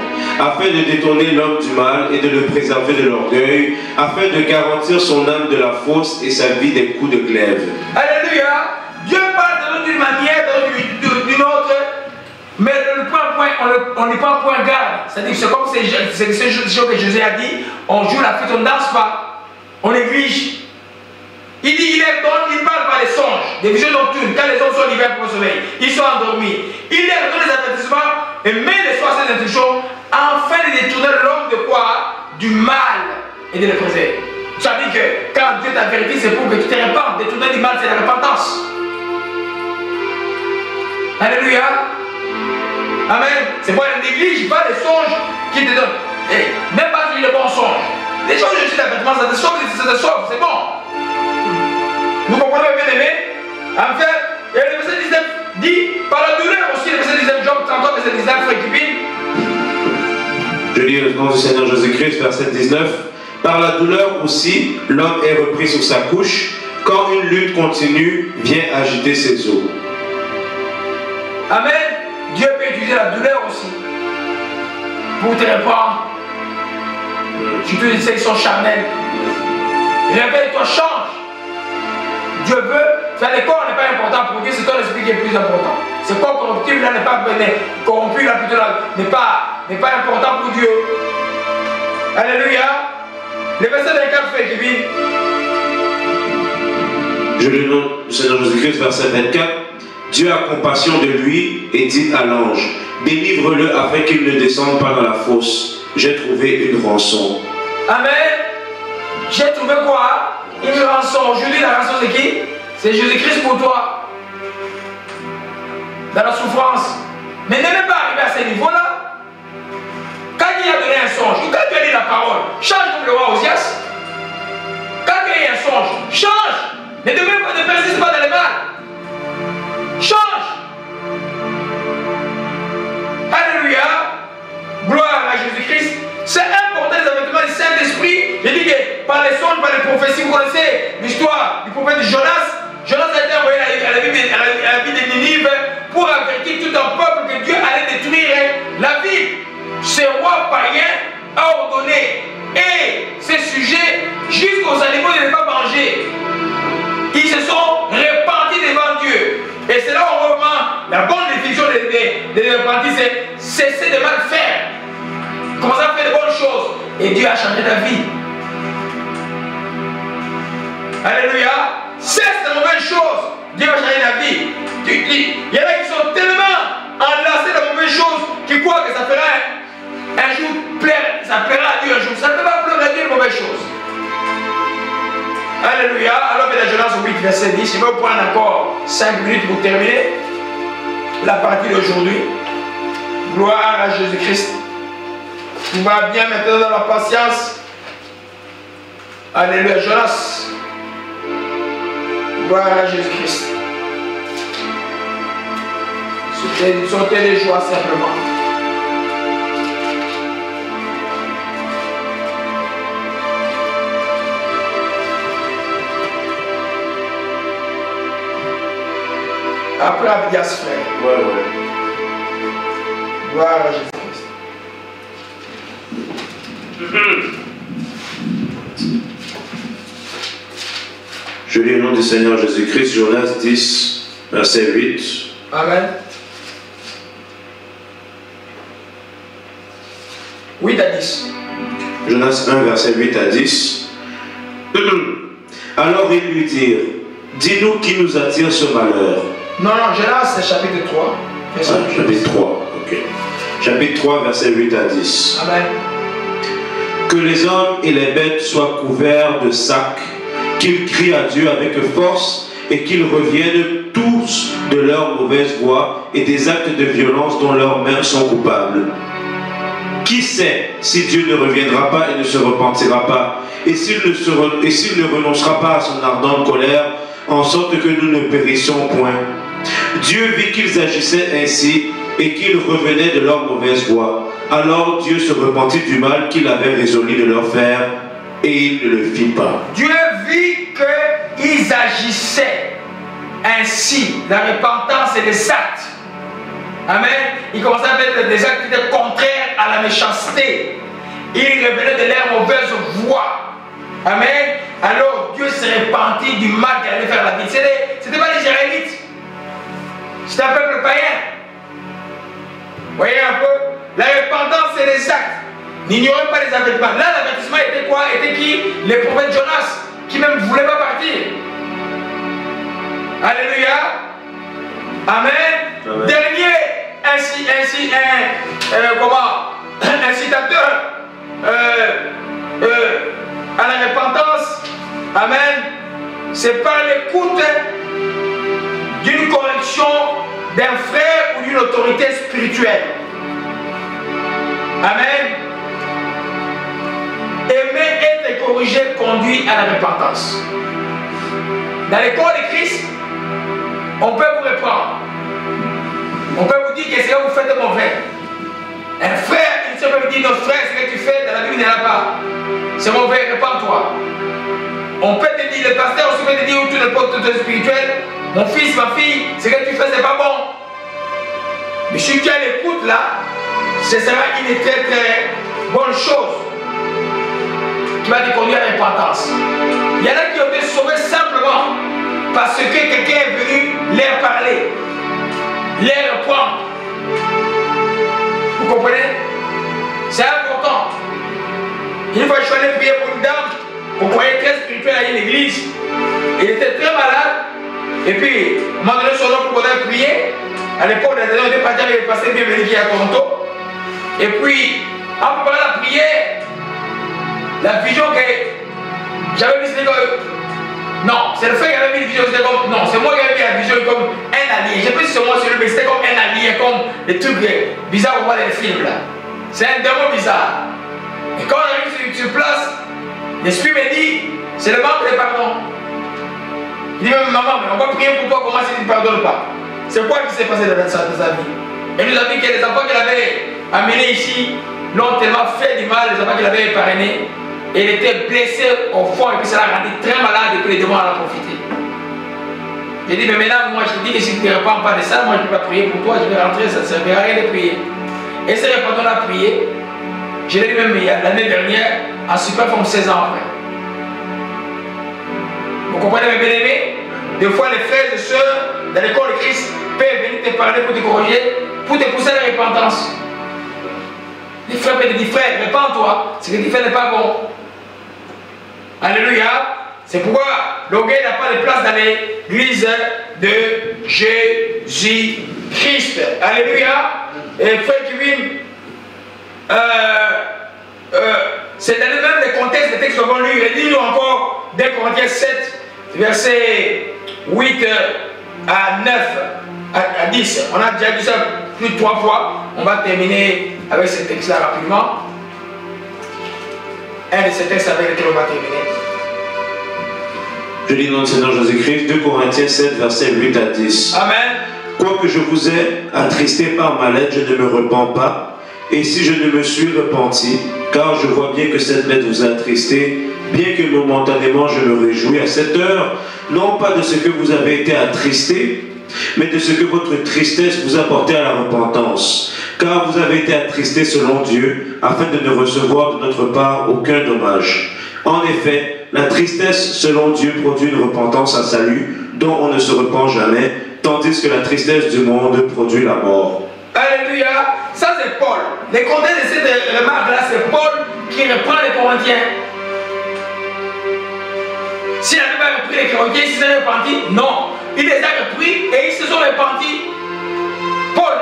afin de détourner l'homme du mal et de le préserver de l'orgueil, afin de garantir son âme de la fausse et sa vie des coups de glaive. Alléluia. Dieu parle d'une manière, d'une autre, mais on n'est pas point garde. C'est-à-dire, c'est comme ces choses que Jésus a dit: on joue la flûte, on ne danse pas, on néglige. Il dit, il parle par des songes, des visions nocturnes, quand les hommes sont livrés pour le sommeil, ils sont endormis. Il leur donne des avertissements et met les soins à ces instructions afin de détourner l'homme de quoi? Du mal et de le préserver. Ça veut dire que quand Dieu t'avertit, c'est pour que tu te répandes. Détourner du mal, c'est la repentance. Alléluia. Amen. C'est pourquoi ne néglige pas les songes qui te donnent. Et même pas sur les bons songes. Les choses je suis d'avertissement, ça te sauve, c'est bon. Nous comprenons, bien aimé. En fait, et le verset 19 dit, par la douleur aussi, le verset 19, Job 33, verset 19, frère Kipin. Je lis au nom du Seigneur Jésus-Christ, verset 19. Par la douleur aussi, l'homme est repris sur sa couche, quand une lutte continue vient agiter ses os. Amen. Dieu peut utiliser la douleur aussi pour te répandre. Surtout ceux qui sont charnels. Réveille-toi, change. Dieu veut. Le corps n'est pas important pour Dieu, c'est ton esprit qui est plus important. Ce corps corruptible là n'est pas corrompu là plutôt là, n'est pas important pour Dieu. Alléluia. Le verset 24 fait Kevin. Je le nomme du Seigneur Jésus-Christ, verset 24. Dieu a compassion de lui et dit à l'ange, délivre-le afin qu'il ne descende pas dans la fosse. J'ai trouvé une rançon. Amen. J'ai trouvé quoi? Une rançon. Aujourd'hui, la rançon c'est qui? C'est Jésus-Christ pour toi. Dans la souffrance. Mais ne même pas arriver à ce niveau-là. Quand il a donné un songe, ou quand tu as dit la parole, change comme le roi Osias. Quand il y a un songe, change. Ne persiste pas dans le mal. Change. Alléluia. Gloire à Jésus-Christ. C'est important les avènements du Saint-Esprit. Je dis que par les songes, par les prophéties, vous connaissez l'histoire du prophète Jonas. Jonas a été envoyé à la ville de Ninive pour avertir tout un peuple que Dieu allait détruire la ville. Ce roi païen a ordonné et ces sujets jusqu'aux animaux de ne pas manger. Ils se sont repentis devant Dieu. Et c'est là où on voit vraiment la bonne définition des repentis, c'est cesser de mal faire. Commencer à faire de bonnes choses. Et Dieu a changé ta vie. Alléluia. Cesse de mauvaises choses. Dieu va changer ta vie. Il y en a qui sont tellement enlacés de mauvaises choses qui croient que ça fera un jour plaire. Ça plaira à Dieu un jour. Ça ne peut pas plaire à Dieu de mauvaises choses. Alléluia. Alors que la Genèse 8, verset 10, je vais vous prendre encore 5 minutes pour terminer la partie d'aujourd'hui. Gloire à Jésus-Christ. Tout va bien maintenant dans la patience. Alléluia. Jonas. Gloire à Jésus-Christ. Sautez les joies simplement. Après Abdias, frère. Ouais. Gloire à Jésus-Christ. Je lis au nom du Seigneur Jésus-Christ, Jonas 10, verset 8. Amen. 8 à 10. Jonas 1, verset 8 à 10. Alors ils lui dirent, dis-nous qui nous attire ce malheur. Non, Jonas, c'est chapitre 3. Chapitre 3, ok. Chapitre 3, verset 8 à 10. Amen. Que les hommes et les bêtes soient couverts de sacs, qu'ils crient à Dieu avec force et qu'ils reviennent tous de leur mauvaise voie et des actes de violence dont leurs mains sont coupables. Qui sait si Dieu ne reviendra pas et ne se repentira pas, et s'il ne renoncera pas à son ardente colère, en sorte que nous ne périssions point. Dieu vit qu'ils agissaient ainsi et qu'ils revenaient de leur mauvaise voie. Alors Dieu se repentit du mal qu'il avait résolu de leur faire, et il ne le fit pas. Dieu vit qu'ils agissaient ainsi. La repentance et les actes. Amen. Ils commençaient à faire des actes qui étaient contraires à la méchanceté. Ils revenaient de leur mauvaise voie. Amen. Alors Dieu s'est repenti du mal qu'il allait faire à la ville. Ce n'était pas les Israélites. C'était un peuple païen. Vous voyez un peu? La repentance et les actes. N'ignorez pas les avertissements. Là, l'avertissement était quoi? Était qui? Les prophètes Jonas, qui même ne voulaient pas partir. Alléluia. Amen. Amen. Dernier incitateur à la repentance. Amen. C'est par l'écoute d'une correction d'un frère ou d'une autorité spirituelle. Amen. Aimer, être corrigé conduit à la repentance. Dans les corps de Christ, on peut vous reprendre. On peut vous dire que ce que vous faites est mauvais. Un frère, il peut vous dire, notre frère, ce que tu fais dans la Bible n'est pas. C'est mauvais, répands-toi. On peut te dire, le pasteur aussi peut te dire, ou tout le porte spirituel, mon fils, ma fille, ce que tu fais, c'est pas bon. Mais si tu as l'écoute là, ce sera une très très bonne chose. qui va te conduire à la repentance. Il y en a qui ont été sauvés simplement parce que quelqu'un est venu leur parler, leur reprendre. Vous comprenez? C'est important. Une fois, je suis allé prier pour une dame, vous croyez très spirituelle à une église. Il était très malade. Et puis, on m'a donné son nom pour pouvoir prier. À l'époque, on était parti avec le pasteur bienvenu qui est à Toronto. Et puis, en préparant la prière, la vision que j'avais vue, c'était comme... Non, c'est le fait qu'il avait mis une vision, c'était comme... Non, c'est moi qui avais mis la vision comme un allié. Je ne sais pas si c'est moi sur le mais c'était comme un allié, comme des trucs bizarres qu'on voit dans les films là. C'est un démon bizarre. Et quand on arrive sur place, l'esprit me dit, c'est le manque de pardon. Il dit, mais maman, mais on va prier pour toi, comment si tu ne pardonnes pas? C'est quoi qui s'est passé dans sa vie? Et nous a dit que les enfants qu'il avait amenés ici l'ont tellement fait du mal, les enfants qu'il avait parrainés, et il était blessé au fond, et puis ça l'a rendu très malade, et puis les démons en ont profité. J'ai dit, mais maintenant, moi je te dis que si tu ne te repens pas de ça, moi je ne peux pas prier pour toi, je vais rentrer, ça ne servira à rien de prier. Et c'est pendant la prière, je l'ai dit même l'année dernière, en super forme 16 ans après. Vous comprenez mes bien-aimés? Des fois les frères et sœurs dans le corps de Christ peuvent venir te parler pour te corriger, pour te pousser à la repentance. Les frères peuvent te dire, frère, repens-toi, ce que tu fais n'est pas bon. Alléluia. C'est pourquoi l'orgueil n'a pas de place dans l'église de Jésus-Christ. Alléluia. Et frère Kevin, c'est dans le même contexte des textes que nous avons lus. Lis-nous encore 2 Corinthiens 7, versets 8 à 9 à 10. On a déjà vu ça plus de 3 fois. On va terminer avec ce texte-là rapidement. Un de ces textes avec lesquels on va terminer. Je lis dans le Seigneur Jésus-Christ, 2 Corinthiens 7, versets 8 à 10. Amen. Quoique je vous ai attristé par ma lettre, je ne me repens pas. Et si je ne me suis repenti, car je vois bien que cette lettre vous a attristé, bien que momentanément je me réjouis à cette heure, non pas de ce que vous avez été attristé, mais de ce que votre tristesse vous a porté à la repentance. Car vous avez été attristé selon Dieu, afin de ne recevoir de notre part aucun dommage. En effet, la tristesse selon Dieu produit une repentance à salut, dont on ne se repent jamais, tandis que la tristesse du monde produit la mort. Alléluia. Ça c'est Paul. Le contexte de cette remarque-là, c'est Paul qui reprend les Corinthiens. S'il n'avait pas repris les Corinthiens, s'ils s'étaient repentis, non. Il les a repris et ils se sont repentis. Paul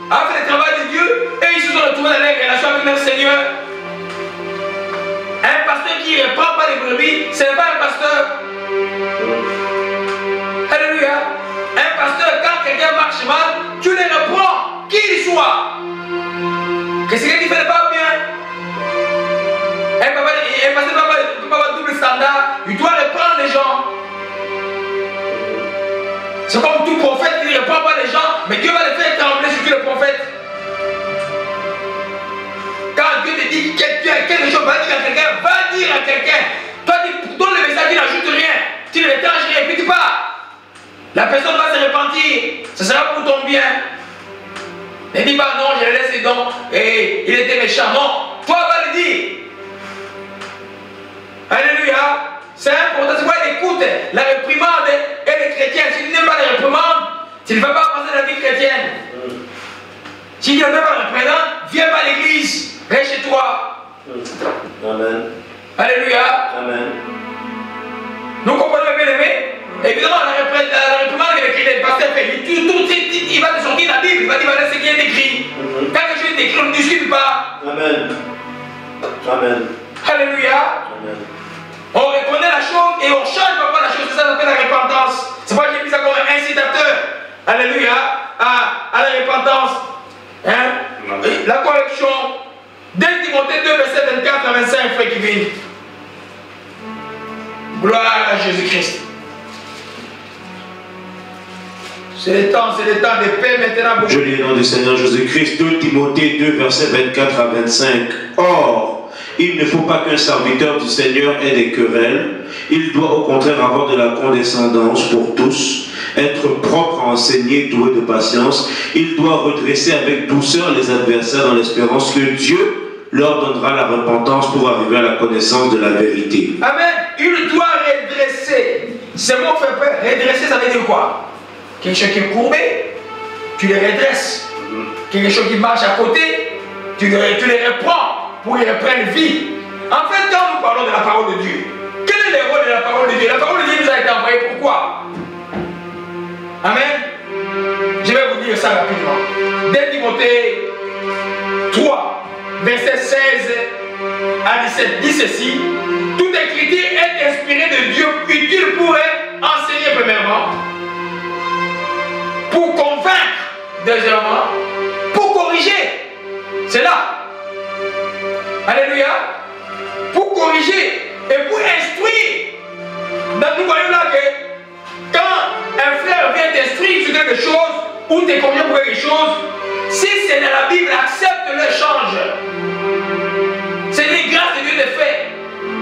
a fait le travail de Dieu et ils se sont retrouvés dans les relations avec leur Seigneur. Un pasteur qui ne reprend pas les brebis, ce n'est pas un pasteur. Alléluia. Un pasteur, quand quelqu'un marche mal, tu les reprends, qui il soit. Que ce que tu fais pas bien. Un pasteur ne peut pas avoir double standard, il doit reprendre les gens. C'est comme tout prophète qui ne reprend pas les gens, mais Dieu va les faire trembler sur tous les prophètes. Quand Dieu te dit quelque chose, va dire à quelqu'un, toi tu donnes le message, tu n'ajoutes rien, tu ne détaches rien, puis tu pars. La personne va se repentir, ce sera pour ton bien. Ne dis pas non, je le laisse donc, et il était méchant. Non, toi va le dire. Alléluia. C'est important, c'est quoi il écoute la réprimande et les chrétiens. Si tu n'aimes pas les réprimandes, tu ne vas pas passer la vie chrétienne. Si tu n'aimes pas la réprimande, viens pas à l'église, reste chez toi. Amen. Alléluia. Amen. Nous comprenons bien aimé. Évidemment, la réprimande que le pasteur fait, il va te sortir la Bible, il va dire voilà ce qui est écrit. Quand quelque chose est écrit, on ne discute pas. Amen. Amen. Alléluia. Amen. On reconnaît la chose et on change parfois la chose, ça s'appelle la repentance. C'est pourquoi j'ai mis ça comme un incitateur. Alléluia. À la repentance. Hein? La correction. 2 Timothée 2, verset 24 à 25, frère Kevin. Gloire à Jésus-Christ. C'est le temps de paix maintenant. Je lis au nom du Seigneur Jésus-Christ, 2 Timothée 2, verset 24 à 25. Or, il ne faut pas qu'un serviteur du Seigneur ait des querelles. Il doit au contraire avoir de la condescendance pour tous, être propre à enseigner, doué de patience. Il doit redresser avec douceur les adversaires dans l'espérance que Dieu, leur donnera la repentance pour arriver à la connaissance de la vérité. Amen. Il doit redresser. Ce mot fait peur. Redresser, ça veut dire quoi? Quelque chose qui est courbé, tu les redresses. Quelque chose qui marche à côté, tu les reprends pour qu'ils reprennent vie. En fait, quand nous parlons de la parole de Dieu, quel est le rôle de la parole de Dieu? La parole de Dieu nous a été envoyée pourquoi? Amen. Je vais vous dire ça rapidement. Dès Timothée 3, verset 16 à 17, dit ceci: toute écriture est inspirée de Dieu, utile pour enseigner premièrement, pour convaincre deuxièmement, pour corriger. C'est là. Alléluia. Pour corriger et pour instruire. Donc nous voyons là que quand un frère vient t'instruire sur quelque chose ou te corriger pour quelque chose, si c'est dans la Bible, accepte-le, change. C'est une grâce de Dieu de fait.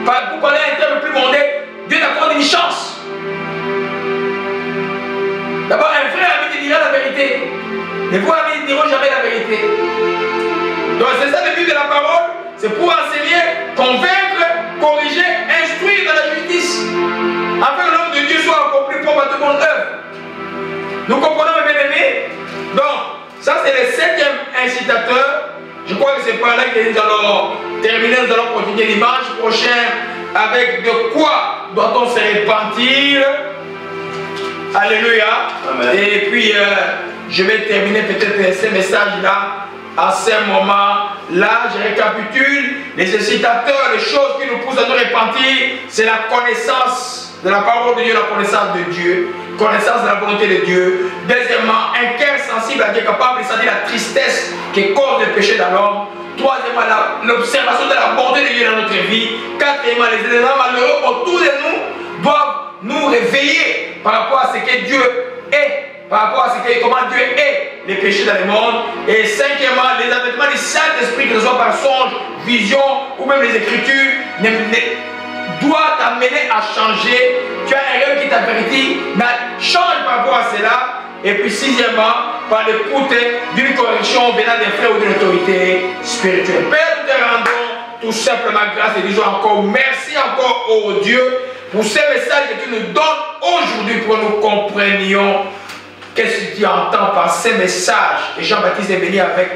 Pour parler un terme plus mondain, Dieu t'accorde une chance. D'abord, un frère ami te dira la vérité. Les vos amis ne diront jamais la vérité. Donc c'est ça le but de la parole. C'est pour enseigner, convaincre, corriger, instruire dans la justice. Afin que l'homme de Dieu soit accompli pour toute bonne œuvre. Nous comprenons, mes bien-aimés? Donc, ça c'est le 7e incitateur. Je crois que c'est par là que nous allons terminer. Nous allons continuer dimanche prochain avec de quoi doit-on se repentir. Alléluia. Amen. Et puis, je vais terminer peut-être ces messages-là. À ce moment-là, je récapitule les incitateurs, les choses qui nous poussent à nous repentir. C'est la connaissance de la parole de Dieu, la connaissance de Dieu, connaissance de la volonté de Dieu. Deuxièmement, un cœur sensible à Dieu, capable de sentir la tristesse qui cause le péché dans l'homme. Troisièmement, l'observation de la bonté de Dieu dans notre vie. Quatrièmement, les éléments malheureux autour de nous doivent nous réveiller par rapport à ce que Dieu est, par rapport à comment Dieu est, les péchés dans le monde. Et cinquièmement, les avêtements du Saint-Esprit, que ce soit par songe, vision ou même les Écritures, doit t'amener à changer. Tu as un rêve qui t'avertit, mais change par rapport à cela. Et puis sixièmement, par l'écoute d'une correction venant des frères ou d'une autorité spirituelle. Père, nous te rendons tout simplement grâce et disons encore merci encore au Dieu pour ces messages que tu nous donnes aujourd'hui pour que nous comprenions qu'est-ce que tu entends par ces messages que Jean-Baptiste est venu avec.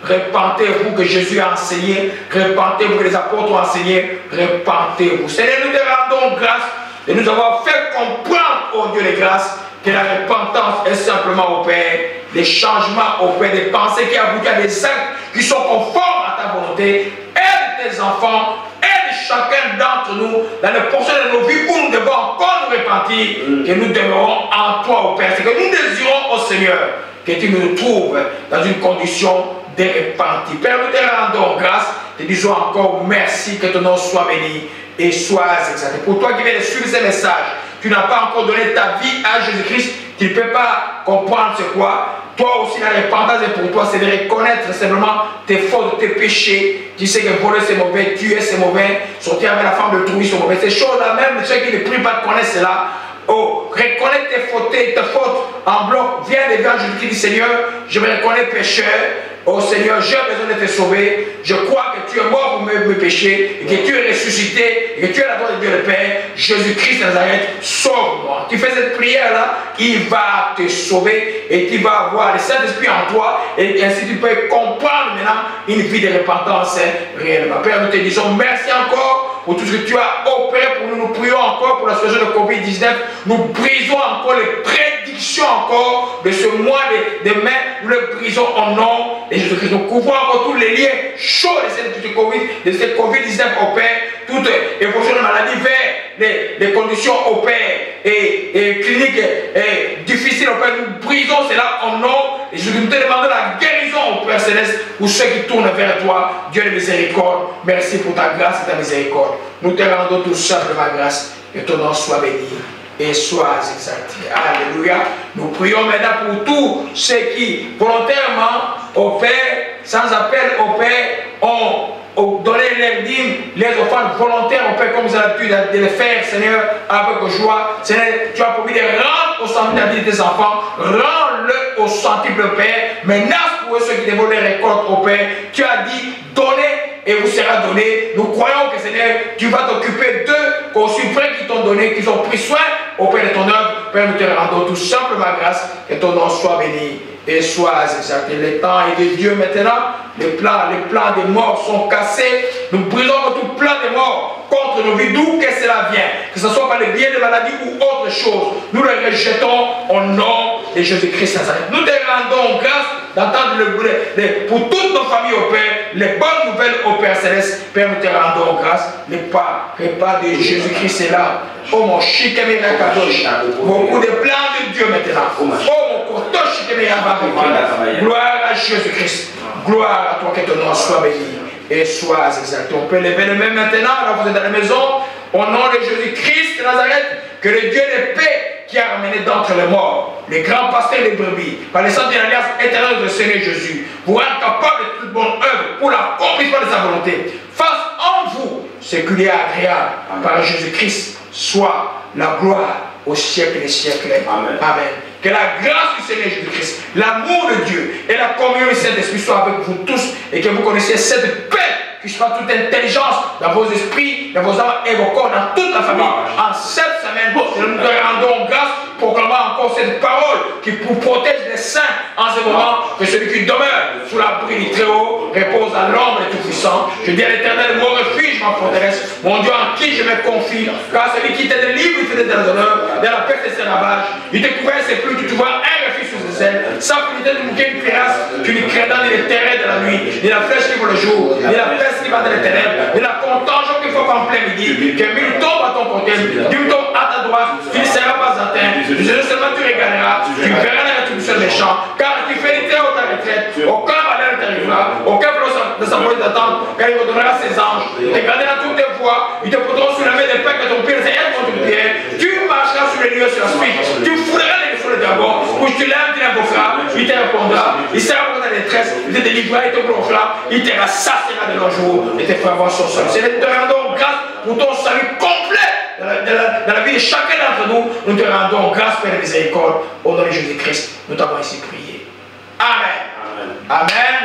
Repentez-vous que Jésus a enseigné, repentez-vous que les apôtres ont enseigné, repentez-vous. Seigneur, nous te rendons grâce de nous avoir fait comprendre, oh Dieu les grâces, que la repentance est simplement au Père, des changements au Père, des pensées qui aboutent à des actes qui sont conformes à ta volonté. Aide tes enfants, aide chacun d'entre nous dans les portions de nos vies où nous devons encore nous repentir, que nous demeurons en toi, au Père. C'est que nous désirons, au Seigneur, que tu nous trouves dans une condition de repentir. Père, nous te rendons grâce, te disons encore merci, que ton nom soit béni et soit exalté. Pour toi qui viens de suivre ces messages, tu n'as pas encore donné ta vie à Jésus-Christ, tu ne peux pas comprendre c'est quoi. Toi aussi, la repentance est pour toi, c'est de reconnaître simplement tes fautes, tes péchés. Tu sais que voler c'est mauvais, tuer c'est mauvais, sortir avec la femme de trouille c'est mauvais. Ces choses-là, même ceux qui ne prient pas connaissent cela. Oh, reconnais tes fautes en bloc. Viens devant Jésus-Christ, dit Seigneur, je me reconnais pécheur. Oh Seigneur, j'ai besoin de te sauver. Je crois que tu es mort pour mes péchés, et que tu es ressuscité, et que tu es la gloire de Dieu le Père. Jésus-Christ de Nazareth, sauve-moi. Tu fais cette prière-là, il va te sauver et tu vas avoir le Saint-Esprit en toi, et ainsi tu peux comprendre maintenant une vie de repentance réellement. Père, nous te disons merci encore pour tout ce que tu as opéré pour nous. Nous prions encore pour la situation de Covid-19. Nous brisons encore les prédictions encore de ce mois de mai. Nous les brisons au nom de Jésus-Christ. Nous couvrons encore tous les liens chauds de cette Covid-19 au Père. Toute évolution de maladie vers les conditions au Père et cliniques difficiles au Père. Nous brisons cela au nom de Jésus. Nous te demandons la guérison au Père Céleste pour ceux qui tournent vers toi. Dieu de miséricorde. Merci pour ta grâce et ta miséricorde. Nous te rendons tout simplement grâce. Que ton nom soit béni et soit exalté. Alléluia. Nous prions maintenant pour tous ceux qui volontairement au Père, sans appel au Père, ont donné leurs dîmes, les offrandes volontaires au Père, comme vous avez l'habitude de le faire, Seigneur, avec joie. Seigneur, tu as promis de rendre au centuple la vie de tes enfants. Rends-le au centuple, Père. Menace pour eux ceux qui développent les récoltes au Père. Tu as dit, donnez et vous sera donné. Nous croyons que Seigneur, tu vas t'occuper d'eux, qu'au suprême qui t'ont donné, qu'ils ont pris soin auprès de ton œuvre. Père, nous te rendons tout simplement grâce, que ton nom soit béni et soit exalté. Le temps est de Dieu maintenant. Les plans des morts sont cassés. Nous brisons tout plan des morts contre nos vies, d'où que cela vient, que ce soit par le biais de maladies ou autre chose. Nous les rejetons au nom de Jésus-Christ Nazareth. Nous te rendons grâce d'entendre pour toutes nos familles au Père, les bonnes nouvelles au Père Céleste. Père, nous te rendons grâce. Le repas de Jésus-Christ est là. Oh mon Shikemira Kadosh, beaucoup de plans de Dieu maintenant. Oh mon Kotosh Shikemira Baboukina. Gloire à Jésus-Christ. Gloire à toi, que ton nom soit béni et soit exalté. On peut lever les mains maintenant, là vous êtes à la maison, au nom de Jésus-Christ de Nazareth, que le Dieu de paix qui a ramené d'entre les morts, les grands pasteurs des brebis, par les sang de l'alliance éternelle de Seigneur Jésus, vous rendre capable de toute bonne œuvre pour l'accomplissement de sa volonté, fasse en vous ce qu'il est agréable par Jésus-Christ, soit la gloire au siècle des siècles. Amen. Amen. Que la grâce du Seigneur Jésus-Christ, l'amour de Dieu et la communion du Saint-Esprit soient avec vous tous et que vous connaissiez cette paix qui soit toute intelligence dans vos esprits, dans vos âmes et vos corps, dans toute la famille. En cette semaine, nous te rendons grâce, proclamant encore cette parole qui vous protège les saints en ce moment, que celui qui demeure sous l'abri du Très-Haut repose à l'ombre du Tout-Puissant. Je dis à l'Éternel, mon refuge, ma forteresse, mon Dieu en qui je me confie, car celui qui te délivre, il te donne des honneurs, de la peste et ses ravages. Il te couvert ses pluies, tu trouveras un refuge sous ses ailes. Sans punité de bouquet une cuirasse, tu ne craindras ni les terreurs de la nuit, ni la flèche qui vole le jour, ni la peste qui va dans les ténèbres, ni la contagion qu'il faut en plein midi, que mille tombent à ton côté, mille tombent à ta droite, tu ne seras pas atteint. Seulement tu regarderas, tu verras la rétribution des méchants, car tu fais au ta retraite, aucun malheur ne t'arrivera, aucun flot de sa volonté d'attendre, car il redonnera ses anges, il te gardera toutes tes voies, ils te porteront sur la main des pères que ton pied ne s'est contre ton pied, tu marcheras sur les lieux sur la suite, tu fouleras les sur le dragon, où tu l'aimes, tu l'invoqueras, il te répondra, il sera pour ta détresse, il te délivrera, il te glorifiera, il te rassasiera de nos jours, et te fera voir son sol. C'est te rendons grâce pour ton salut complet. Dans la vie de chacun d'entre nous, nous te rendons grâce, Père de miséricorde, au nom de Jésus-Christ. Nous t'avons ainsi prié. Amen. Amen. Amen.